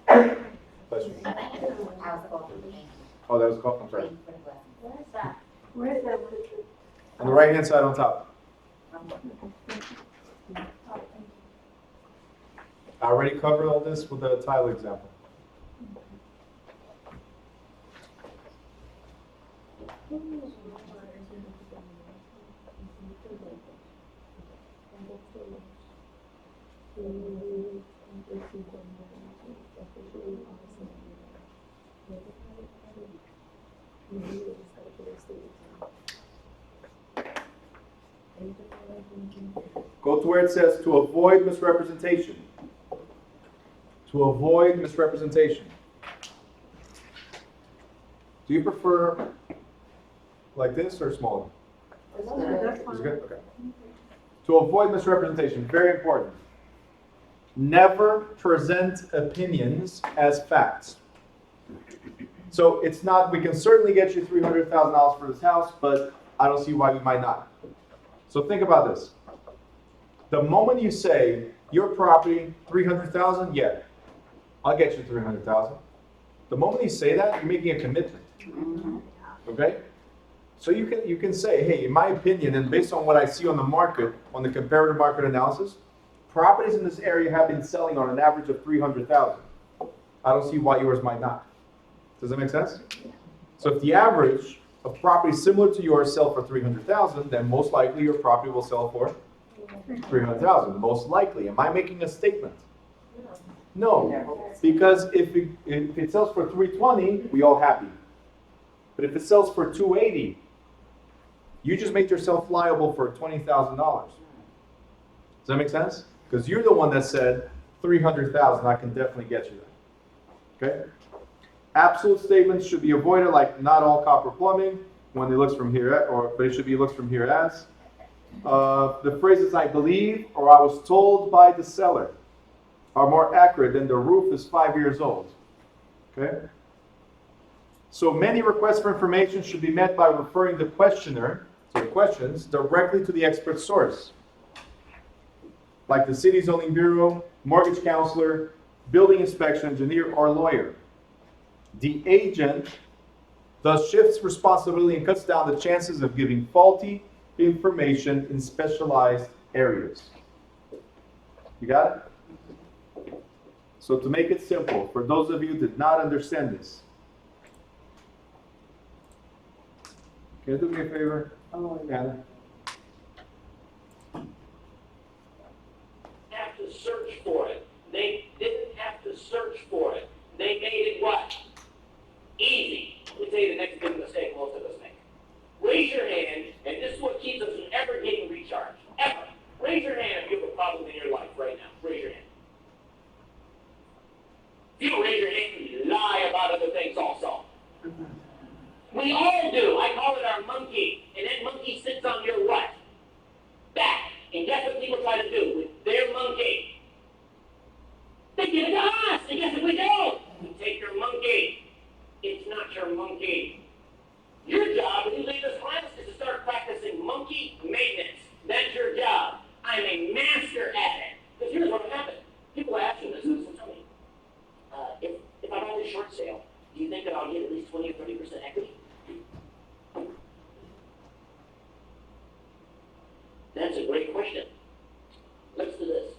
Bless you. I was called for the game. Oh, that was called, I'm sorry. Waiting for the glasses. Where is that? Where is that? On the right-hand side on top. Oh, thank I already covered all this with the tile example. Go to where it says to avoid misrepresentation. To avoid misrepresentation. Do you prefer like this or smaller? That's Is fine. it good? Okay. To avoid misrepresentation, very important. Never present opinions as facts. So it's not, we can certainly get you $300,000 for this house, but I don't see why we might not. So think about this. The moment you say, your property, $300,000, yeah, I'll get you $300,000. The moment you say that, you're making a commitment. Okay? So you can say, hey, in my opinion, and based on what I see on the market, on the comparative market analysis, properties in this area have been selling on an average of $300,000. I don't see why yours might not. Does that make sense? So if the average of properties similar to yours sell for $300,000, then most likely your property will sell for $300,000. Most likely. Am I making a statement? No, because if it sells for $320, we all happy. But if it sells for $280, you just made yourself liable for $20,000. Does that make sense? Because you're the one that said $300,000. I can definitely get you that. Okay. Absolute statements should be avoided, like not all copper plumbing when it looks from here, but it should be looks from here as. The phrases I believe or I was told by the seller are more accurate than the roof is 5 years old. Okay? So many requests for information should be met by referring the questioner, so the questions, directly to the expert source, like the city zoning bureau, mortgage counselor, building inspection engineer, or lawyer. The agent thus shifts responsibility and cuts down the chances of giving faulty information in specialized areas. You got it? So to make it simple, for those of you who did not understand this, can you do me a favor? Oh, Anna? Have to search for it. They didn't have to search for it. They made it what? Easy. Let me tell you the next big mistake most of us make. Raise your hand, and this is what keeps us from ever getting recharged. Ever. Raise your hand if you have a problem in your life right now. Raise your hand. If you don't raise your hand, you lie about other things also. We all do. I call it our monkey. And that monkey sits on your what? Back. And guess what people try to do with their monkey? They give it to us. And guess what we do? We take your monkey. It's not your monkey. Your job when you leave this class is to start practicing monkey maintenance. That's your job. I'm a master at it. Because here's what happened. People ask me this. Listen, tell me. If I buy this short sale, do you think that I'll get at least 20 or 30% equity? That's a great question. Let's do this.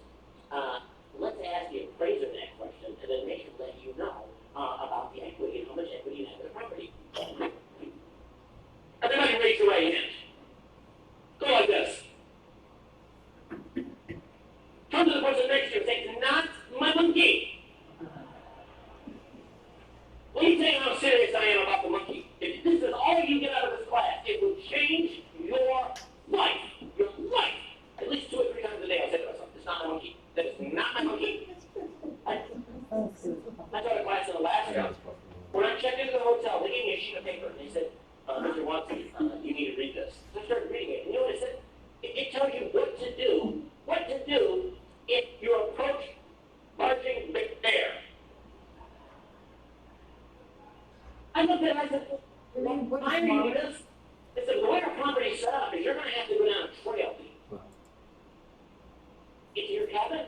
Let's ask the appraiser that question, and then they can let you know about the equity and how much equity you have in the property. Everybody raise your right hand. Go like this. Come to the person next to you and say, it's not my monkey. Let me tell you how serious I am about the monkey. If this is all you get out of this class, it will change your life. Your life. At least 2 or 3 times a day I'll say to myself, it's not my monkey. That is not my monkey. I taught a class in Alaska. When I checked into the hotel, they gave me a sheet of paper and they said, Mr. Watson, you need to read this. So I started reading it. And you know what it said? It tells you what to do if you approach barging bear. I looked at it and I said, why are you doing this? It said, the way our property is set up is you're going to have to go down a trail into your cabin.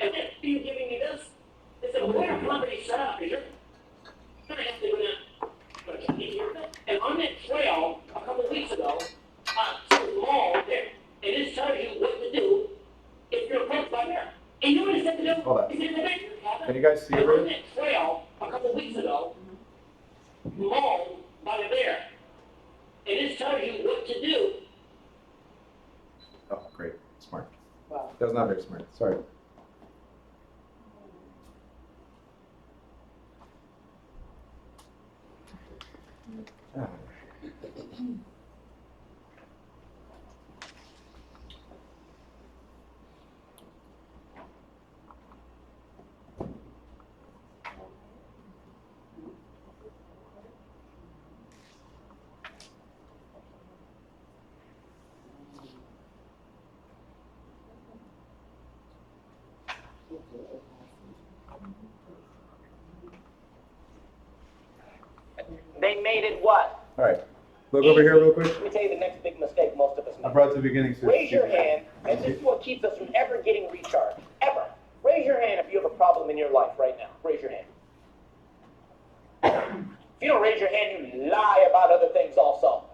And then, are you giving me this? It said, the way our property is set up is you're going to have to go down into your cabin. And on that trail, a couple of weeks ago, some mall there, and it tells you what to do if you're approached by bear. And you know what it said to do? Hold Can you guys see And it? on that trail, a couple weeks ago, mauled by a bear. And this tells you what to do. Oh, great, smart. Wow. That was not very smart, sorry. Ah. They made it what? All right, look over here real quick. Let me tell you the next big mistake most of us I make. brought it to the beginning. So Raise your hand, and this is what keeps us from ever getting recharged. Ever. Raise your hand if you have a problem in your life right now. Raise your hand. If you don't raise your hand, you lie about other things also.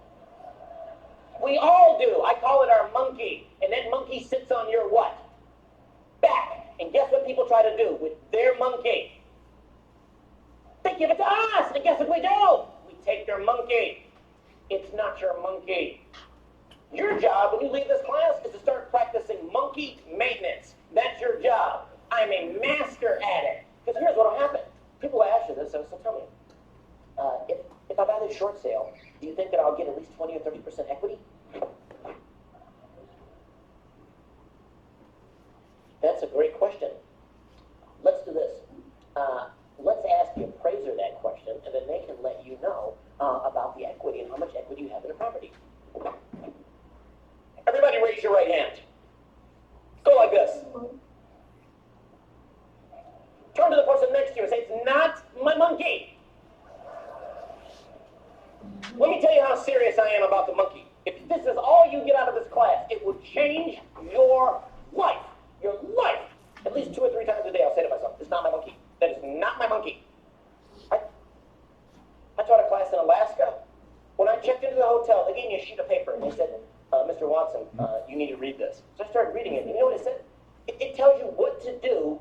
We all do. I call it our monkey. And that monkey sits on your what? Back. And guess what people try to do with their monkey? They give it to us. And guess what we do? We take their monkey. It's not your monkey. Your job when you leave this class is to start practicing monkey maintenance. That's your job. I'm a master at it. Because here's what will happen. People ask you this, so tell me. If I buy this short sale, do you think that I'll get at least 20 or 30% equity? That's a great question. Let's do this. Let's ask the appraiser that question, and then they can let you know about the equity and how much equity you have in the property. Everybody raise your right hand. Go like this. Turn to the person next to you and say, it's not my monkey. Let me tell you how serious I am about the monkey. If this is all you get out of this class, it will change your life. Your life. At least 2 or 3 times a day I'll say to myself, it's not my monkey. That is not my monkey. I taught a class in Alaska. When I checked into the hotel, they gave me a sheet of paper and they said, Mr. Watson, you need to read this. So I started reading it. And you know what it said? It tells you what to do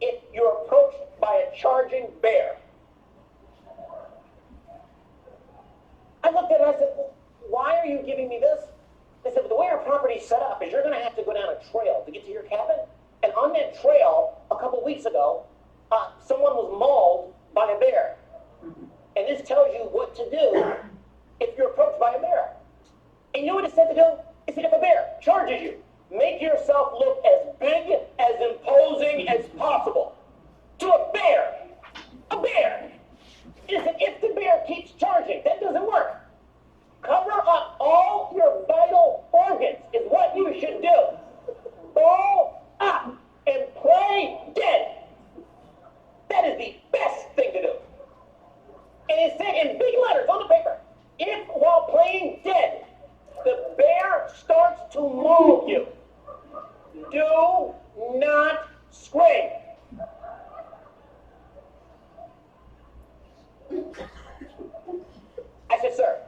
if you're approached by a charging bear. I looked at it and I said, well, why are you giving me this? They said, well, the way our property's set up is you're going to have to go down a trail to get to your cabin. And on that trail, a couple weeks ago, someone was mauled by a bear. And this tells you what to do if you're approached by a bear. And you know what it said to do? It said if a bear charges you, make yourself look as big, as imposing as possible. To a bear. A bear. It said if the bear keeps charging, that doesn't work. Cover up all your vital organs is what you should do. Ball up and play dead. That is the best thing to do. And it said in big letters on the paper, if while playing dead, the bear starts to maul you, do not scream. I said, sir,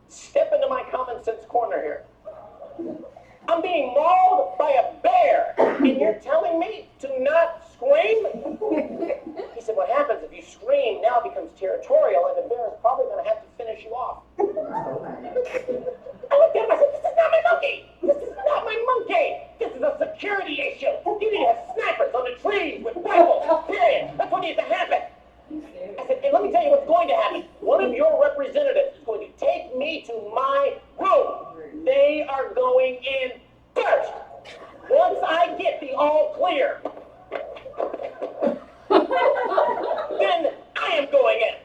step into my common sense corner here. I'm being mauled by a bear, and you're telling me to not scream? He said, what happens if you scream now it becomes territorial, and the bear is probably going to have to finish you off. I looked at him, I said, this is not my monkey. This is not my monkey. This is a security issue. You need to have snipers on the trees with rifles, period. That's what needs to happen. I said, and let me tell you what's going to happen. One of your representatives is going to take me to my room. They are going in first. Once I get the all clear, then I am going in.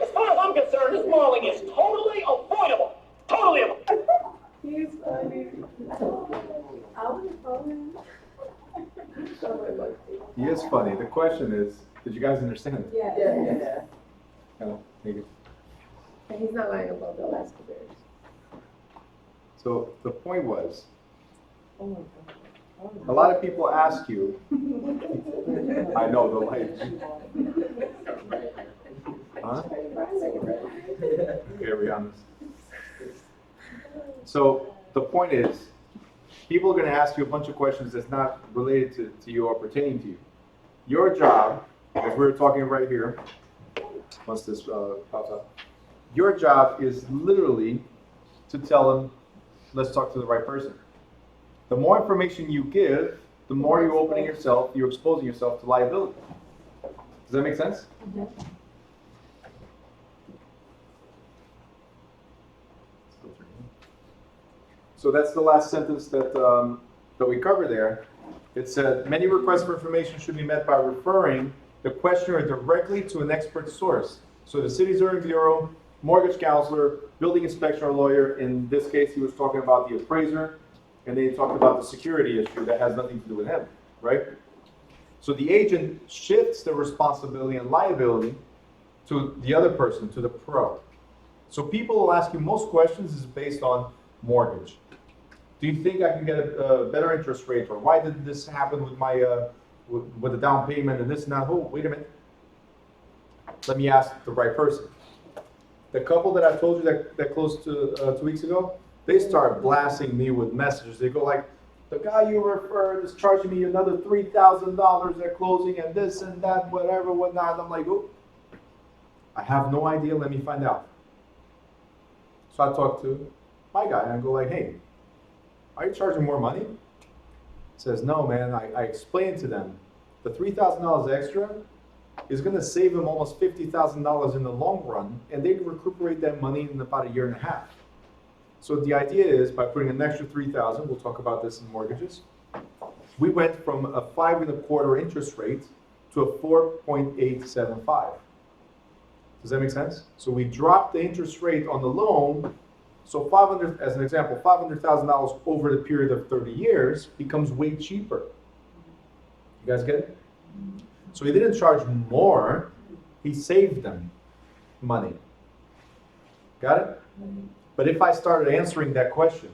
As far as I'm concerned, this mauling is totally avoidable. Totally avoidable. He's funny. I was funny. He is funny. The question is, did you guys understand it? Yeah. No, maybe. And he's not lying about the Alaska bears. So the point was, Oh my God. a lot of people ask you, I know the light. Huh? Okay, are we on this? So the point is, people are gonna ask you a bunch of questions that's not related to you or pertaining to you. Your job, as we're talking right here, once this pops up, your job is literally to tell them, let's talk to the right person. The more information you give, the more you're opening yourself, you're exposing yourself to liability. Does that make sense? So that's the last sentence that we cover there. It said, many requests for information should be met by referring the questioner directly to an expert source. So the city zoning bureau, mortgage counselor, building inspector, or lawyer. In this case, he was talking about the appraiser, and then he talked about the security issue that has nothing to do with him, right? So the agent shifts the responsibility and liability to the other person, to the pro. So people will ask you most questions is based on mortgage. Do you think I can get a better interest rate? Or why did this happen with my with the down payment and this and that? Oh, wait a minute. Let me ask the right person. The couple that I told you that closed 2 weeks ago, they start blasting me with messages. They go like, the guy you referred is charging me another $3,000 at closing and this and that, whatever, whatnot. And I'm like, oh, I have no idea. Let me find out. So I talk to my guy and I go like, hey, are you charging more money? He says, no, man. I explained to them the $3,000 extra is going to save them almost $50,000 in the long run, and they recuperate that money in about a year and a half. So the idea is, by putting an extra $3,000, we'll talk about this in mortgages, we went from a 5.25% interest rate to a 4.875. Does that make sense? So we dropped the interest rate on the loan. So $500, as an example, $500,000 over the period of 30 years becomes way cheaper. You guys get it? So he didn't charge more, he saved them money. Got it? But if I started answering that question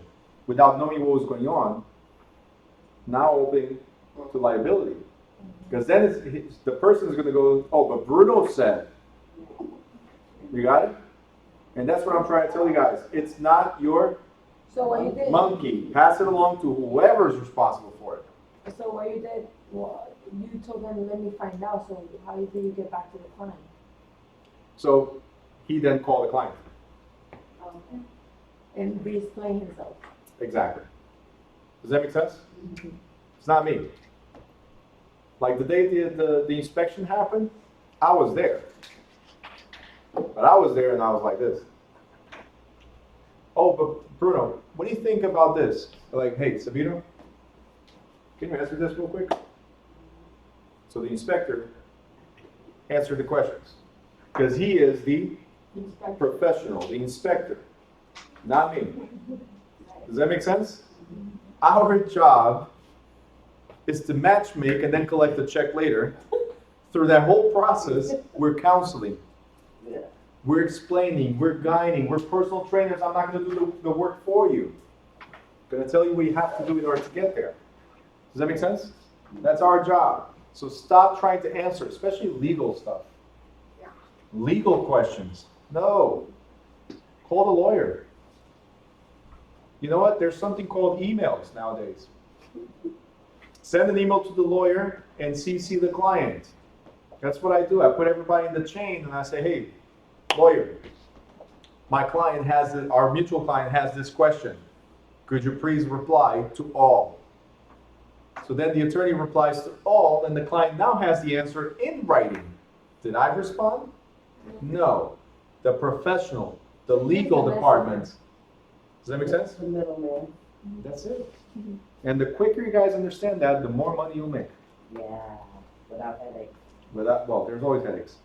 without knowing what was going on, now opening to liability. Because then the person is going to go, oh, but Bruno said. You got it? And that's what I'm trying to tell you guys. It's not your So what you did? monkey. Pass it along to whoever's responsible for it. So what you did? Well, you told them, let me find out. So how did you get back to the client? So he then called the client. Okay. And re-explain himself. Exactly. Does that make sense? It's not me. Like the day the inspection happened, I was there. But I was there and I was like this. Oh, but Bruno, what do you think about this? They're like, hey, Sabino, can you answer this real quick? So the inspector answered the questions. Because he is the professional, the inspector, not me. Does that make sense? Our job is to match make and then collect the check later. Through that whole process, we're counseling. We're explaining, we're guiding, we're personal trainers. I'm not going to do the work for you. I'm going to tell you what you have to do in order to get there. Does that make sense? That's our job. So stop trying to answer, especially legal stuff. Legal questions. No. Call the lawyer. You know what? There's something called emails nowadays. Send an email to the lawyer and CC the client. That's what I do. I put everybody in the chain and I say, hey, lawyer, my client has it, our mutual client has this question. Could you please reply to all? So then the attorney replies to all, and the client now has the answer in writing. Did I respond? No. The professional, the legal department. Does that make sense? The middleman. That's it. And the quicker you guys understand that, the more money you'll make. Yeah, without headaches. Well, there's always headaches.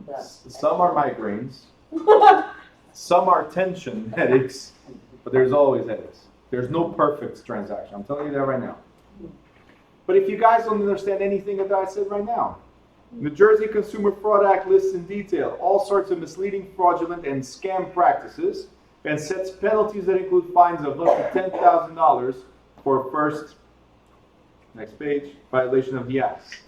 But Some are migraines. Some are tension headaches. But there's always headaches. There's no perfect transaction. I'm telling you that right now. But if you guys don't understand anything that I said right now, New Jersey Consumer Fraud Act lists in detail all sorts of misleading, fraudulent, and scam practices and sets penalties that include fines of up to $10,000 for first, next page, violation of the act.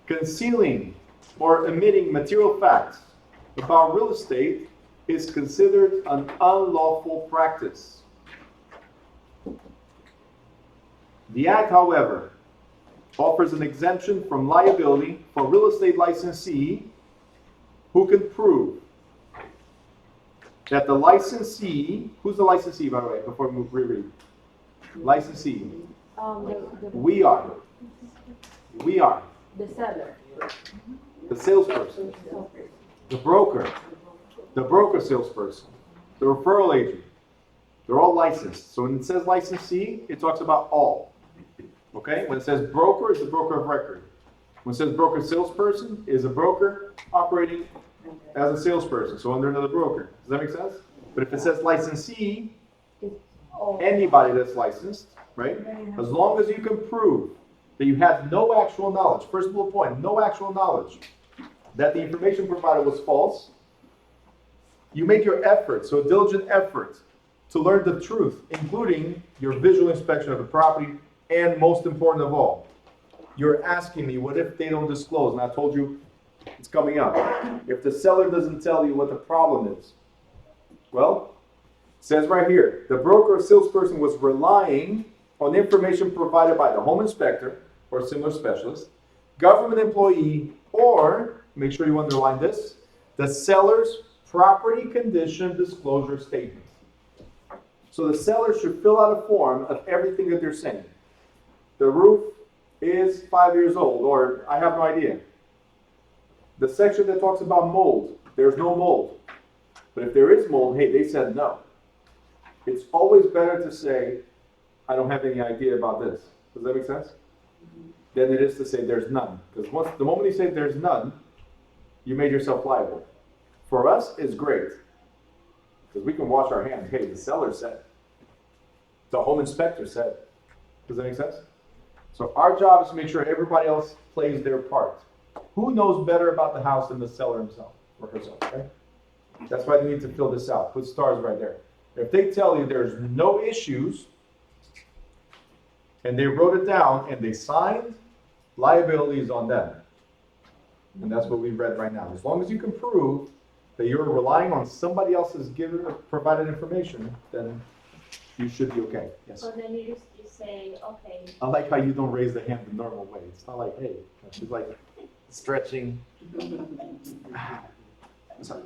Concealing or omitting material facts about real estate is considered an unlawful practice. The Act, however, offers an exemption from liability for real estate licensee who can prove that the licensee, who's the licensee, by the way, before we reread? Licensee. We are. The seller. The salesperson. The broker salesperson. The referral agent. They're all licensed. So when it says licensee, it talks about all. Okay? When it says broker, it's a broker of record. When it says broker salesperson, is a broker operating as a salesperson, so under another broker. Does that make sense? But if it says licensee, anybody that's licensed, right? As long as you can prove that you had no actual knowledge, first bullet point, no actual knowledge that the information provided was false, you made your effort, so a diligent effort, to learn the truth, including your visual inspection of the property, and most important of all, you're asking me, what if they don't disclose? And I told you it's coming up. If the seller doesn't tell you what the problem is, well, it says right here, the broker or salesperson was relying on information provided by the home inspector or similar specialist, government employee, or, make sure you underline this, the seller's property condition disclosure statement. So the seller should fill out a form of everything that they're saying. The roof is 5 years old, or I have no idea. The section that talks about mold, there's no mold. But if there is mold, hey, they said no. It's always better to say, I don't have any idea about this. Does that make sense? Than it is to say there's none. Because the moment you say there's none, you made yourself liable. For us, it's great. Because we can wash our hands. Hey, the seller said. The home inspector said. Does that make sense? So our job is to make sure everybody else plays their part. Who knows better about the house than the seller himself or herself, right? That's why they need to fill this out. Put stars right there. If they tell you there's no issues, and they wrote it down and they signed, liability is on them. And that's what we've read right now. As long as you can prove that you're relying on somebody else's provided information, then you should be okay. Yes. So then you just say, okay. I like how you don't raise the hand the normal way. It's not like, hey, she's like stretching. Sorry.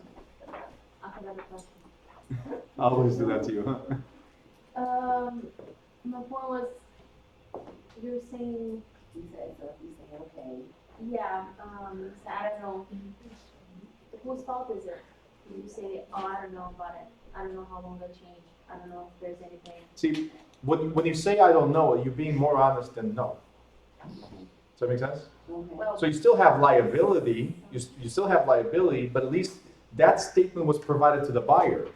I have another question. I always do that to you, huh? My point was, you were saying, You said, okay. yeah, so I don't know, whose fault is it? You say, oh, I don't know about it. I don't know how long they'll change. I don't know if there's anything. See, when you say I don't know, you're being more honest than no. Does that make sense? Well, So you still have liability, you still have liability, but at least that statement was provided to the buyer.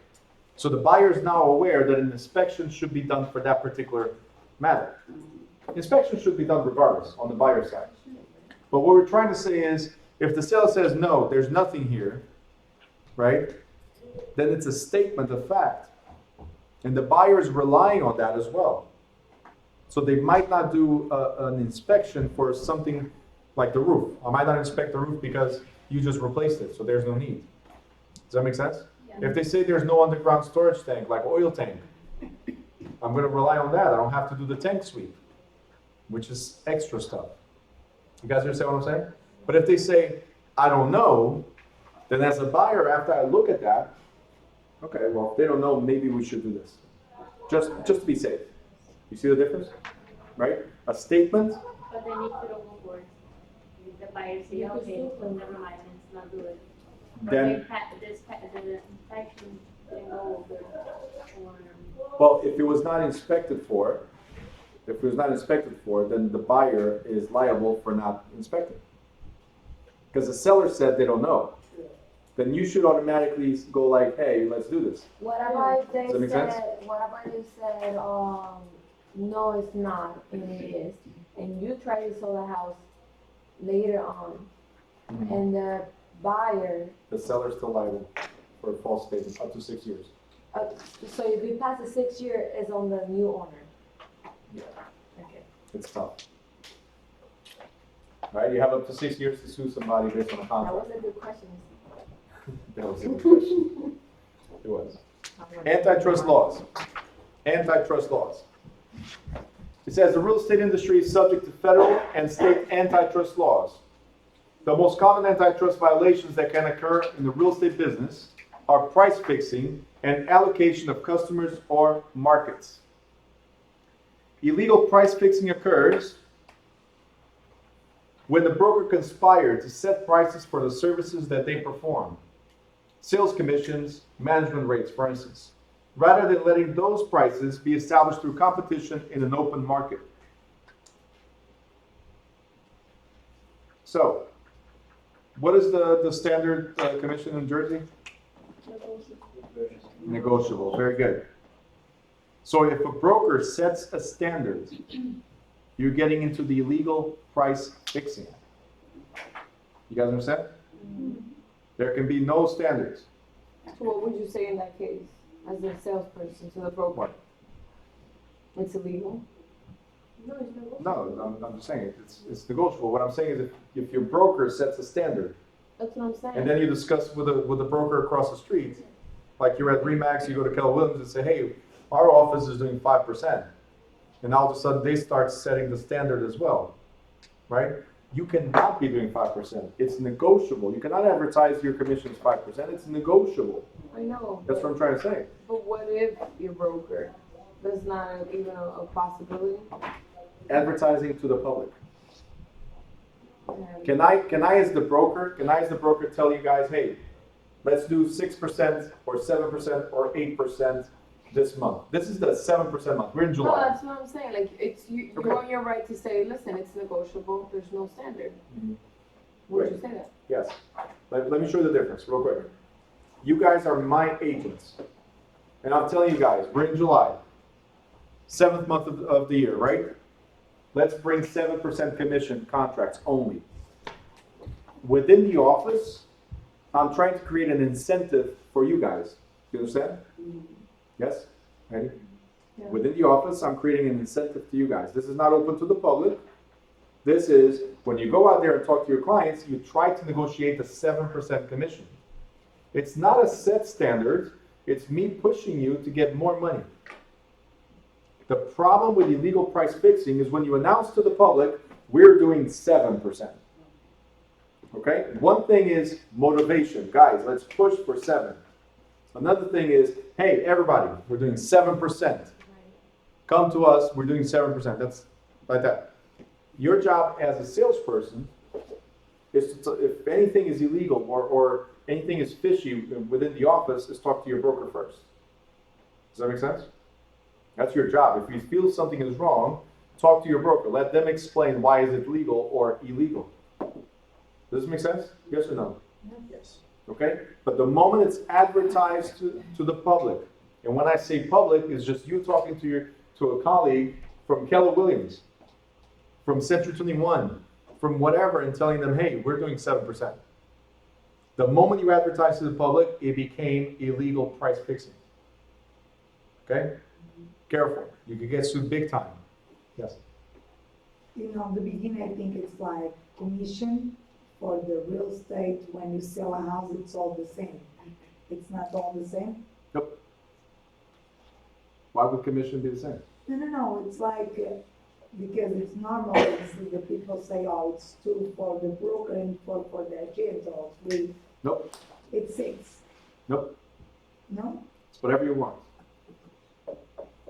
So the buyer is now aware that an inspection should be done for that particular matter. Inspection should be done regardless on the buyer's side. But what we're trying to say is, if the seller says, no, there's nothing here, right? Then it's a statement of fact. And the buyer is relying on that as well. So they might not do an inspection for something like the roof. I might not inspect the roof because you just replaced it, so there's no need. Does that make sense? yeah. If they say there's no underground storage tank, like oil tank, I'm going to rely on that. I don't have to do the tank sweep, which is extra stuff. You guys understand what I'm saying? But if they say, I don't know, then as a buyer, after I look at that, okay, well, if they don't know, maybe we should do this. Just to be safe. You see the difference? Right? A statement. But then if you don't go for it, if the buyer say, okay, well, never mind, it's not good. Then, The inspection didn't go over, or, well, if it was not inspected for, then the buyer is liable for not inspecting. Because the seller said they don't know. Then you should automatically go like, hey, let's do this. What about Does that make sense? they said, no, it's not, and it is, and you try to sell the house later on, and the buyer, The seller's still liable for a false statement up to 6 years. so if you pass the 6 year, it's on the new owner. Yeah. Okay. It's tough. Right? You have up to 6 years to sue somebody based on a That contract. was a good question. That was a good question. It was. Antitrust laws. Antitrust laws. It says the real estate industry is subject to federal and state antitrust laws. The most common antitrust violations that can occur in the real estate business are price fixing and allocation of customers or markets. Illegal price fixing occurs when the broker conspired to set prices for the services that they perform. Sales commissions, management rates, for instance, rather than letting those prices be established through competition in an open market. So, what is the standard commission in Jersey? Negotiable, very good. So if a broker sets a standard, you're getting into the illegal price fixing. You guys understand? There can be no standards. So what would you say in that case, as a salesperson to the broker? What? It's illegal? No, I'm just saying it's negotiable. What I'm saying is if your broker sets a standard, That's what I'm saying. and then you discuss with the broker across the street, like you're at Remax, you go to Keller Williams and say, hey, our office is doing 5%. And all of a sudden they start setting the standard as well, right? You cannot be doing 5%. It's negotiable. You cannot advertise your commission as 5%. It's negotiable. I know. That's what I'm trying to say. But what if your broker, that's not even a possibility? Advertising to the public. Can I as the broker tell you guys, hey, let's do 6% or 7% or 8% this month. This is the 7% month. We're in No, July. that's what I'm saying. Like, it's you. Okay. You're on your right to say, listen, it's negotiable. There's no standard. Mhm. Would Right. you say that? Yes. Let me show you the difference real quick. You guys are my agents. And I'm telling you guys, we're in July. 7th month of the year, right? Let's bring 7% commission contracts only. Within the office, I'm trying to create an incentive for you guys. You understand? Yes? Ready? Yeah. Within the office, I'm creating an incentive to you guys. This is not open to the public. This is when you go out there and talk to your clients, you try to negotiate a 7% commission. It's not a set standard. It's me pushing you to get more money. The problem with illegal price fixing is when you announce to the public, we're doing 7%. Okay? One thing is motivation. Guys, let's push for 7. Another thing is, hey, everybody, we're doing 7%. Come to us, we're doing 7%. That's like that. Your job as a salesperson is to, if anything is illegal or anything is fishy within the office, is talk to your broker first. Does that make sense? That's your job. If you feel something is wrong, talk to your broker. Let them explain why is it legal or illegal. Does this make sense? Yes or no? Yes. Okay? But the moment it's advertised to the public, and when I say public, it's just you talking to a colleague from Keller Williams, from Century 21, from whatever, and telling them, hey, we're doing 7%. The moment you advertise to the public, it became illegal price fixing. Okay? Careful. You could get sued big time. Yes. You know, the beginning, I think it's like commission for the real estate. When you sell a house, it's all the same. It's not all the same? Nope. Why would commission be the same? No, it's like, because it's normal, it's, the people say, oh, it's 2 for the broker and 4 for the agent, or 3. Nope. It's 6, Nope. no? It's whatever you want.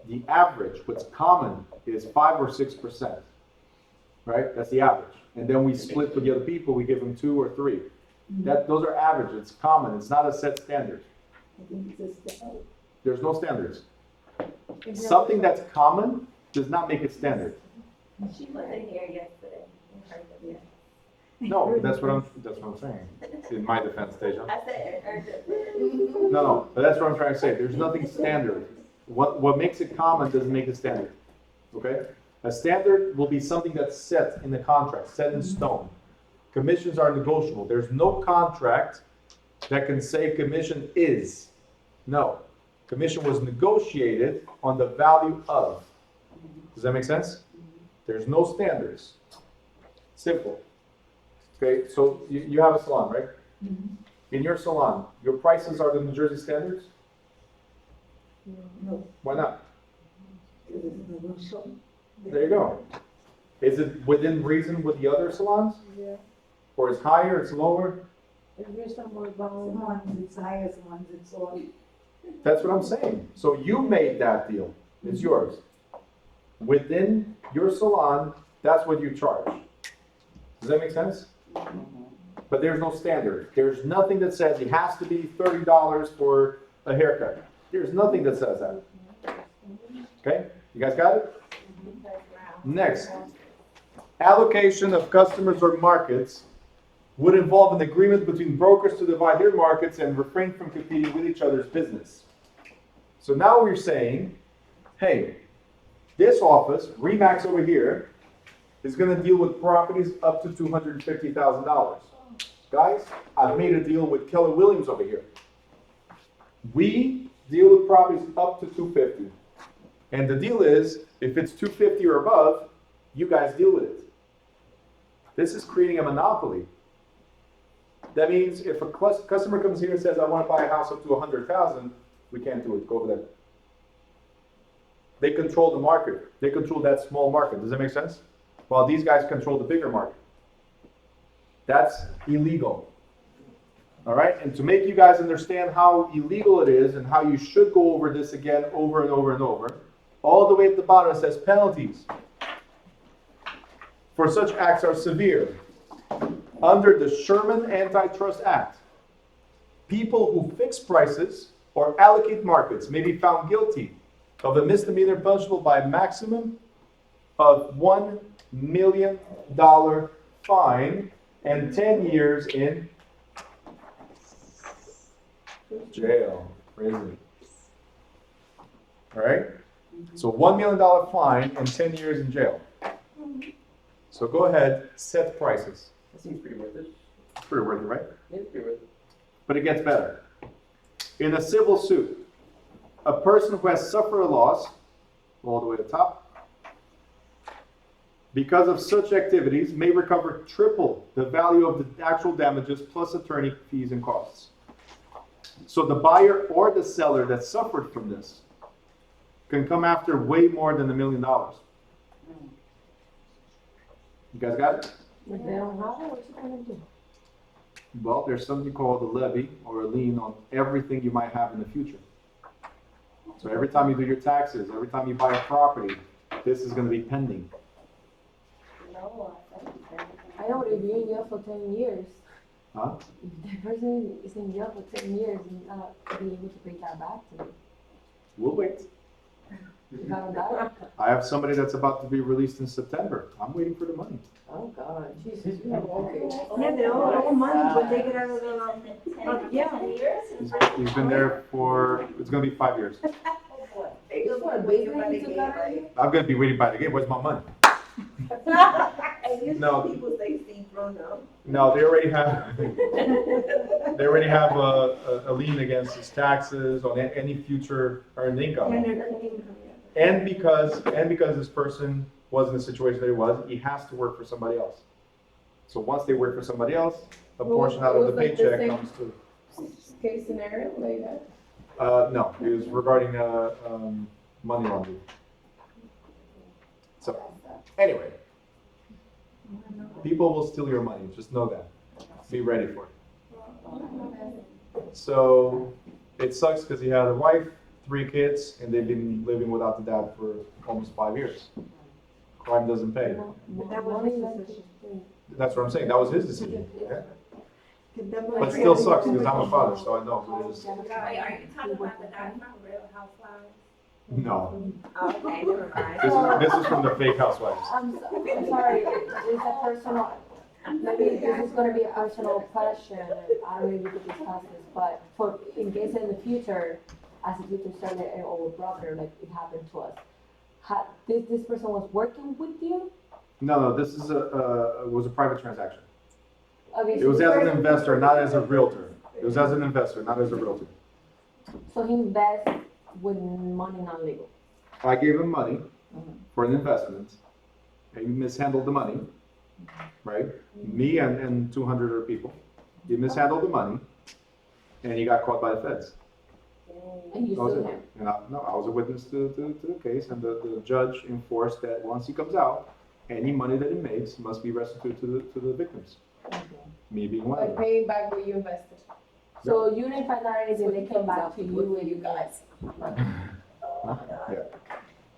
The average, what's common, is 5 or 6%. Right? That's the average. And then we split with the other people, we give them 2 or 3. Those are average, it's common, it's not a set standard. I think it's a There's no standards. Something that's common does not make it standard. She wasn't here yesterday. I heard them, yeah. No, that's what I'm saying. In my defense, Teja. I said, heard them. No, but that's what I'm trying to say. There's nothing standard. What makes it common doesn't make it standard. Okay? A standard will be something that's set in the contract, set in stone. Commissions are negotiable. There's no contract that can say commission is. No. Commission was negotiated on the value of. Does that make sense? There's no standards. Simple. Okay, so you have a salon, right? In your salon, your prices are the New Jersey standards? No, Why not? because it's negotiable. There you go. Is it within reason with the other salons? Yeah. Or it's higher, it's lower? If there's some more bone. Sometimes it's higher, sometimes it's low. That's what I'm saying. So you made that deal. It's yours. Within your salon, that's what you charge. Does that make sense? But there's no standard. There's nothing that says it has to be $30 for a haircut. There's nothing that says that. Okay? You guys got it? Next. Allocation of customers or markets would involve an agreement between brokers to divide their markets and refrain from competing with each other's business. So now we're saying, hey, this office, Remax over here, is going to deal with properties up to $250,000. Guys, I've made a deal with Keller Williams over here. We deal with properties up to $250,000. And the deal is, if it's $250,000 or above, you guys deal with it. This is creating a monopoly. That means if a customer comes here and says, I want to buy a house up to $100,000, we can't do it. Go over there. They control the market. They control that small market. Does that make sense? While these guys control the bigger market. That's illegal. All right? And to make you guys understand how illegal it is and how you should go over this again over and over and over, all the way at the bottom it says penalties. For such acts are severe. Under the Sherman Antitrust Act, people who fix prices or allocate markets may be found guilty of a misdemeanor punishable by a maximum of $1 million fine and 10 years in jail, prison. All right? So $1 million fine and 10 years in jail. So go ahead, set prices. That seems pretty worth it. It's pretty worth it, right? Yeah, it's pretty worth it. But it gets better. In a civil suit, a person who has suffered a loss, all the way to the top, because of such activities may recover triple the value of the actual damages plus attorney fees and costs. So the buyer or the seller that suffered from this can come after way more than $1 million. You guys got it? If they don't have it, what you gonna do? Well, there's something called a levy or a lien on everything you might have in the future. So every time you do your taxes, every time you buy a property, this is going to be pending. I know, if you're in jail for 10 years, Huh? if the person is in jail for 10 years, you're not being able to pay that back to me. We'll wait. You haven't got it? I have somebody that's about to be released in September. I'm waiting for the money. Oh, God, Jesus, you have okay. Yeah, they all money, but take it out of the, yeah. He's been there for, it's going to be 5 years. It's for a basement you took out already? I'm going to be waiting by the gate. Where's my money? No. People say Steve Bruno. No, they already have, they already have a lien against his taxes on any future earned income. And because this person was in the situation that he was, he has to work for somebody else. So once they work for somebody else, a portion out of the Was like the paycheck same comes to. Case scenario like that? No, it was regarding money laundering. So anyway, people will steal your money. Just know that. Be ready for it. So it sucks because he had a wife, 3 kids, and they've been living without the dad for almost 5 years. Crime doesn't pay. That was his decision. That's what I'm saying. That was his decision. Yeah. But it still sucks because I'm a father, so I know what it is. Wait, are you talking about the guy from Real Housewives? No. Okay, never mind. This is from the fake housewives. I'm sorry, it's a personal, maybe this is gonna be a personal question, and I don't know if we could discuss this, but for, in case in the future, as a future seller or broker, like it happened to us, this person was working with you? No, this is it was a private transaction. Okay, It so was this as an person- investor, not as a realtor. It was as an investor, not as a realtor. So he invests with money non-legal? I gave him money for an investment. He mishandled the money, right? Me and 200 other people. He mishandled the money, and he got caught by the feds. And you I was sue a- him. And I was a witness to the case, and the judge enforced that once he comes out, any money that he makes must be restituted to the victims. Me being one of Like them. paying back what you invested. So you didn't find out anything, they came back to you and you guys. Yeah.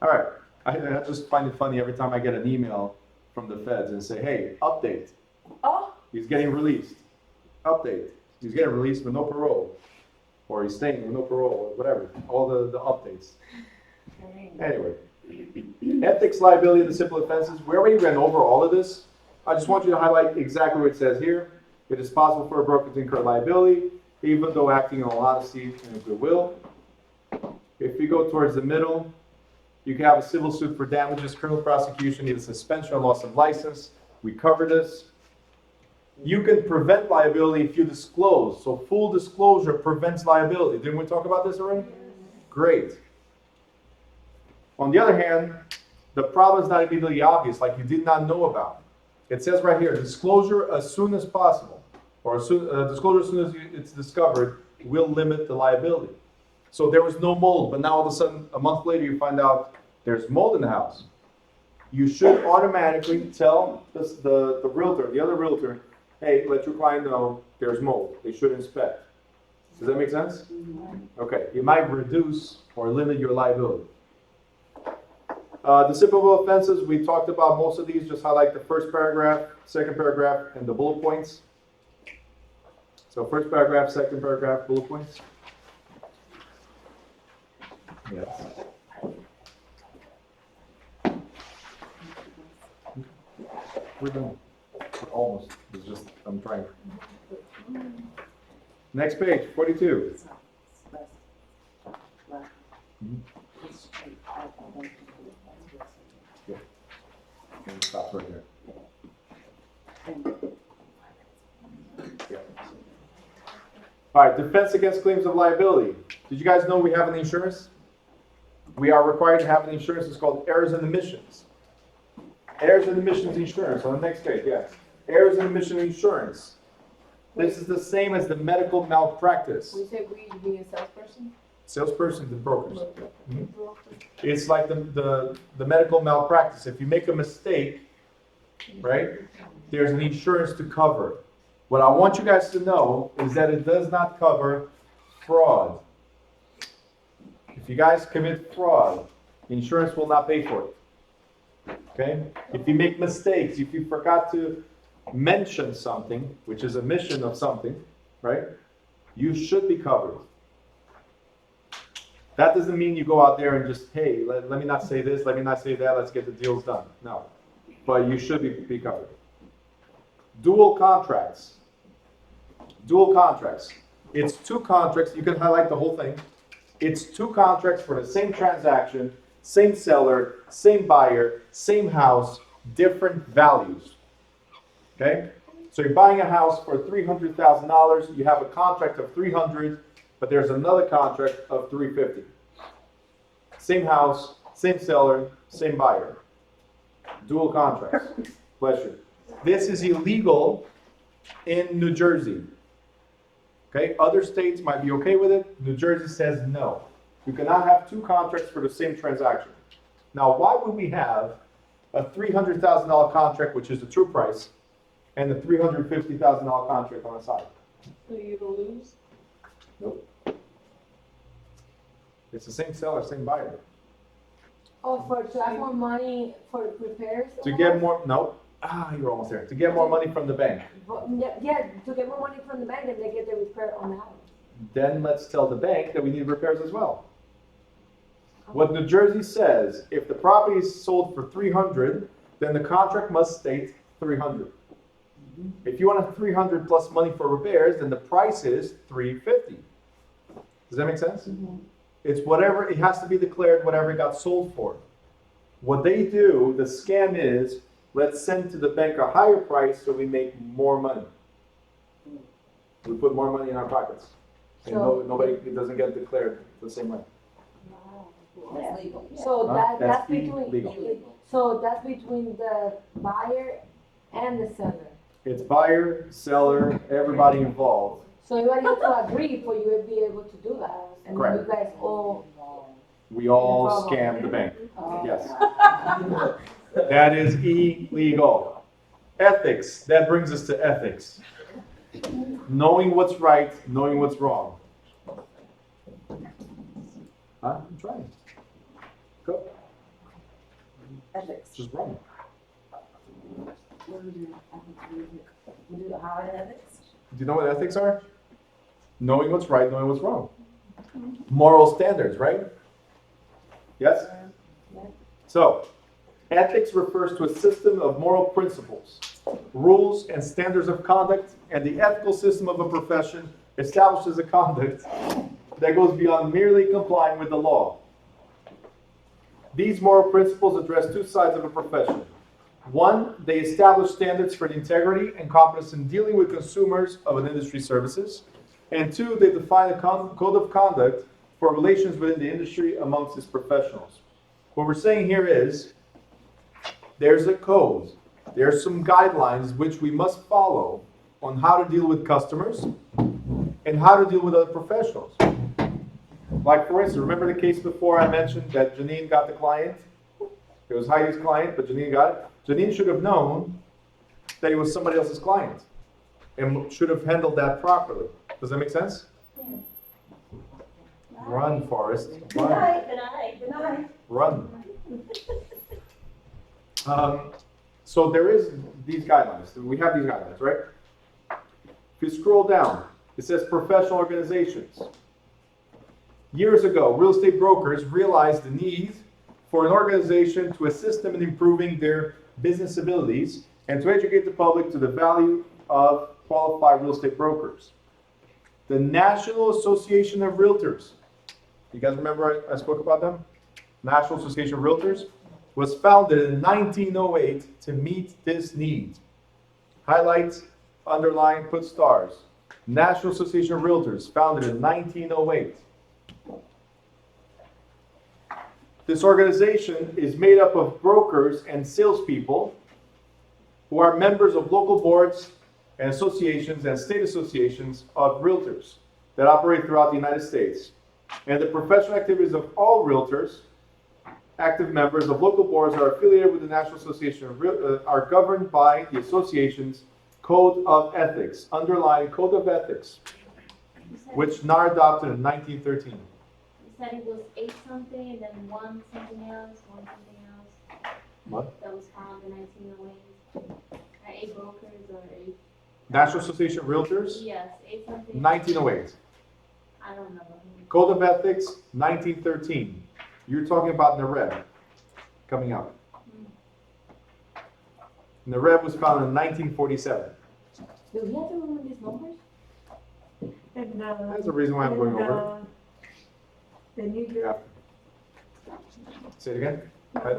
All right. I just find it funny every time I get an email from the feds and say, hey, update. Oh. He's getting released. Update. He's getting released with no parole. Or he's staying with no parole, or whatever. All the updates. Anyway. Ethics, liability, and the simple offenses. We already ran over all of this. I just want you to highlight exactly what it says here. It is possible for a broker to incur liability, even though acting in all honesty and goodwill. If you go towards the middle, you can have a civil suit for damages, criminal prosecution, either suspension or loss of license. We covered this. You can prevent liability if you disclose. So full disclosure prevents liability. Didn't we talk about this already? Great. On the other hand, the problem is not immediately obvious, like you did not know about. It says right here, disclosure as soon as possible, or disclosure as soon as it's discovered will limit the liability. So there was no mold, but now all of a sudden, a month later, you find out there's mold in the house. You should automatically tell the realtor, the other realtor, hey, let your client know there's mold. They should inspect. Does that make sense? Okay, you might reduce or limit your liability. The simple offenses, we talked about most of these, just highlight the first paragraph, second paragraph, and the bullet points. So first paragraph, second paragraph, bullet points. Yes. We're done. We're almost. It's just, I'm trying. Next page, 42. Yeah. And it stops right there. Yeah. All right, defense against claims of liability. Did you guys know we have an insurance? We are required to have an insurance. It's called errors and omissions. Errors and omissions insurance. On the next page, yes. Errors and omission insurance. This is the same as the medical malpractice. We say we being a salesperson? Salespersons and brokers. Mhm. It's like the medical malpractice. If you make a mistake, right, there's an insurance to cover. What I want you guys to know is that it does not cover fraud. If you guys commit fraud, insurance will not pay for it. Okay? If you make mistakes, if you forgot to mention something, which is omission of something, right, you should be covered. That doesn't mean you go out there and just, hey, let me not say this, let me not say that, let's get the deals done. No. But you should be covered. Dual contracts. Dual contracts. It's two contracts. You can highlight the whole thing. It's two contracts for the same transaction, same seller, same buyer, same house, different values. Okay? So you're buying a house for $300,000. You have a contract of $300,000, but there's another contract of $350,000. Same house, same seller, same buyer. Dual contracts. Bless you. This is illegal in New Jersey. Okay, other states might be okay with it. New Jersey says no. You cannot have two contracts for the same transaction. Now, why would we have a $300,000 contract, which is the true price, and a $350,000 contract on the side? So you don't lose? Nope. It's the same seller, same buyer. Oh, to ask more money for repairs? To get more, no. You're almost there. To get more money from the bank. Yeah, to get more money from the bank and they get the repair on the house. Then let's tell the bank that we need repairs as well. What New Jersey says, if the property is sold for $300,000, then the contract must state $300,000. If you want a $300,000 plus money for repairs, then the price is $350,000. Does that make sense? Mm-hmm. It's whatever, it has to be declared whatever it got sold for. What they do, the scam is, let's send to the bank a higher price so we make more money. We put more money in our pockets. And nobody, it doesn't get declared the same way. That's legal. So Huh? that's illegal. between, so that's between the buyer and the seller. It's buyer, seller, everybody involved. So everybody has to agree for you to be able to do that. And then Correct. you guys all. We all Problem. scam the bank. Oh. Yes. That is illegal. Ethics, that brings us to ethics. Knowing what's right, knowing what's wrong. Huh? I'm trying. Go. Ethics. Just wrong. What do we do? We do how in ethics? Do you know what ethics are? Knowing what's right, knowing what's wrong. Moral standards, right? Yes? So, ethics refers to a system of moral principles, rules, and standards of conduct, and the ethical system of a profession establishes a conduct that goes beyond merely complying with the law. These moral principles address two sides of a profession. One, they establish standards for the integrity and competence in dealing with consumers of an industry's services. And two, they define a code of conduct for relations within the industry amongst its professionals. What we're saying here is, there's a code, there's some guidelines which we must follow on how to deal with customers and how to deal with other professionals. Like for instance, remember the case before I mentioned that Janine got the client? It was Heidi's client, but Janine got it. Janine should have known that he was somebody else's client and should have handled that properly. Does that make sense? Yeah. Run, Forrest. Good Run. night. Good night. Good night. Run. So there is these guidelines. We have these guidelines, right? If you scroll down, it says professional organizations. Years ago, real estate brokers realized the need for an organization to assist them in improving their business abilities and to educate the public to the value of qualified real estate brokers. The National Association of Realtors, you guys remember I spoke about them? National Association of Realtors was founded in 1908 to meet this need. Highlight, underline, put stars. National Association of Realtors, founded in 1908. This organization is made up of brokers and salespeople who are members of local boards and associations and state associations of realtors that operate throughout the United States. And the professional activities of all realtors, active members of local boards are affiliated with the National Association of are governed by the association's Code of Ethics, underlying Code of Ethics, which NAR adopted in 1913. You said it was 8 something and then 1 something else. What? That was found in 1908. 8 brokers or 8? National Association of Realtors, Yes, 8 something. 1908. I don't remember. Code of Ethics, 1913. You're talking about NAREB coming up. NAREB was founded in 1947. Do we have to remember these numbers? And, That's the reason why I'm going over. The New York, Say it again. I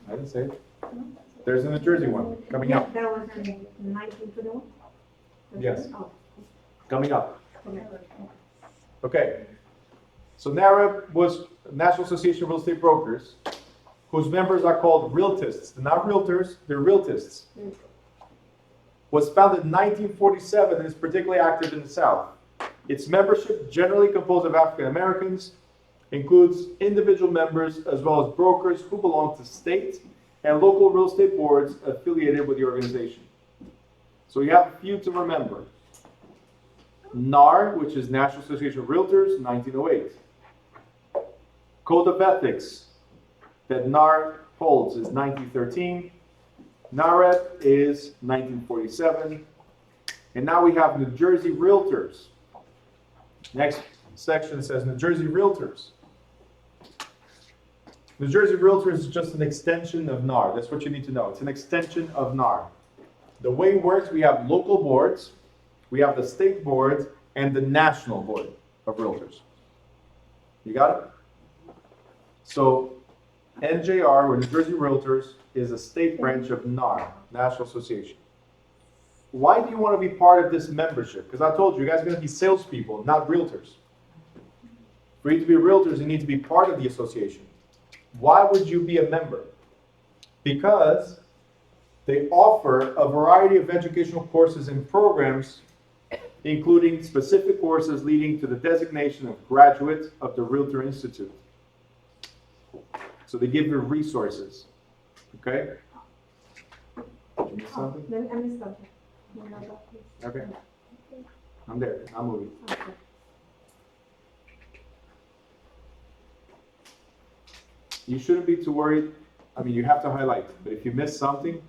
didn't say it. There's a New Jersey one coming up. that was in 1921? Yes. Oh, Coming up. okay. Okay. So NAREB was National Association of Real Estate Brokers, whose members are called realtists. They're not realtors, they're realtists. Was founded in 1947 and is particularly active in the South. Its membership, generally composed of African Americans, includes individual members as well as brokers who belong to state and local real estate boards affiliated with the organization. So you have a few to remember. NAR, which is National Association of Realtors, 1908. Code of Ethics that NAR holds is 1913. NAREB is 1947. And now we have New Jersey Realtors. Next section says New Jersey Realtors. New Jersey Realtors is just an extension of NAR. That's what you need to know. It's an extension of NAR. The way it works, we have local boards, we have the state board, and the national board of realtors. You got it? So NJR, or New Jersey Realtors, is a state branch of NAR, National Association. Why do you want to be part of this membership? Because I told you, you guys are going to be salespeople, not realtors. For you to be realtors, you need to be part of the association. Why would you be a member? Because they offer a variety of educational courses and programs including specific courses leading to the designation of graduate of the Realtor Institute. So they give you resources, okay? Did you miss something? Then I missed something. No, no, no, please. Okay. I'm there, I'm moving. Okay. You shouldn't be too worried. I mean, you have to highlight, but if you miss something,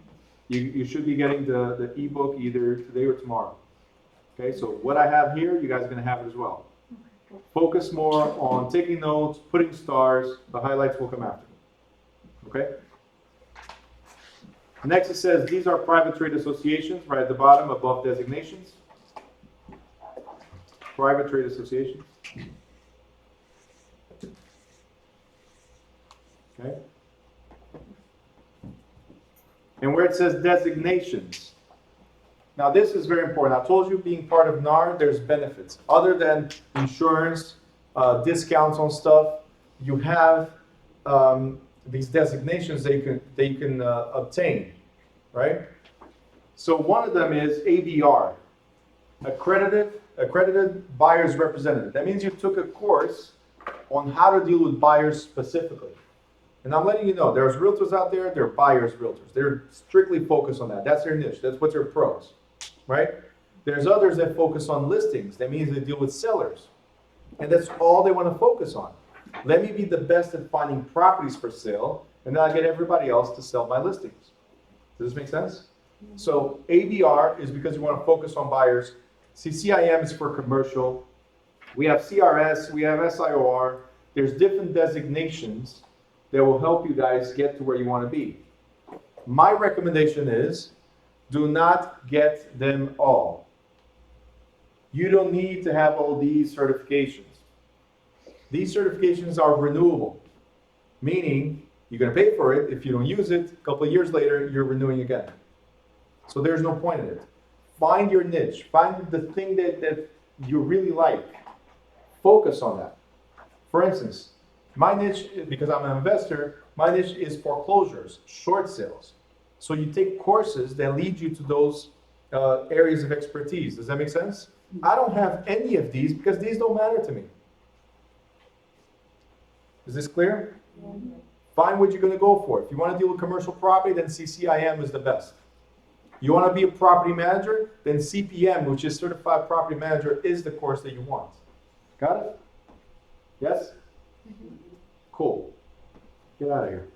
you should be getting the ebook either today or tomorrow. Okay, so what I have here, you guys are gonna have it as well. Focus more on taking notes, putting stars, the highlights will come after. Okay? Next it says, these are private trade associations, right at the bottom above designations. Private trade associations. Okay? And where it says designations. Now this is very important. I told you being part of NAR, there's benefits. Other than insurance, discounts on stuff, you have these designations that you can obtain, right? So one of them is ABR, accredited buyer's representative. That means you took a course on how to deal with buyers specifically. And I'm letting you know, there's realtors out there, they're buyers realtors. They're strictly focused on that. That's their niche. That's what they're pros, right? There's others that focus on listings. That means they deal with sellers. And that's all they want to focus on. Let me be the best at finding properties for sale, and then I get everybody else to sell my listings. Does this make sense? So ABR is because you want to focus on buyers. CCIM is for commercial. We have CRS, we have SIOR. There's different designations that will help you guys get to where you want to be. My recommendation is, do not get them all. You don't need to have all these certifications. These certifications are renewable, meaning you're going to pay for it. If you don't use it, a couple of years later, you're renewing again. So there's no point in it. Find your niche. Find the thing that you really like. Focus on that. For instance, my niche, because I'm an investor, my niche is foreclosures, short sales. So you take courses that lead you to those areas of expertise. Does that make sense? I don't have any of these because these don't matter to me. Is this clear? Find what you're going to go for. If you want to deal with commercial property, then CCIM is the best. You want to be a property manager, then CPM, which is Certified Property Manager, is the course that you want. Got it? Yes? Cool. Get out of here.